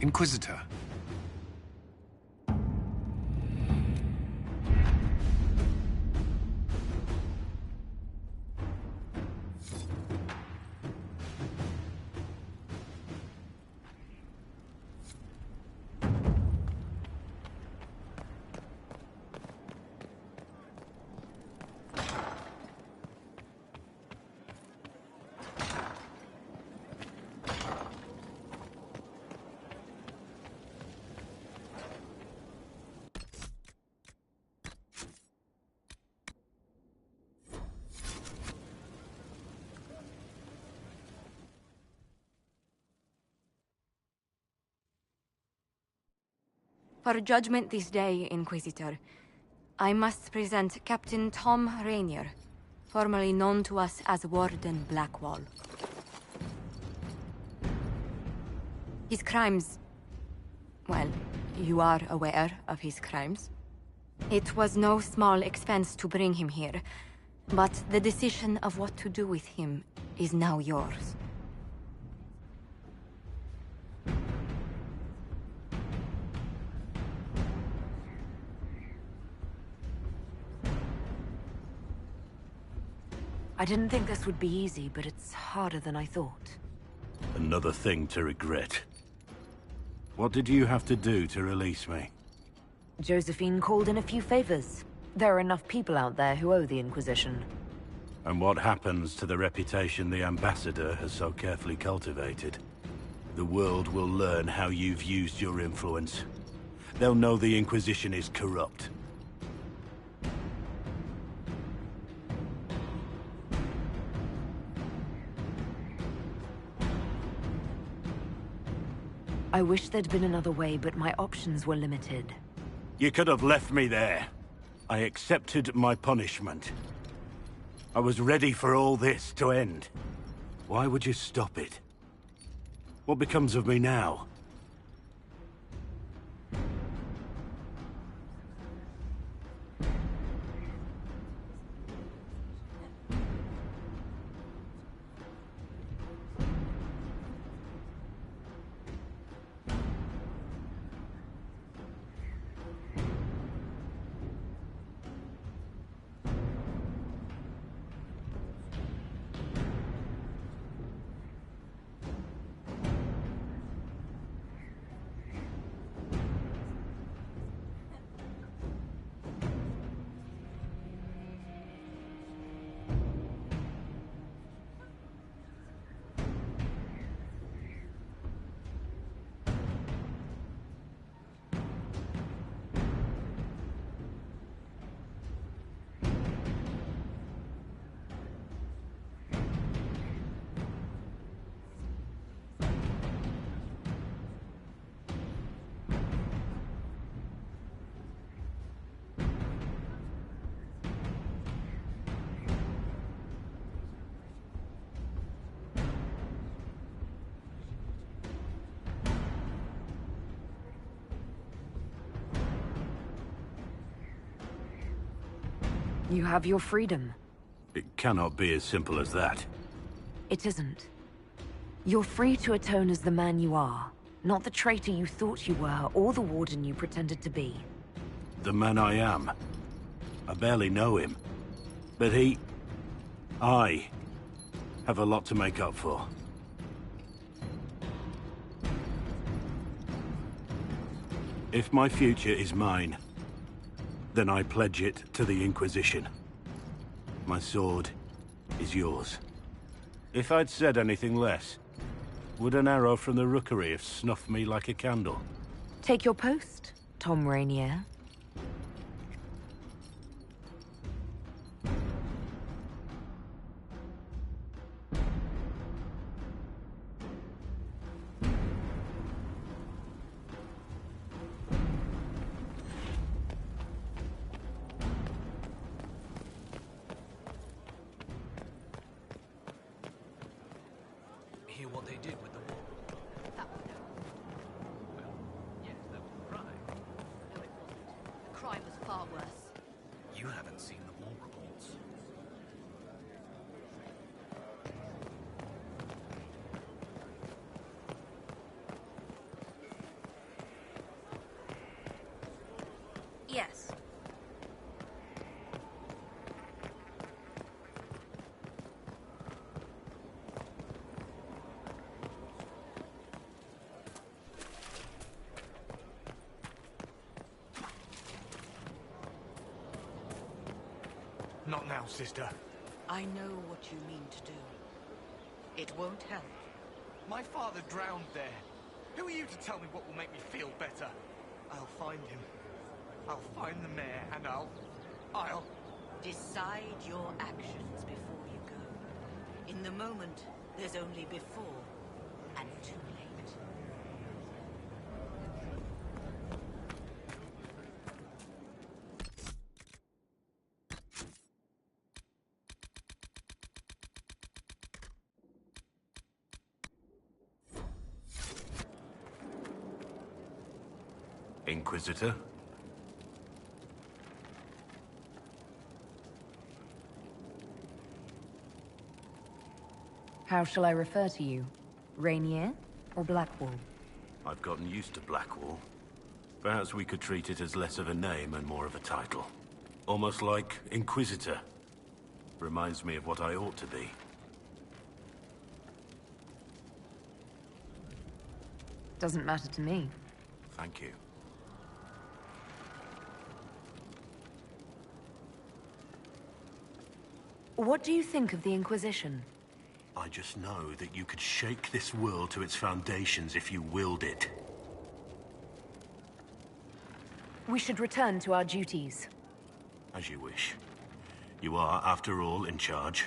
Inquisitor. For judgment this day, Inquisitor, I must present Captain Tom Rainier, formerly known to us as Warden Blackwall. His crimes... well, you are aware of his crimes. It was no small expense to bring him here, but the decision of what to do with him is now yours. I didn't think this would be easy, but it's harder than I thought. Another thing to regret. What did you have to do to release me? Josephine called in a few favors. There are enough people out there who owe the Inquisition. And what happens to the reputation the Ambassador has so carefully cultivated? The world will learn how you've used your influence. They'll know the Inquisition is corrupt. I wish there'd been another way, but my options were limited. You could have left me there. I accepted my punishment. I was ready for all this to end. Why would you stop it? What becomes of me now? You have your freedom. It cannot be as simple as that. It isn't. You're free to atone as the man you are, not the traitor you thought you were, or the warden you pretended to be. The man I am. I barely know him. But I have a lot to make up for. If my future is mine, then I pledge it to the Inquisition. My sword is yours. If I'd said anything less, would an arrow from the rookery have snuffed me like a candle? Take your post, Tom Rainier. Hear what they did with the wall? That was no. Well, yes, that was a crime. No, it wasn't. The crime was far worse. You haven't seen the war reports. Not now, sister. I know what you mean to do. It won't help. My father drowned there. Who are you to tell me what will make me feel better? I'll find him. I'll find the mayor, and I'll... Decide your actions before you go. In the moment, there's only before and too late. Inquisitor? How shall I refer to you? Rainier or Blackwall? I've gotten used to Blackwall. Perhaps we could treat it as less of a name and more of a title. Almost like Inquisitor. Reminds me of what I ought to be. Doesn't matter to me. Thank you. What do you think of the Inquisition? I just know that you could shake this world to its foundations if you willed it. We should return to our duties. As you wish. You are, after all, in charge.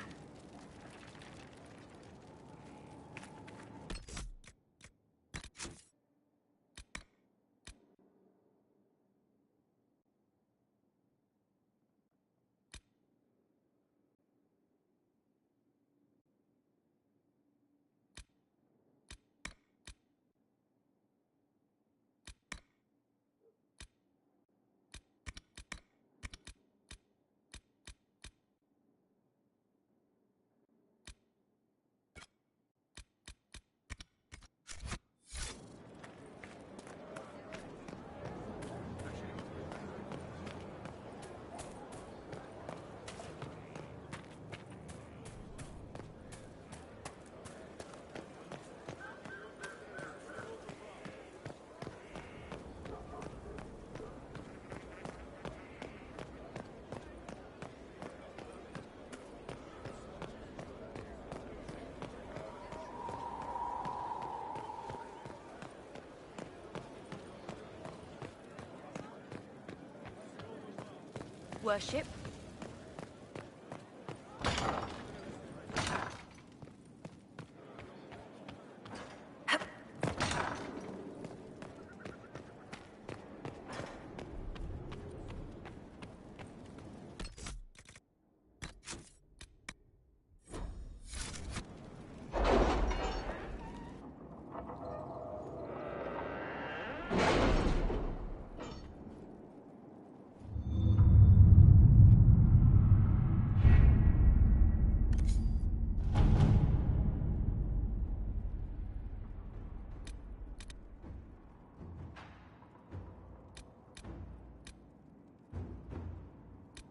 Worship.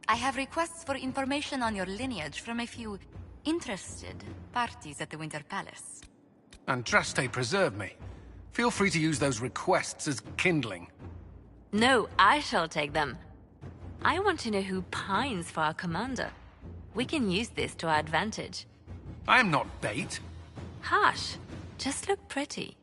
I have requests for information on your lineage from a few interested parties at the Winter Palace. Andraste preserve me. Feel free to use those requests as kindling. No, I shall take them. I want to know who pines for our commander. We can use this to our advantage. I am not bait. Hush. Just look pretty.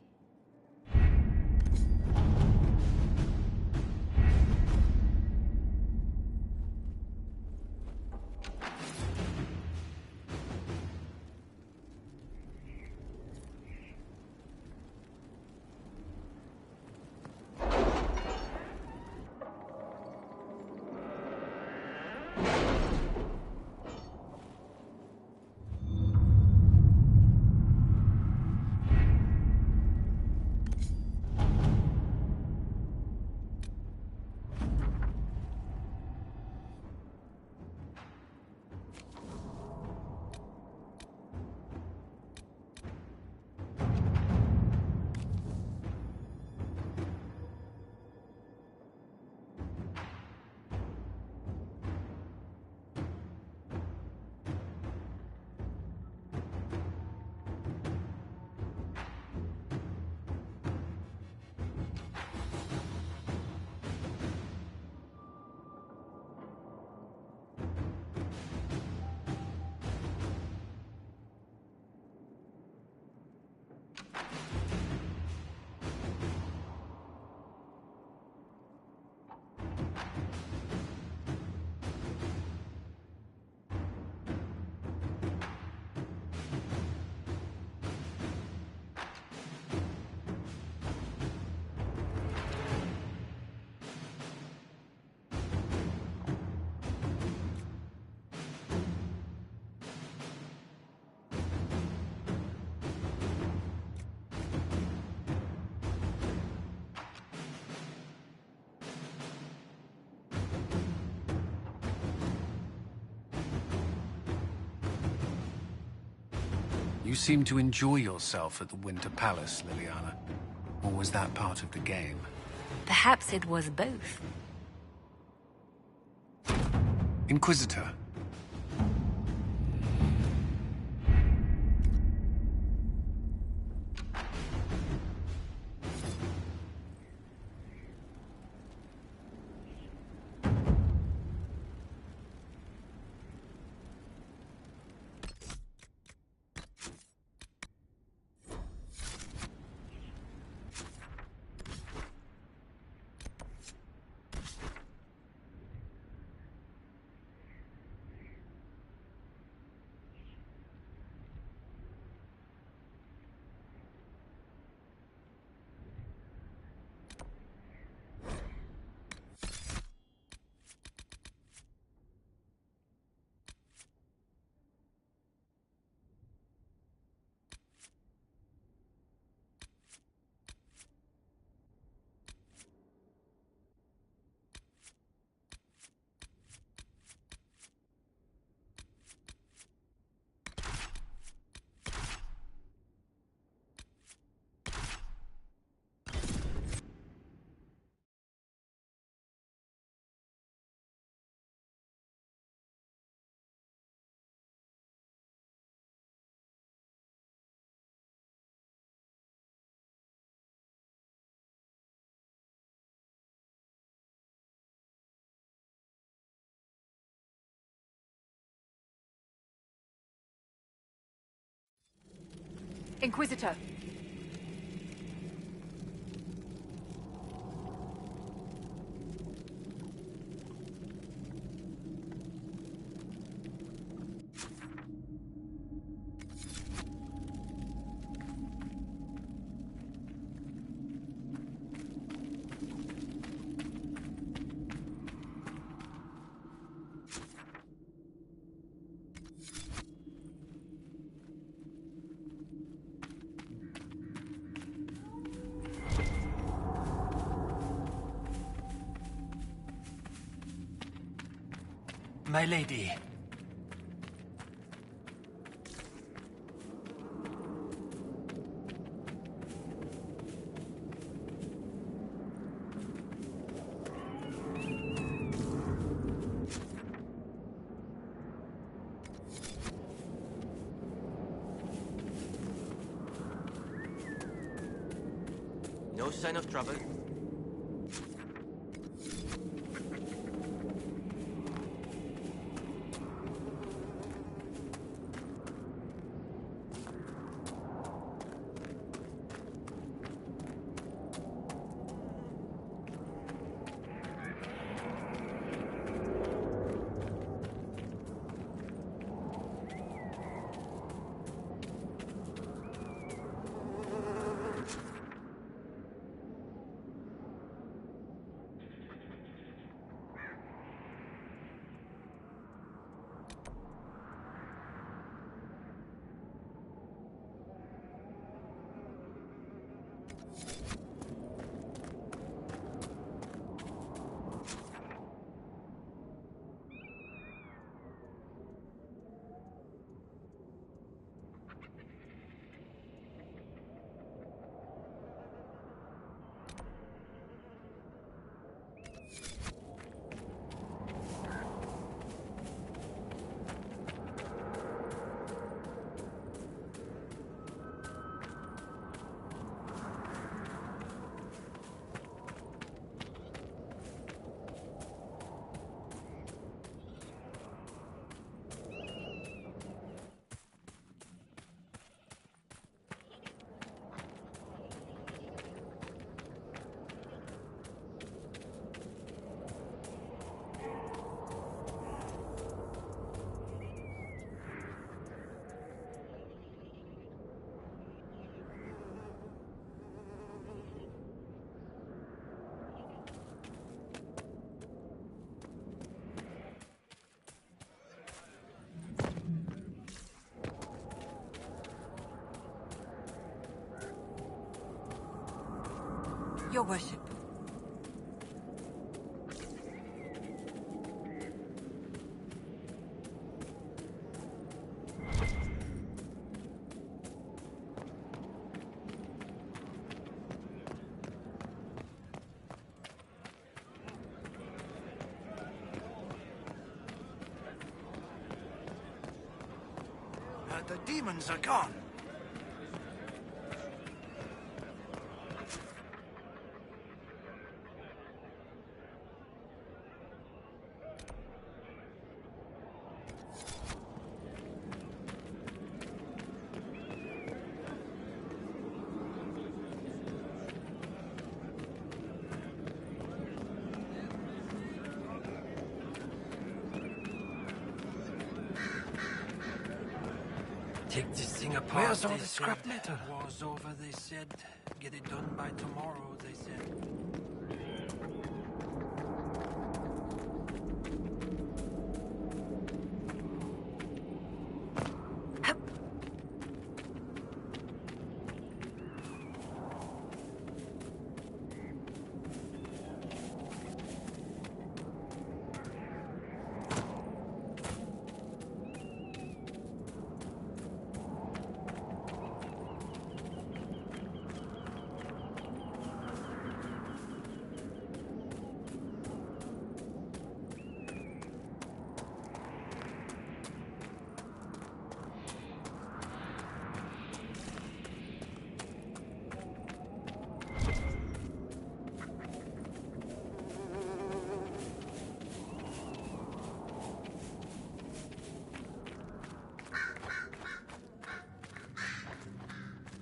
You seem to enjoy yourself at the Winter Palace, Liliana. Or was that part of the game? Perhaps it was both. Inquisitor. Inquisitor. My lady. No sign of trouble. Your worship. The demons are gone. Take this thing apart. Where's all the scrap metal? War's over, they said. Get it done by tomorrow, they said.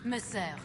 Me sers.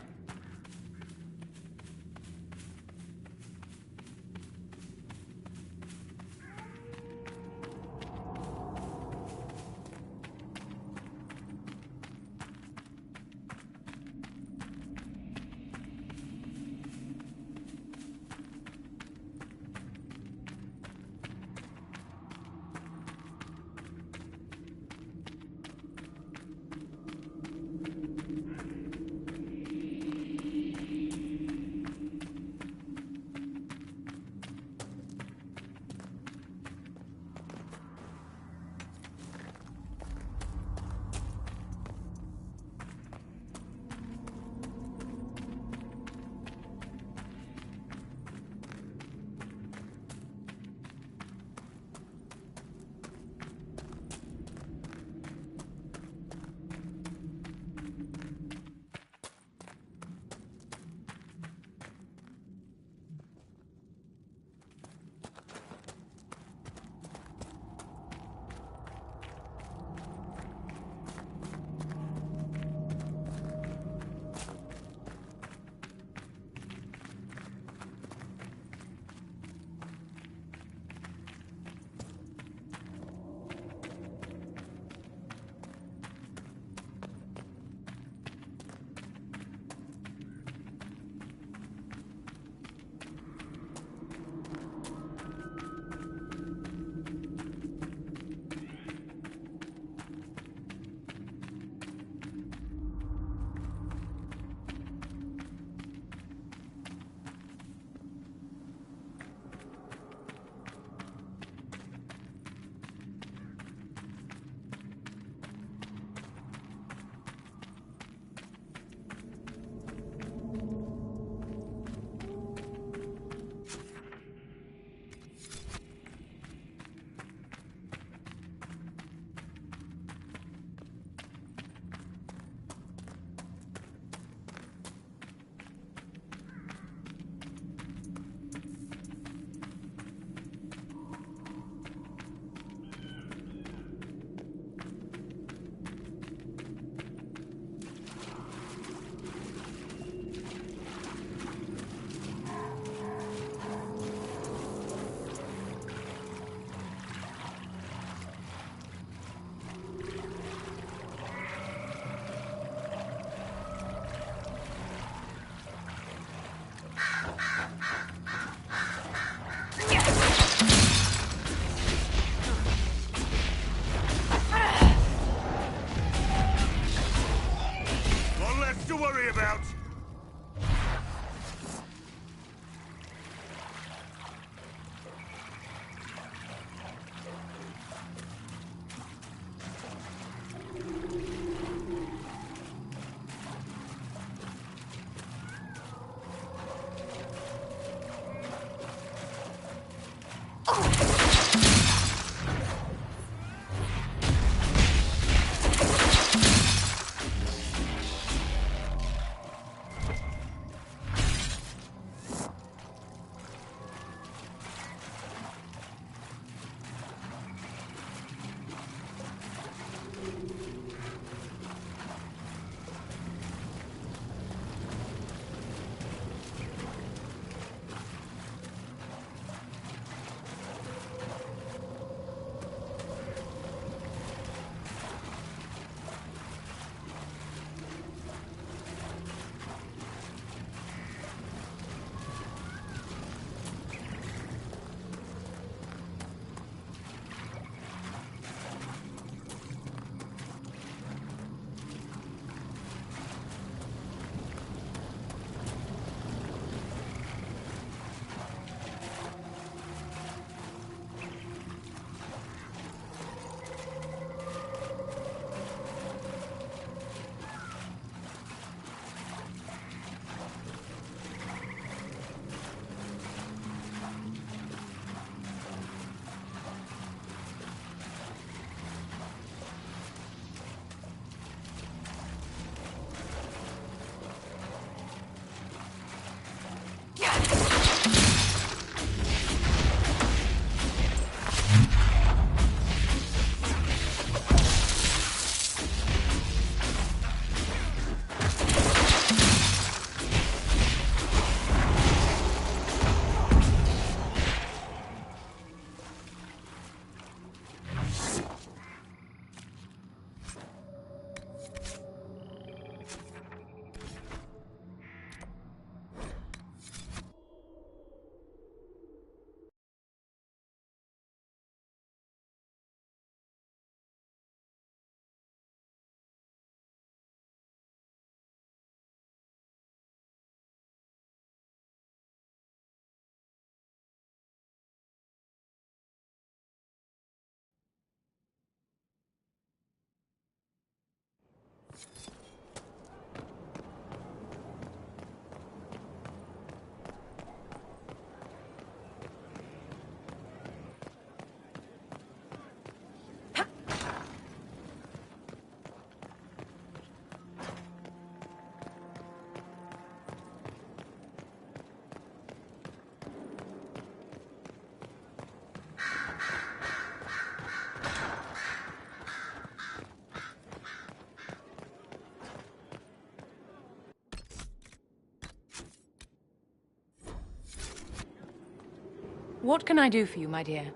What can I do for you, my dear?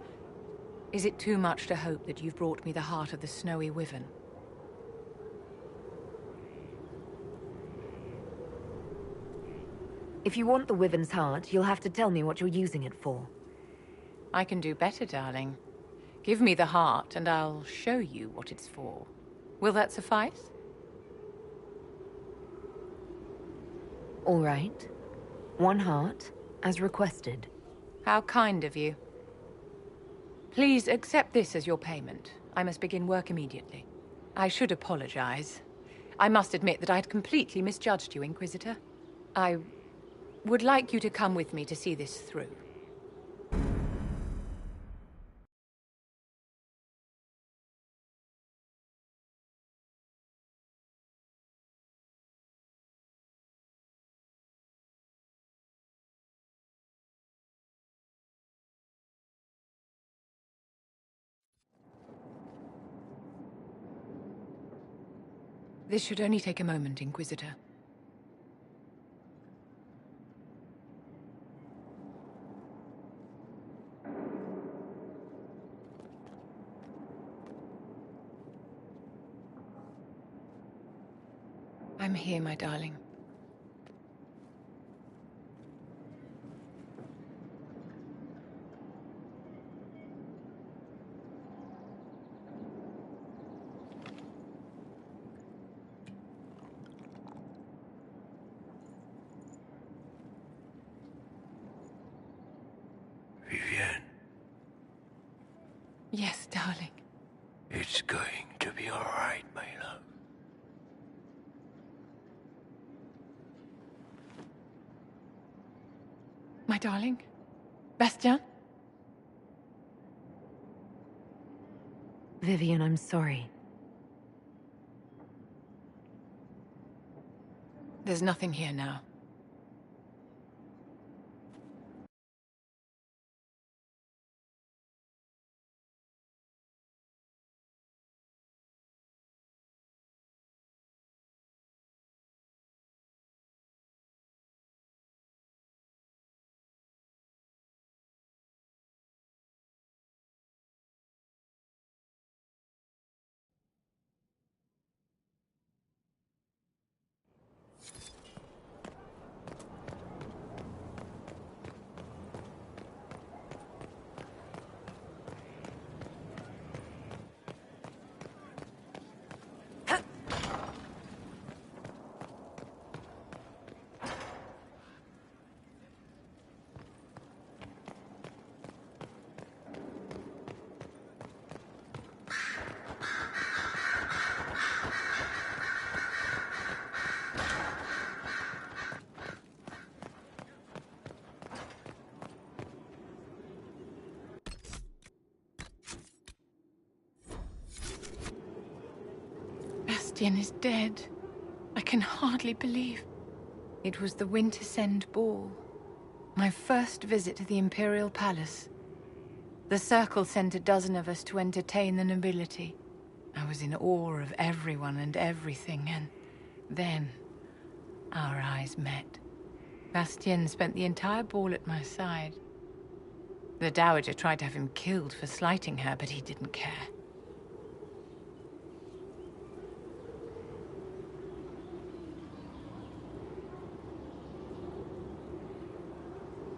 Is it too much to hope that you've brought me the heart of the snowy wyvern? If you want the wyvern's heart, you'll have to tell me what you're using it for. I can do better, darling. Give me the heart, and I'll show you what it's for. Will that suffice? All right. One heart, as requested. How kind of you. Please accept this as your payment. I must begin work immediately. I should apologize. I must admit that I'd completely misjudged you, Inquisitor. I would like you to come with me to see this through. This should only take a moment, Inquisitor. I'm here, my darling. Vivienne, Yes, darling. it's going to be all right, my love. My darling? Bastien? Vivian, I'm sorry. There's nothing here now. Bastien is dead. I can hardly believe. It was the Wintersend Ball. My first visit to the Imperial Palace. The Circle sent a dozen of us to entertain the nobility. I was in awe of everyone and everything, and then our eyes met. Bastien spent the entire ball at my side. The Dowager tried to have him killed for slighting her, but he didn't care.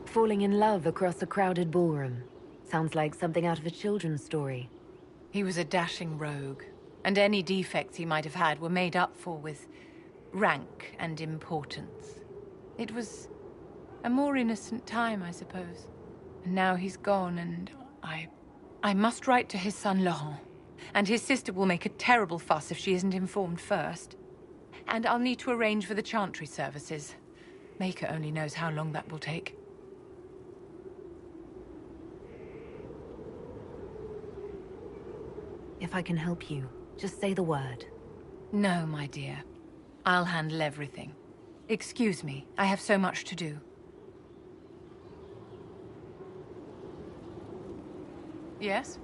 Falling in love across a crowded ballroom. Sounds like something out of a children's story. He was a dashing rogue, and any defects he might have had were made up for with rank and importance. It was a more innocent time, I suppose. And now he's gone, and I must write to his son Laurent. And his sister will make a terrible fuss if she isn't informed first. And I'll need to arrange for the chantry services. Maker only knows how long that will take. If I can help you, just say the word. No, my dear. I'll handle everything. Excuse me, I have so much to do. Yes?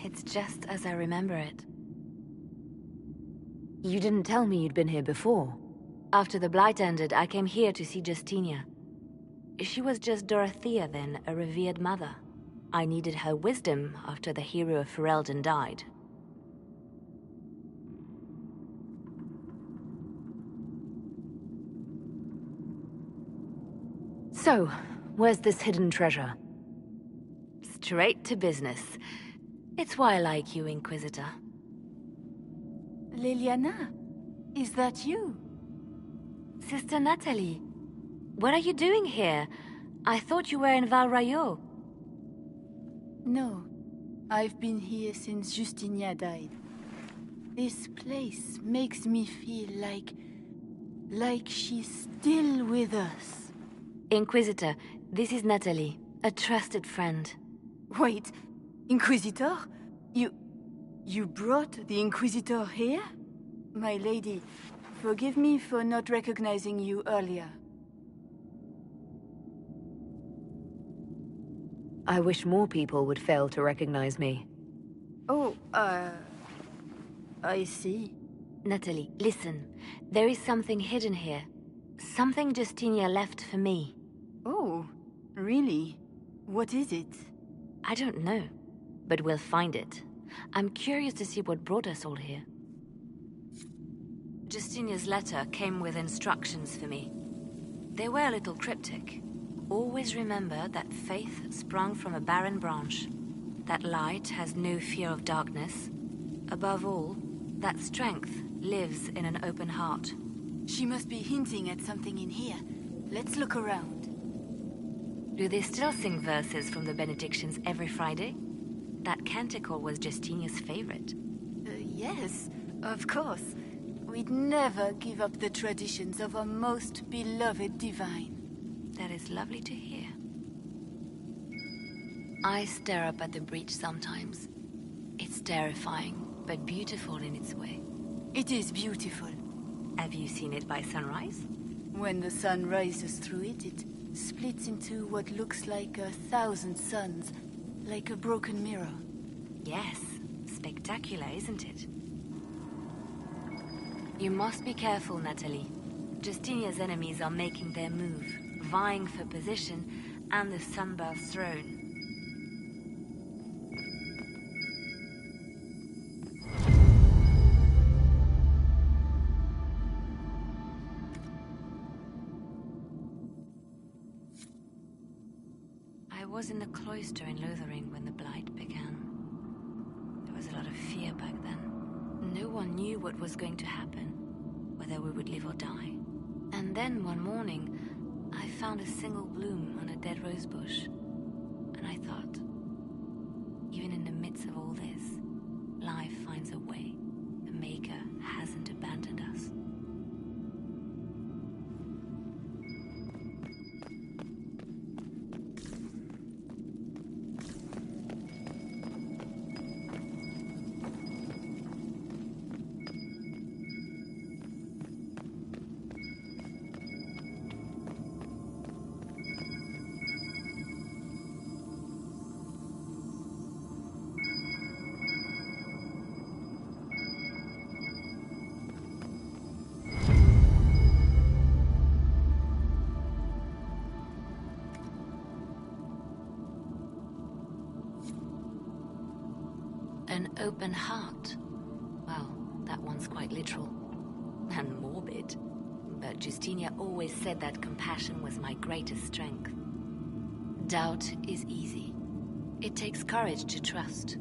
It's just as I remember it. You didn't tell me you'd been here before. After the Blight ended, I came here to see Justinia. She was just Dorothea then, a revered mother. I needed her wisdom after the hero of Ferelden died. So, where's this hidden treasure? Straight to business. It's why I like you, Inquisitor. Liliana, is that you? Sister Natalie, what are you doing here? I thought you were in Val Rayo. No, I've been here since Justinia died. This place makes me feel like she's still with us. Inquisitor, this is Natalie, a trusted friend. Wait, Inquisitor? You brought the Inquisitor here? My lady, forgive me for not recognizing you earlier. I wish more people would fail to recognize me. Oh, I see. Natalie, listen. There is something hidden here. Something Justinia left for me. Oh, really? What is it? I don't know, but we'll find it. I'm curious to see what brought us all here. Justinia's letter came with instructions for me. They were a little cryptic. Always remember that faith sprung from a barren branch. That light has no fear of darkness. Above all, that strength lives in an open heart. She must be hinting at something in here. Let's look around. Do they still sing verses from the benedictions every Friday? That canticle was Justinia's favorite. Yes, of course. We'd never give up the traditions of our most beloved divine. That is lovely to hear. I stare up at the breach sometimes. It's terrifying, but beautiful in its way. It is beautiful. Have you seen it by sunrise? When the sun rises through it, it splits into what looks like 1,000 suns, like a broken mirror. Yes, spectacular, isn't it? You must be careful, Natalie. Justinia's enemies are making their move, vying for position and the Sunbirth's throne. I was in the cloister in Lothering when the Blight began. a lot of fear back then. No one knew what was going to happen, whether we would live or die. And then one morning, I found a single bloom on a dead rose bush. And I thought, even in the midst of all this, life finds a way. The Maker hasn't abandoned us. An open heart. Well, that one's quite literal. And morbid. But Justinia always said that compassion was my greatest strength. Doubt is easy. It takes courage to trust.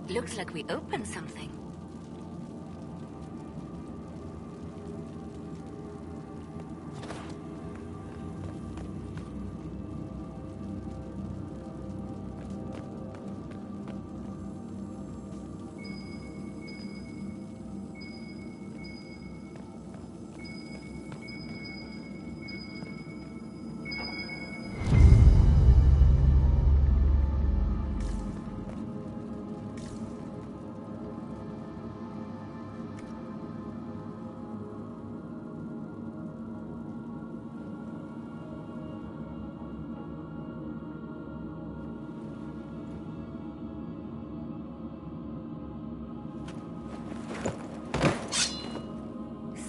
Looks like we opened something.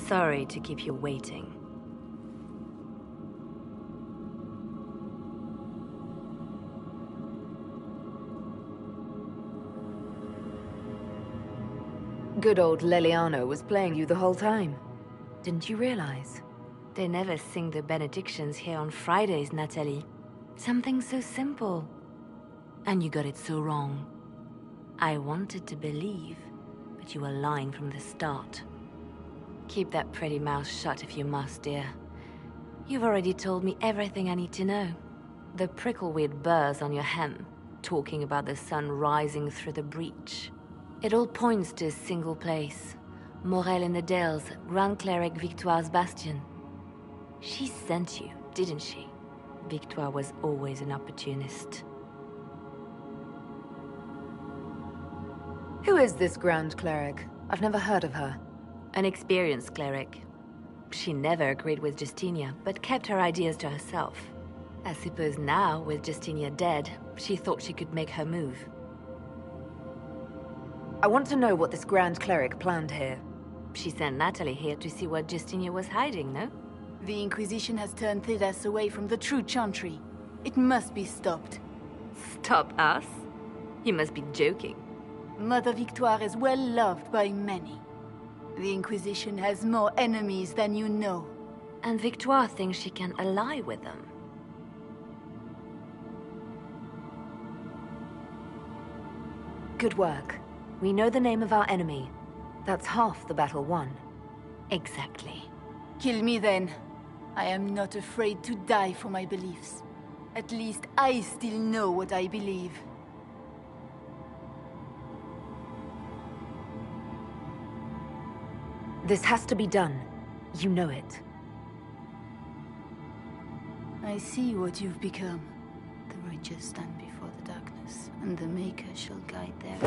Sorry to keep you waiting. Good old Leliano was playing you the whole time. Didn't you realize? They never sing the benedictions here on Fridays, Natalie. Something so simple. And you got it so wrong. I wanted to believe, but you were lying from the start. Keep that pretty mouth shut if you must, dear. You've already told me everything I need to know. The prickleweed burrs on your hem, talking about the sun rising through the breach. It all points to a single place. Morel in the Dales, Grand Cleric Victoire's bastion. She sent you, didn't she? Victoire was always an opportunist. Who is this Grand Cleric? I've never heard of her. An experienced cleric. She never agreed with Justinia, but kept her ideas to herself. I suppose now, with Justinia dead, she thought she could make her move. I want to know what this Grand Cleric planned here. She sent Natalie here to see what Justinia was hiding, no? The Inquisition has turned Thedas away from the true Chantry. It must be stopped. Stop us? You must be joking. Mother Victoire is well loved by many. The Inquisition has more enemies than you know. And Victoire thinks she can ally with them. Good work. We know the name of our enemy. That's half the battle won. Exactly. Kill me then. I am not afraid to die for my beliefs. At least I still know what I believe. This has to be done. You know it. I see what you've become. The righteous stand before the darkness, and the Maker shall guide them.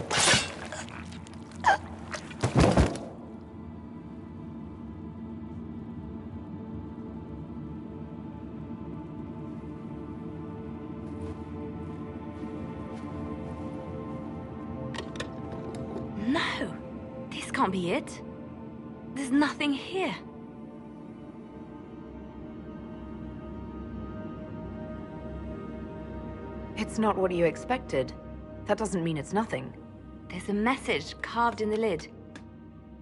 No! This can't be it. There's nothing here. It's not what you expected. That doesn't mean it's nothing. There's a message carved in the lid.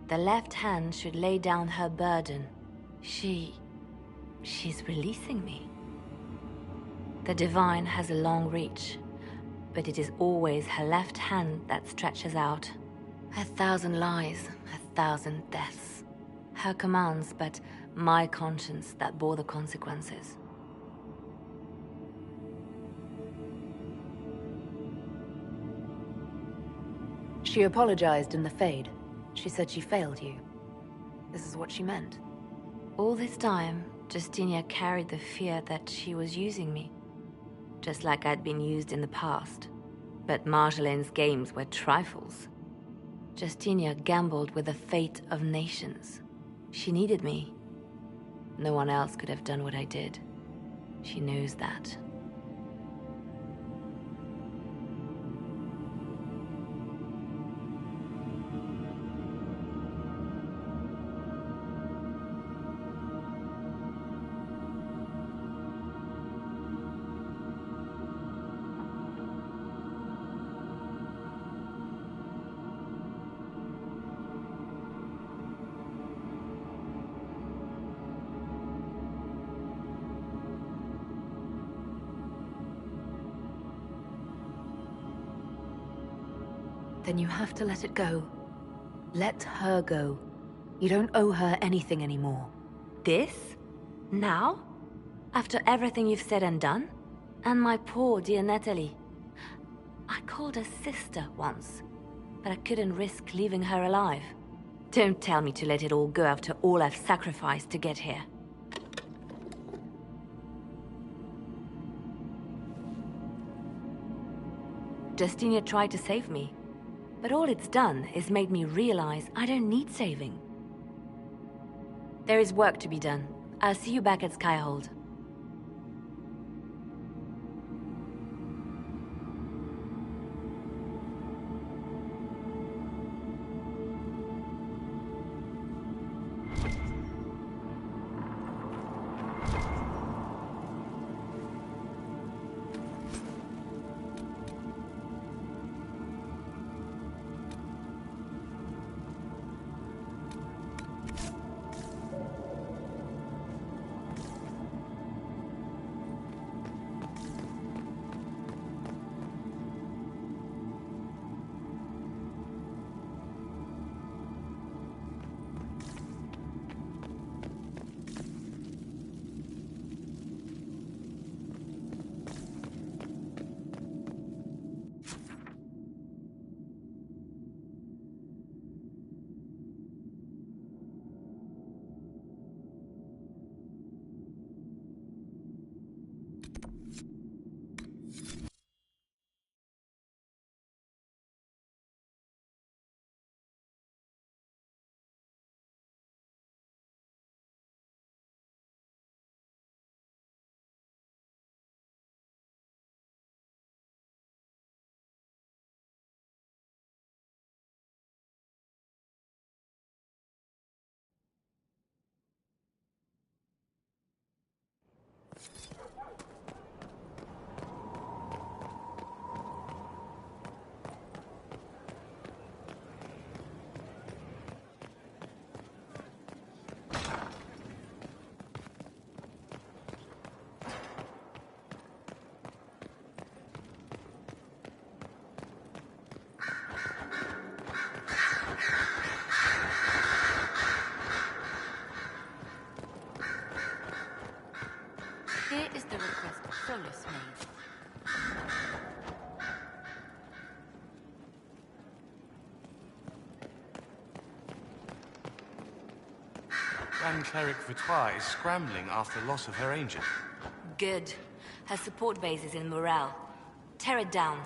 The left hand should lay down her burden. She's releasing me. The divine has a long reach, but it is always her left hand that stretches out. 1,000 lies, 1,000 deaths. Her commands, but my conscience that bore the consequences. She apologized in the Fade. She said she failed you. This is what she meant. All this time, Justinia carried the fear that she was using me. Just like I'd been used in the past. But Marjolaine's games were trifles. Justinia gambled with the fate of nations. She needed me. No one else could have done what I did. She knows that. Then you have to let it go. Let her go. You don't owe her anything anymore. This? Now? After everything you've said and done? And my poor dear Natalie. I called her sister once, but I couldn't risk leaving her alive. Don't tell me to let it all go after all I've sacrificed to get here. Justinia tried to save me, but all it's done is made me realize I don't need saving. There is work to be done. I'll see you back at Skyhold. Here is the request Solus made. Grand Cleric Vitois is scrambling after the loss of her angel. Good. Her support base is in Morale. Tear it down.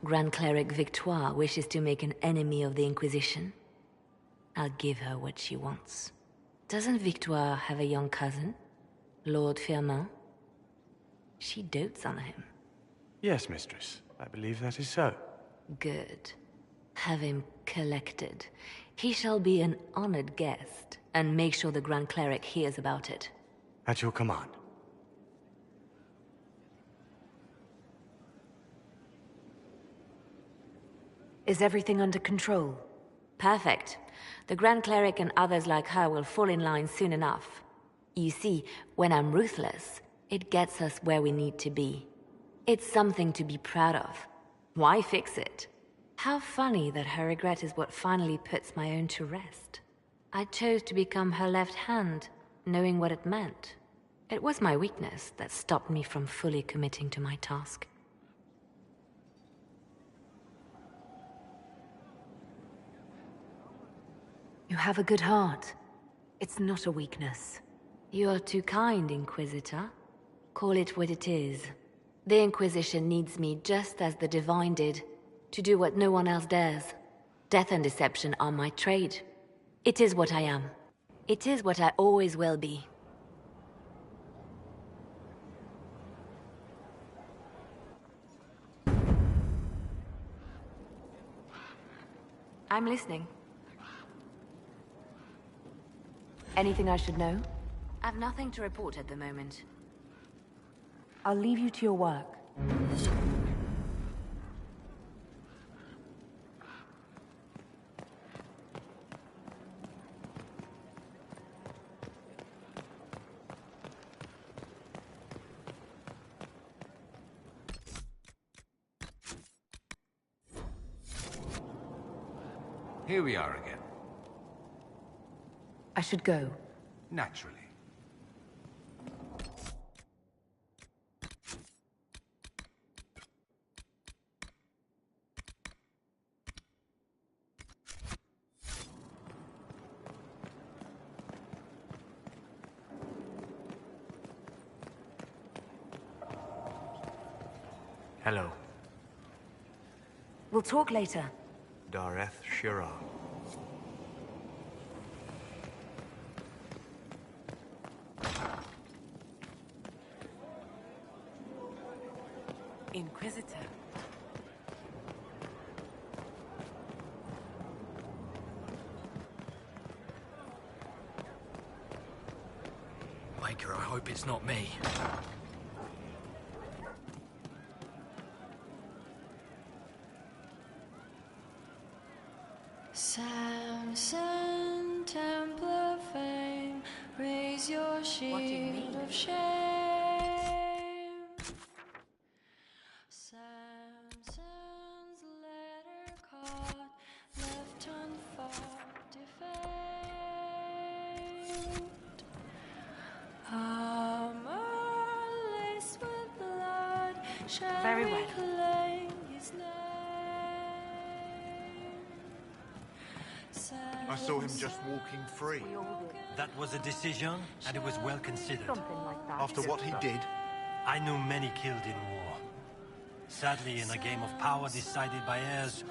Grand Cleric Victoire wishes to make an enemy of the Inquisition. I'll give her what she wants. Doesn't Victoire have a young cousin? Lord Firmin? She dotes on him. Yes, mistress. I believe that is so. Good. Have him collected. He shall be an honored guest, and make sure the Grand Cleric hears about it. At your command. Is everything under control? Perfect. The Grand Cleric and others like her will fall in line soon enough. You see, when I'm ruthless, it gets us where we need to be. It's something to be proud of. Why fix it? How funny that her regret is what finally puts my own to rest. I chose to become her left hand, knowing what it meant. It was my weakness that stopped me from fully committing to my task. You have a good heart. It's not a weakness. You are too kind, Inquisitor. Call it what it is. The Inquisition needs me just as the Divine did, to do what no one else dares. Death and deception are my trade. It is what I am. It is what I always will be. I'm listening. Anything I should know? I've nothing to report at the moment. I'll leave you to your work. Here we are again. I should go. Naturally. Hello. We'll talk later. Dareth Shira. Inquisitor. Maker, I hope it's not me. Samson, Templar fame, raise your shield of shame. Samson's letter caught, left unfought, defamed. Armor laced with blood, shall Very well. reclaim his name. I saw him just walking free. That was a decision, and it was well considered. After what he did? I knew many killed in war. Sadly, in a game of power decided by heirs,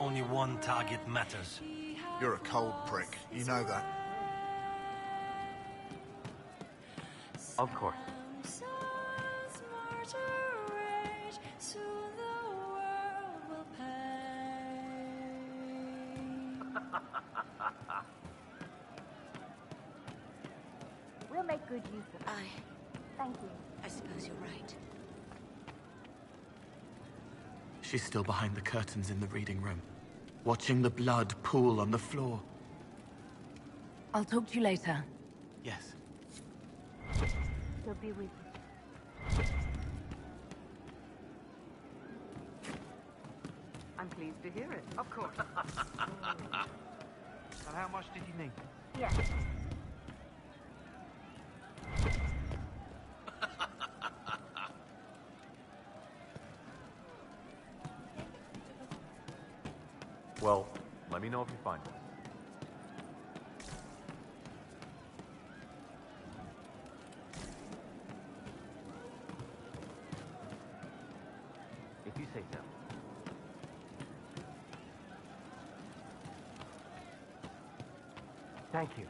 only one target matters. You're a cold prick. You know that. Of course. Samson's martyr rage, soon the world will perish. We'll make good use of it. Thank you. I suppose you're right. She's still behind the curtains in the reading room, watching the blood pool on the floor. I'll talk to you later. Yes. She'll be with you. I'm pleased to hear it, of course. And how much did you need? Yes. Well, let me know if you find it. If you say so. Thank you.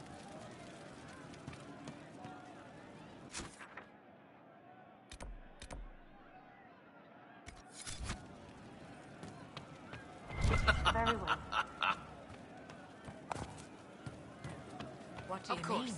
Very well. What do you Of course. mean?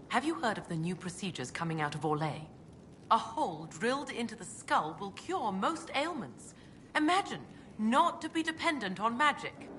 Have you heard of the new procedures coming out of Orlais? A hole drilled into the skull will cure most ailments. Imagine not to be dependent on magic.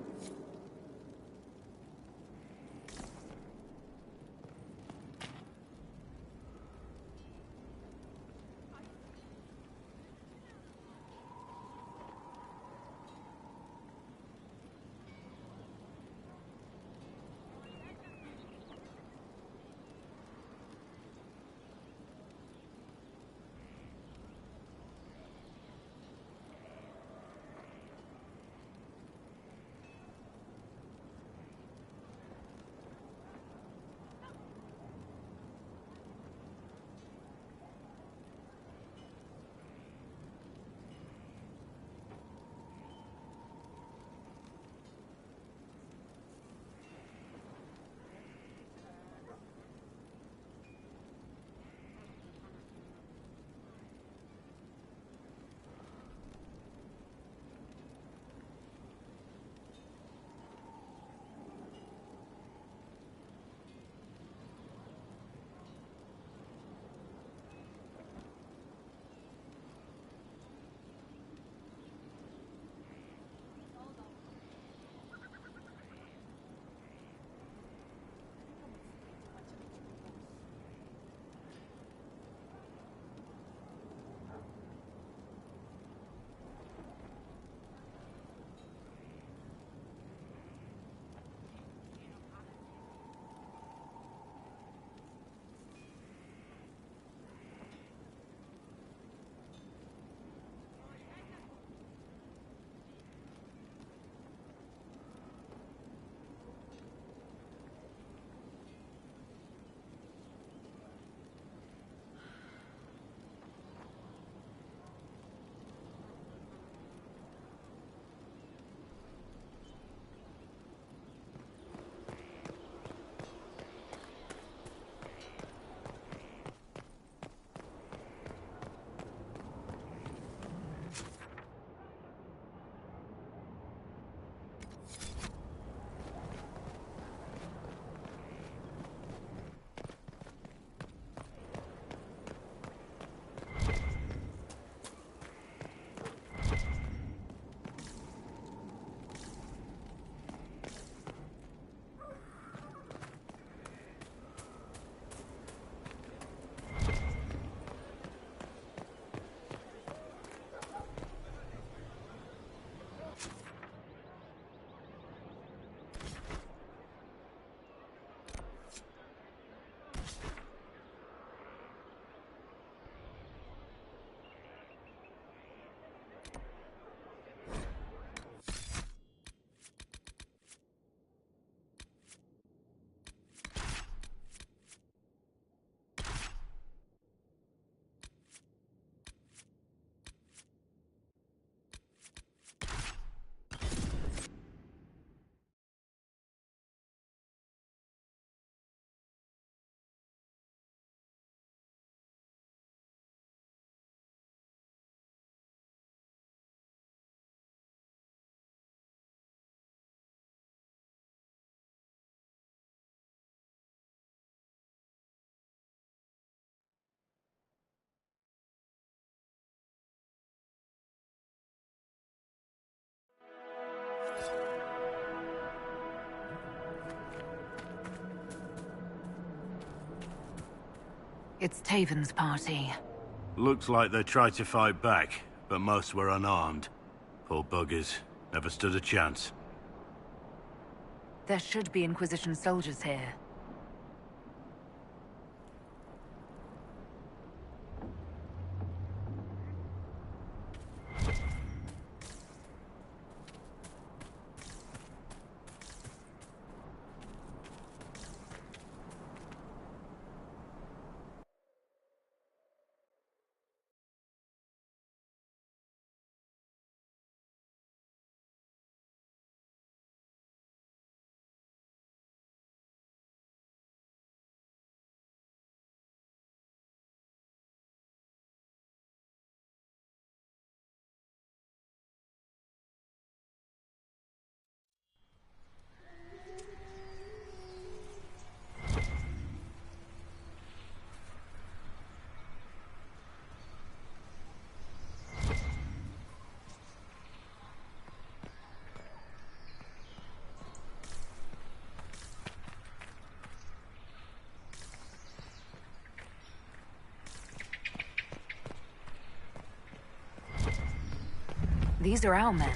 It's Taven's party. Looks like they tried to fight back, but most were unarmed. Poor buggers. Never stood a chance. There should be Inquisition soldiers here. These are our men.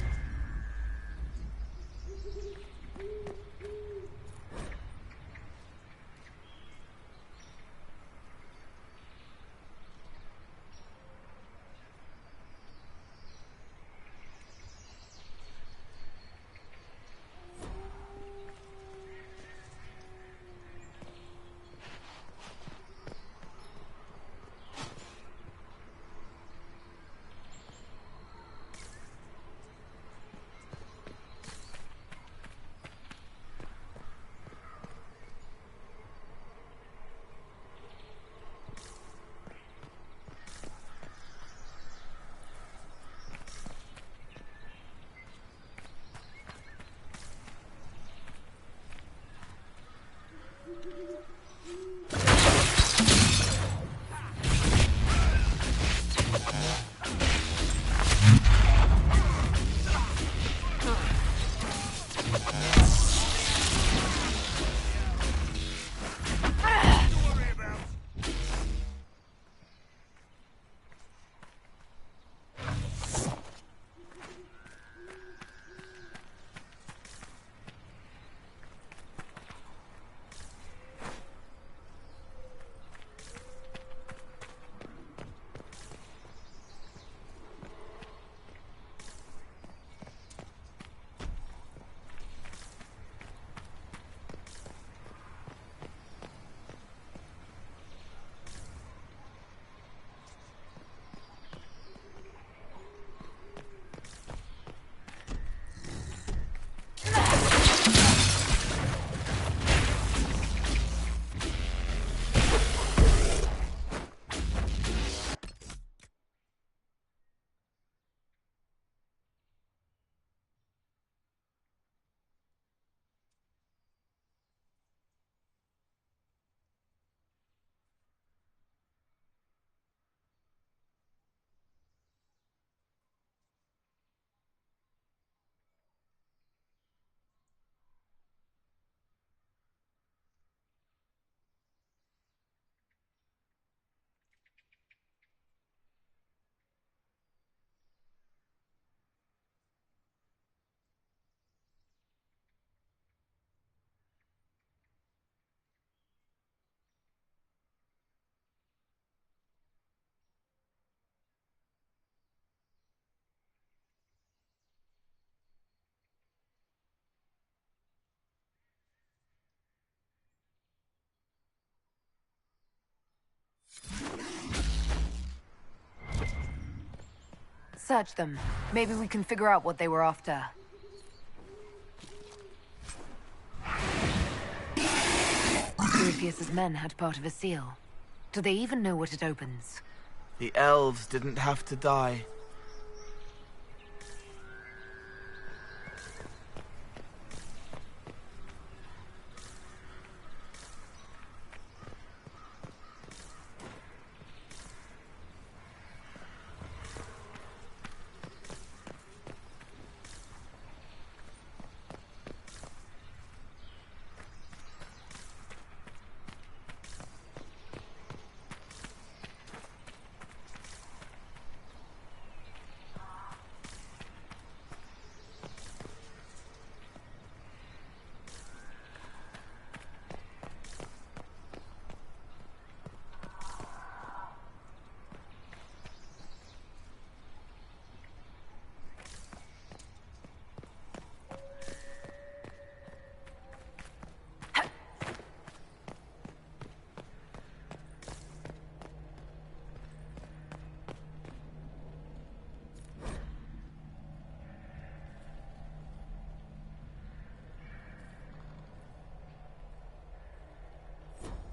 Search them. Maybe we can figure out what they were after. Corypheus's men had part of a seal. Do they even know what it opens? The elves didn't have to die.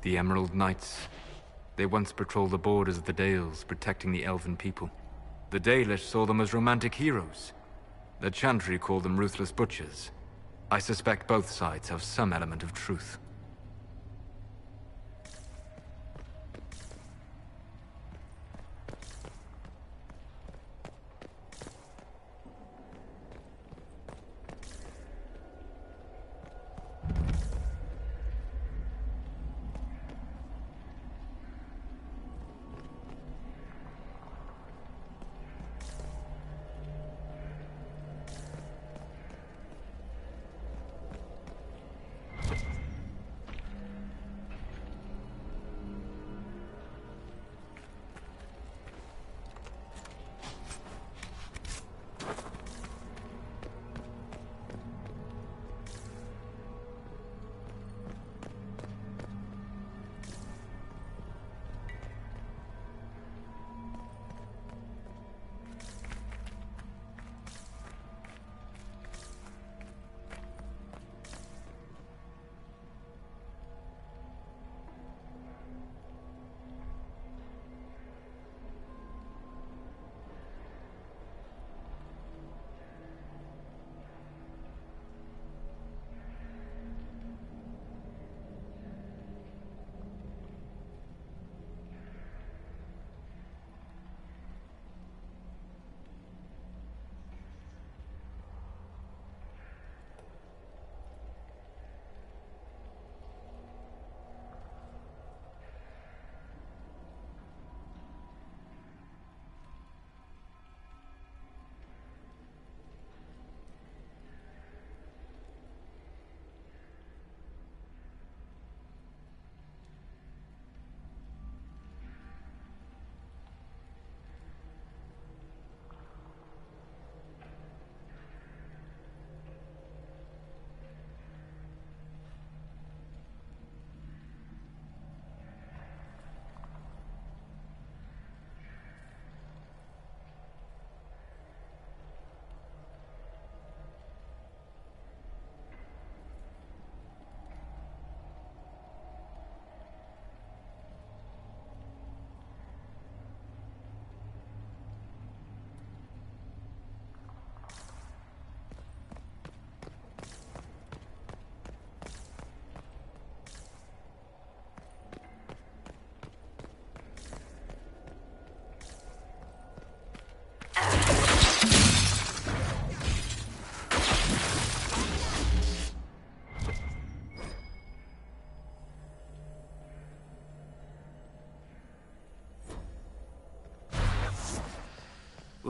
The Emerald Knights. They once patrolled the borders of the Dales, protecting the elven people. The Dalish saw them as romantic heroes. The Chantry called them ruthless butchers. I suspect both sides have some element of truth.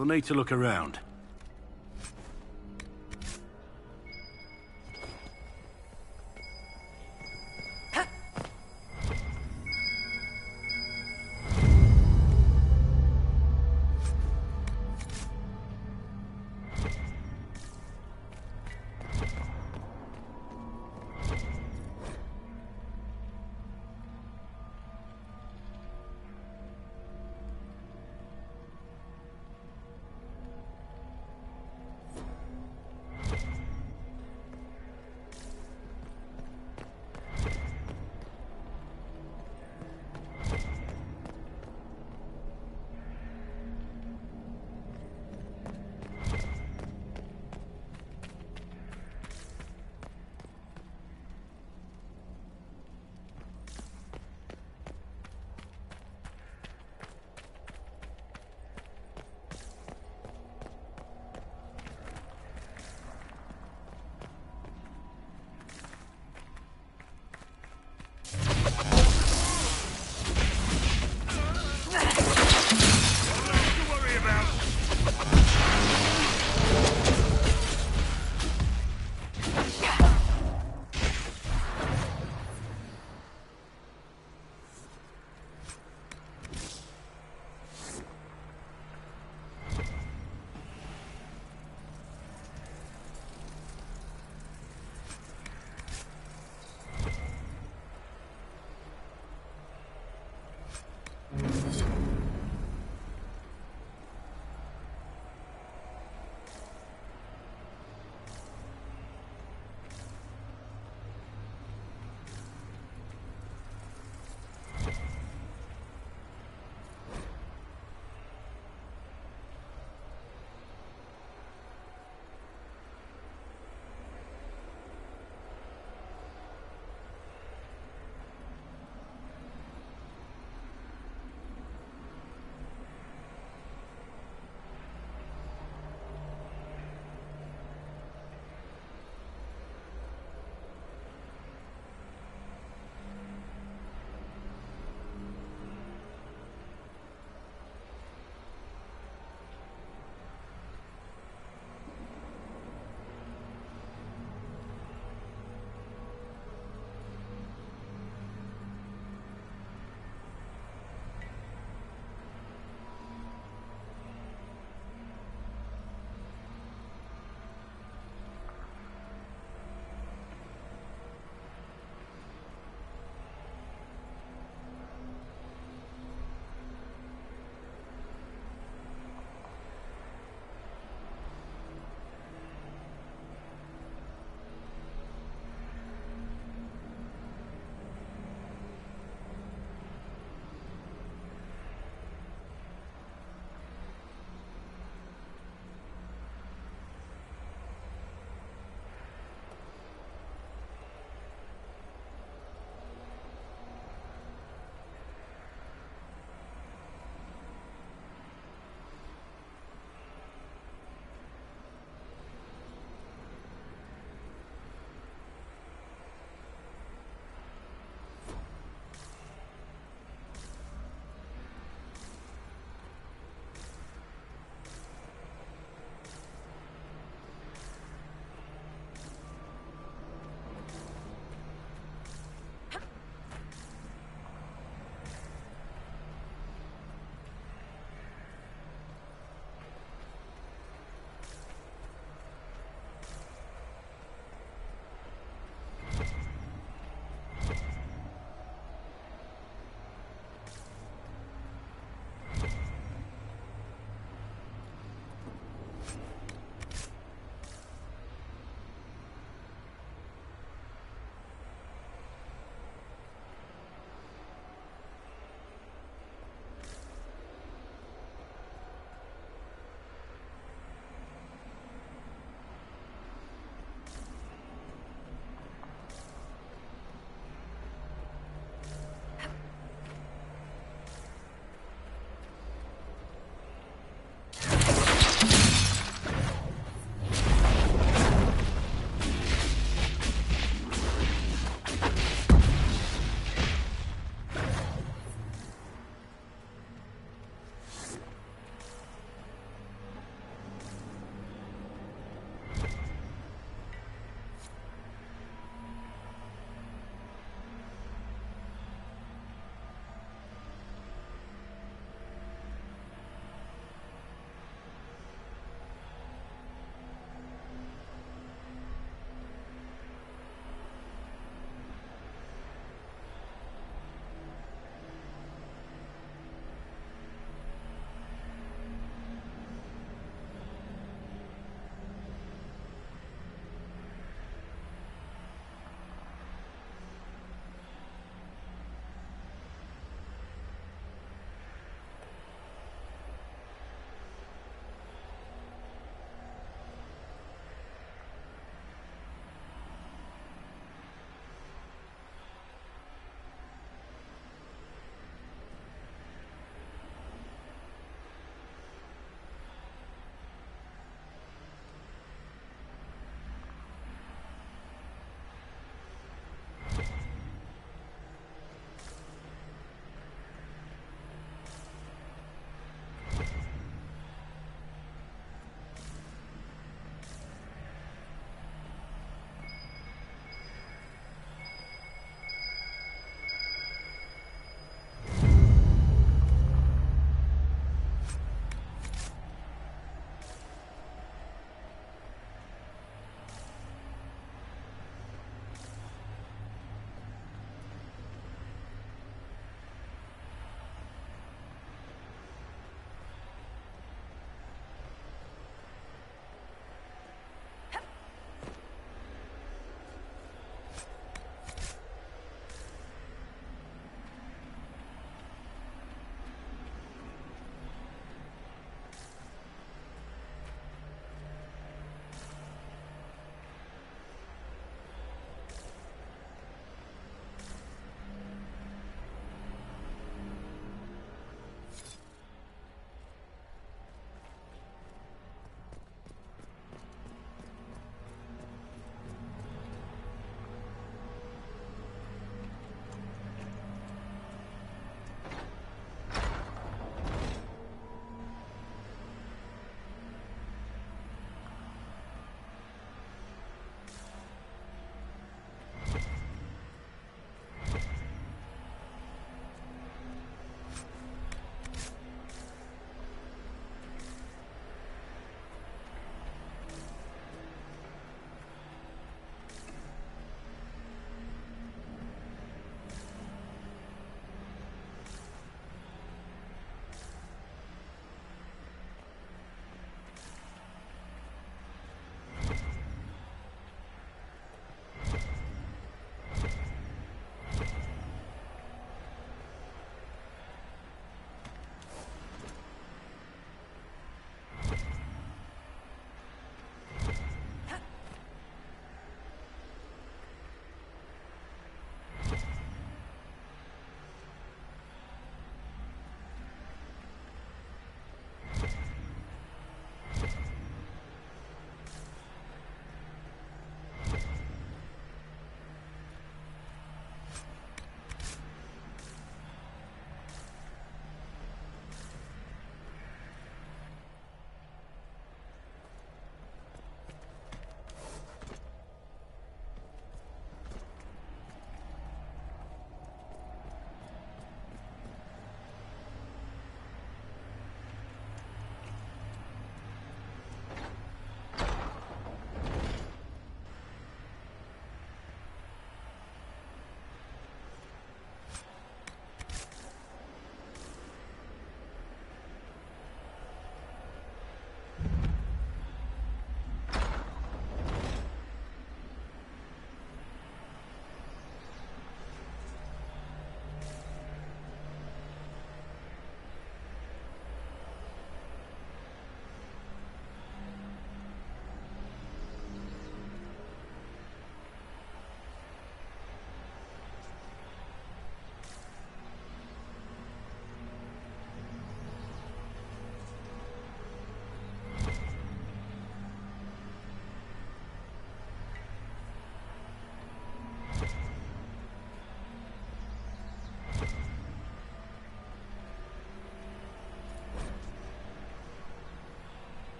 We'll need to look around.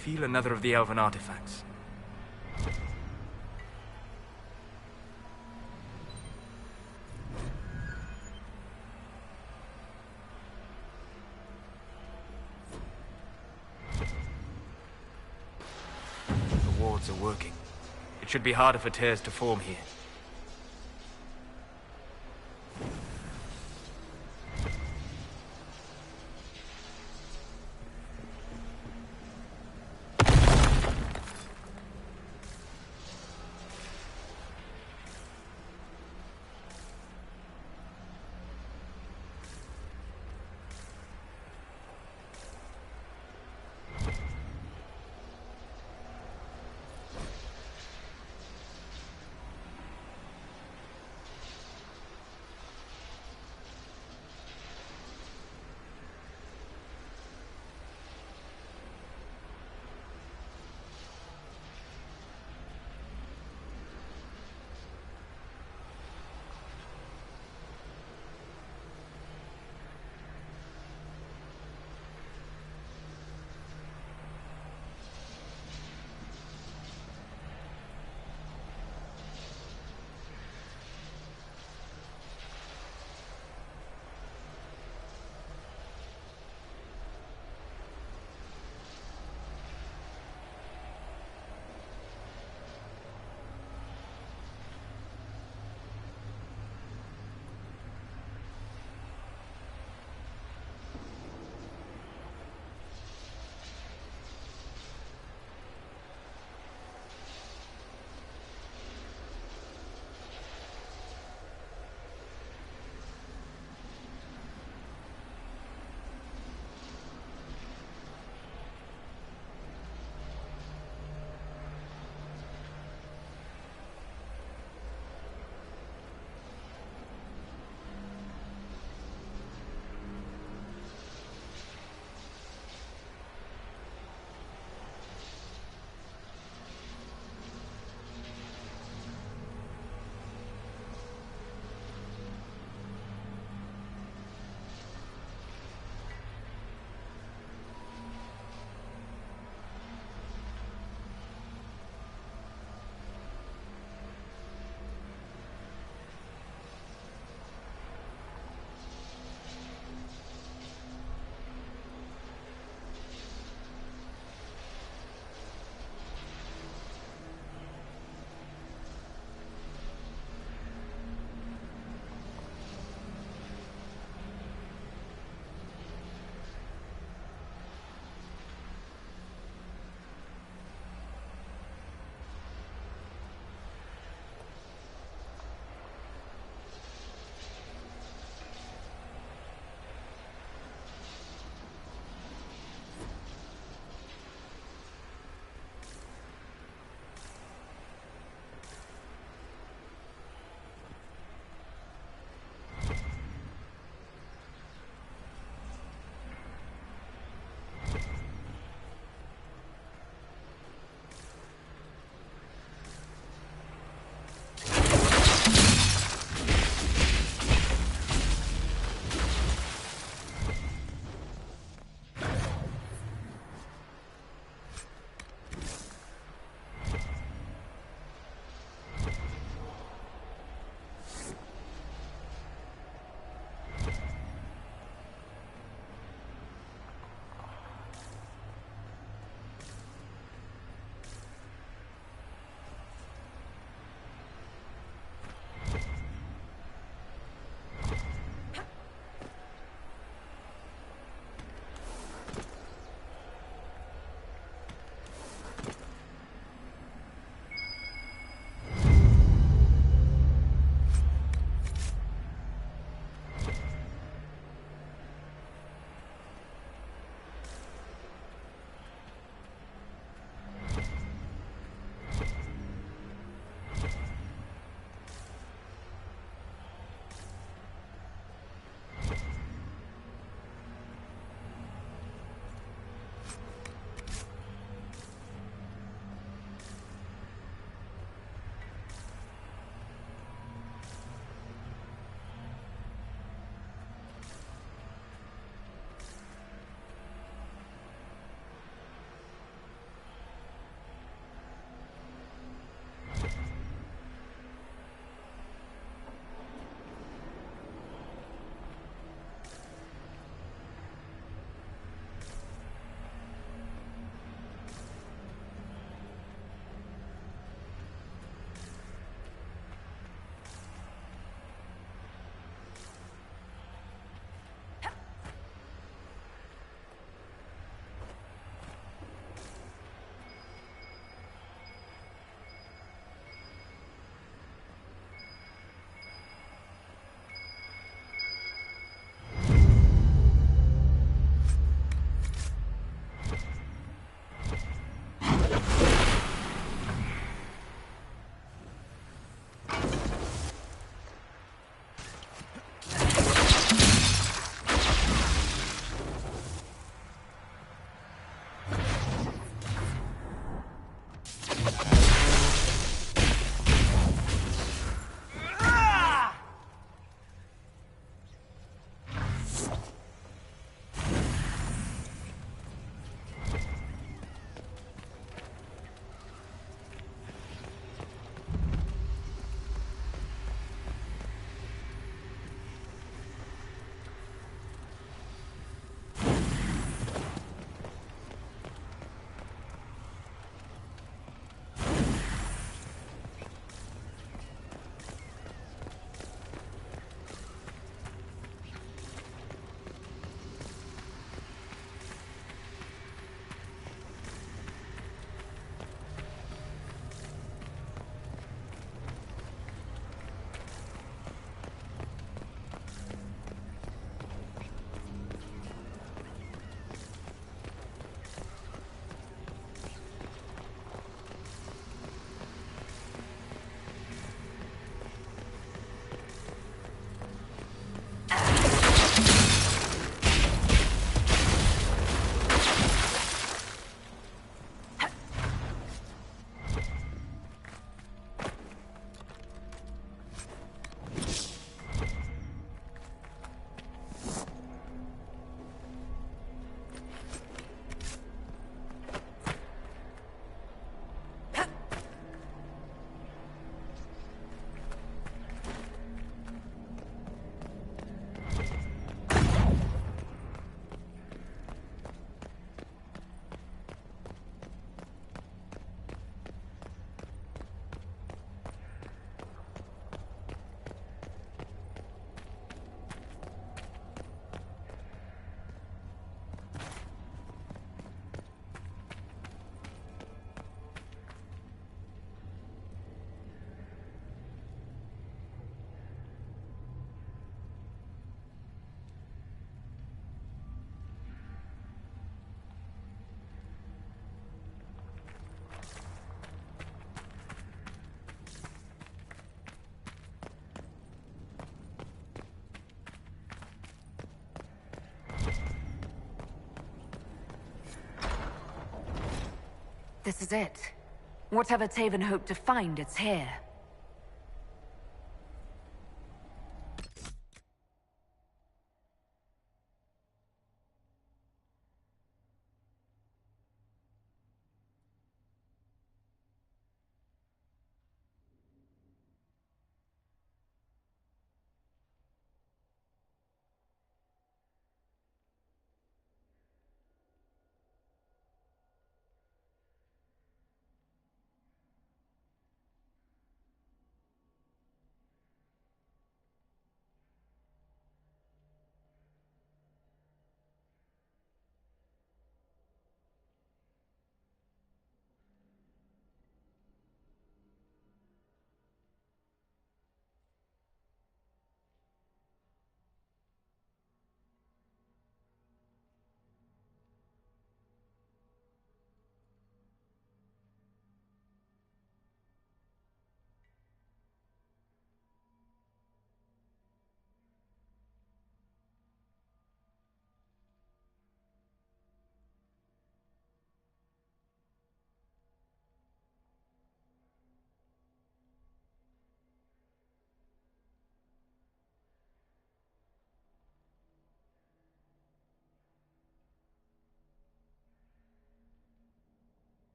feel another of the elven artifacts. The wards are working. It should be harder for tears to form here. This is it. Whatever Taven hoped to find, it's here.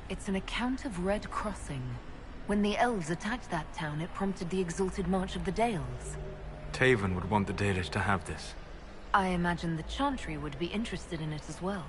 It's an account of Red Crossing. When the elves attacked that town, it prompted the exalted march of the Dales. Taven would want the Dalish to have this. I imagine the Chantry would be interested in it as well.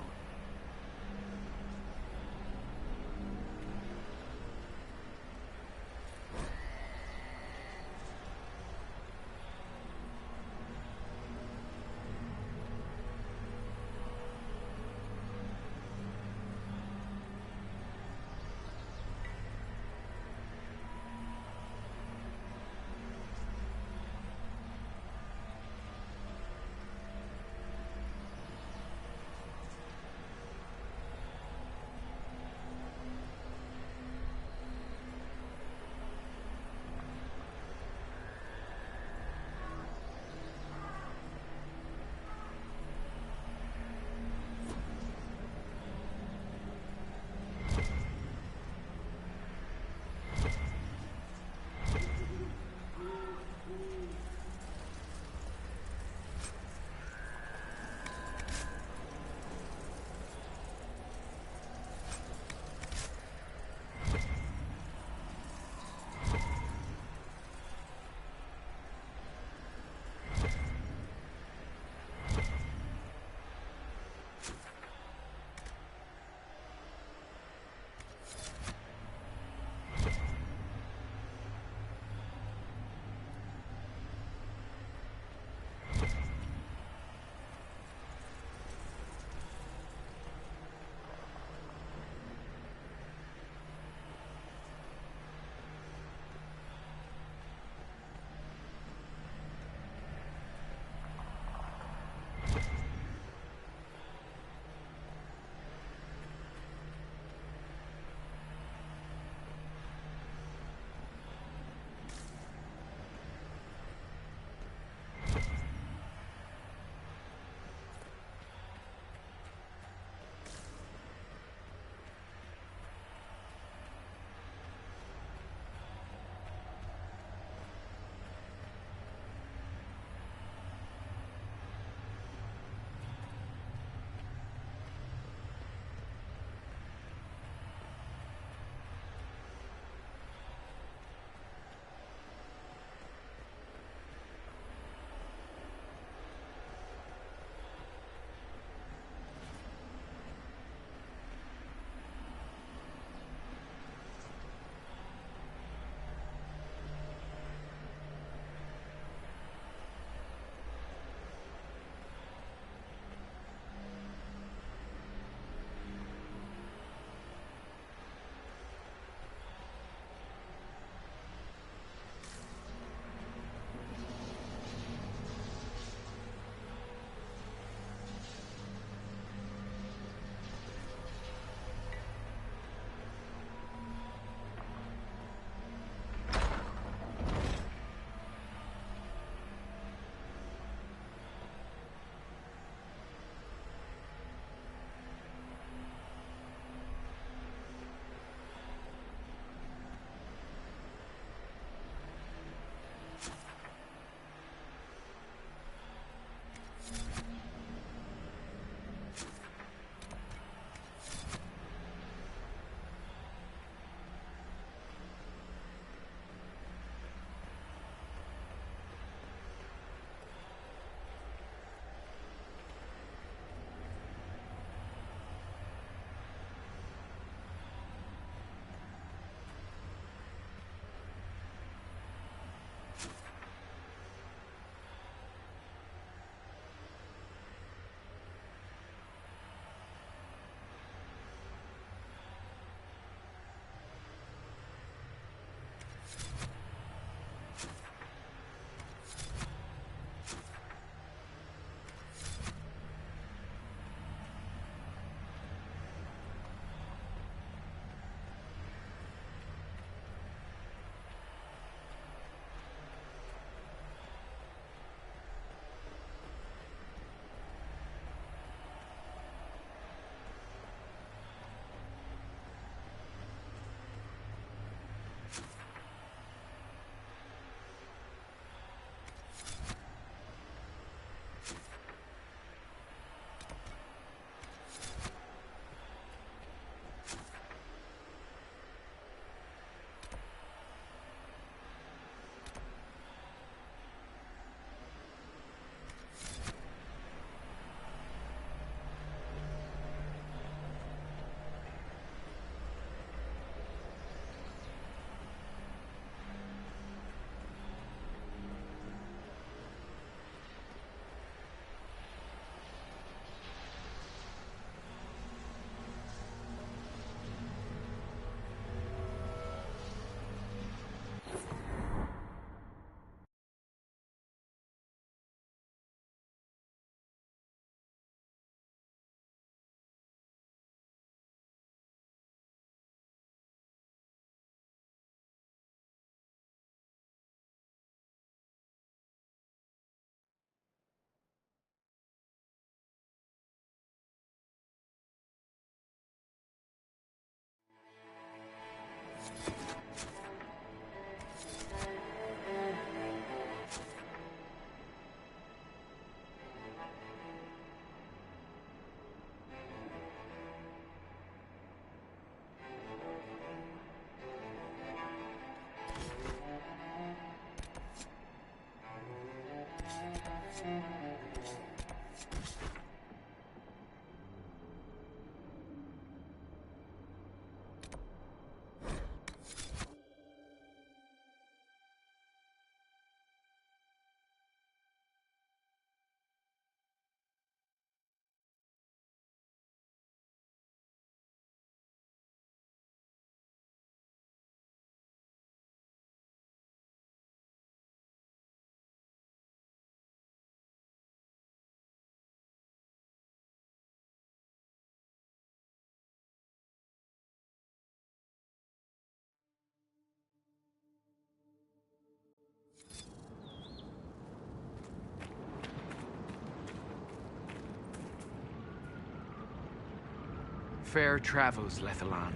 Fair travels, Lethalan.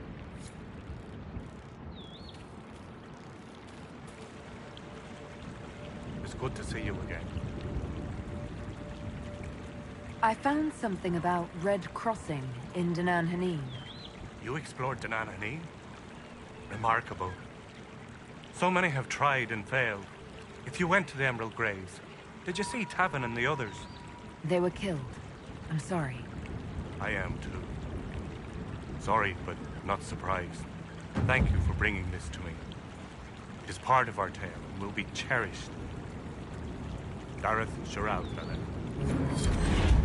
It's good to see you again. I found something about Red Crossing in Danan Hanin. You explored Danan Hanin? Remarkable. So many have tried and failed. If you went to the Emerald Graves, did you see Tavin and the others? They were killed. I'm sorry. I am too. Sorry, but not surprised. Thank you for bringing this to me. It is part of our tale and will be cherished. Gareth Shirao, fella.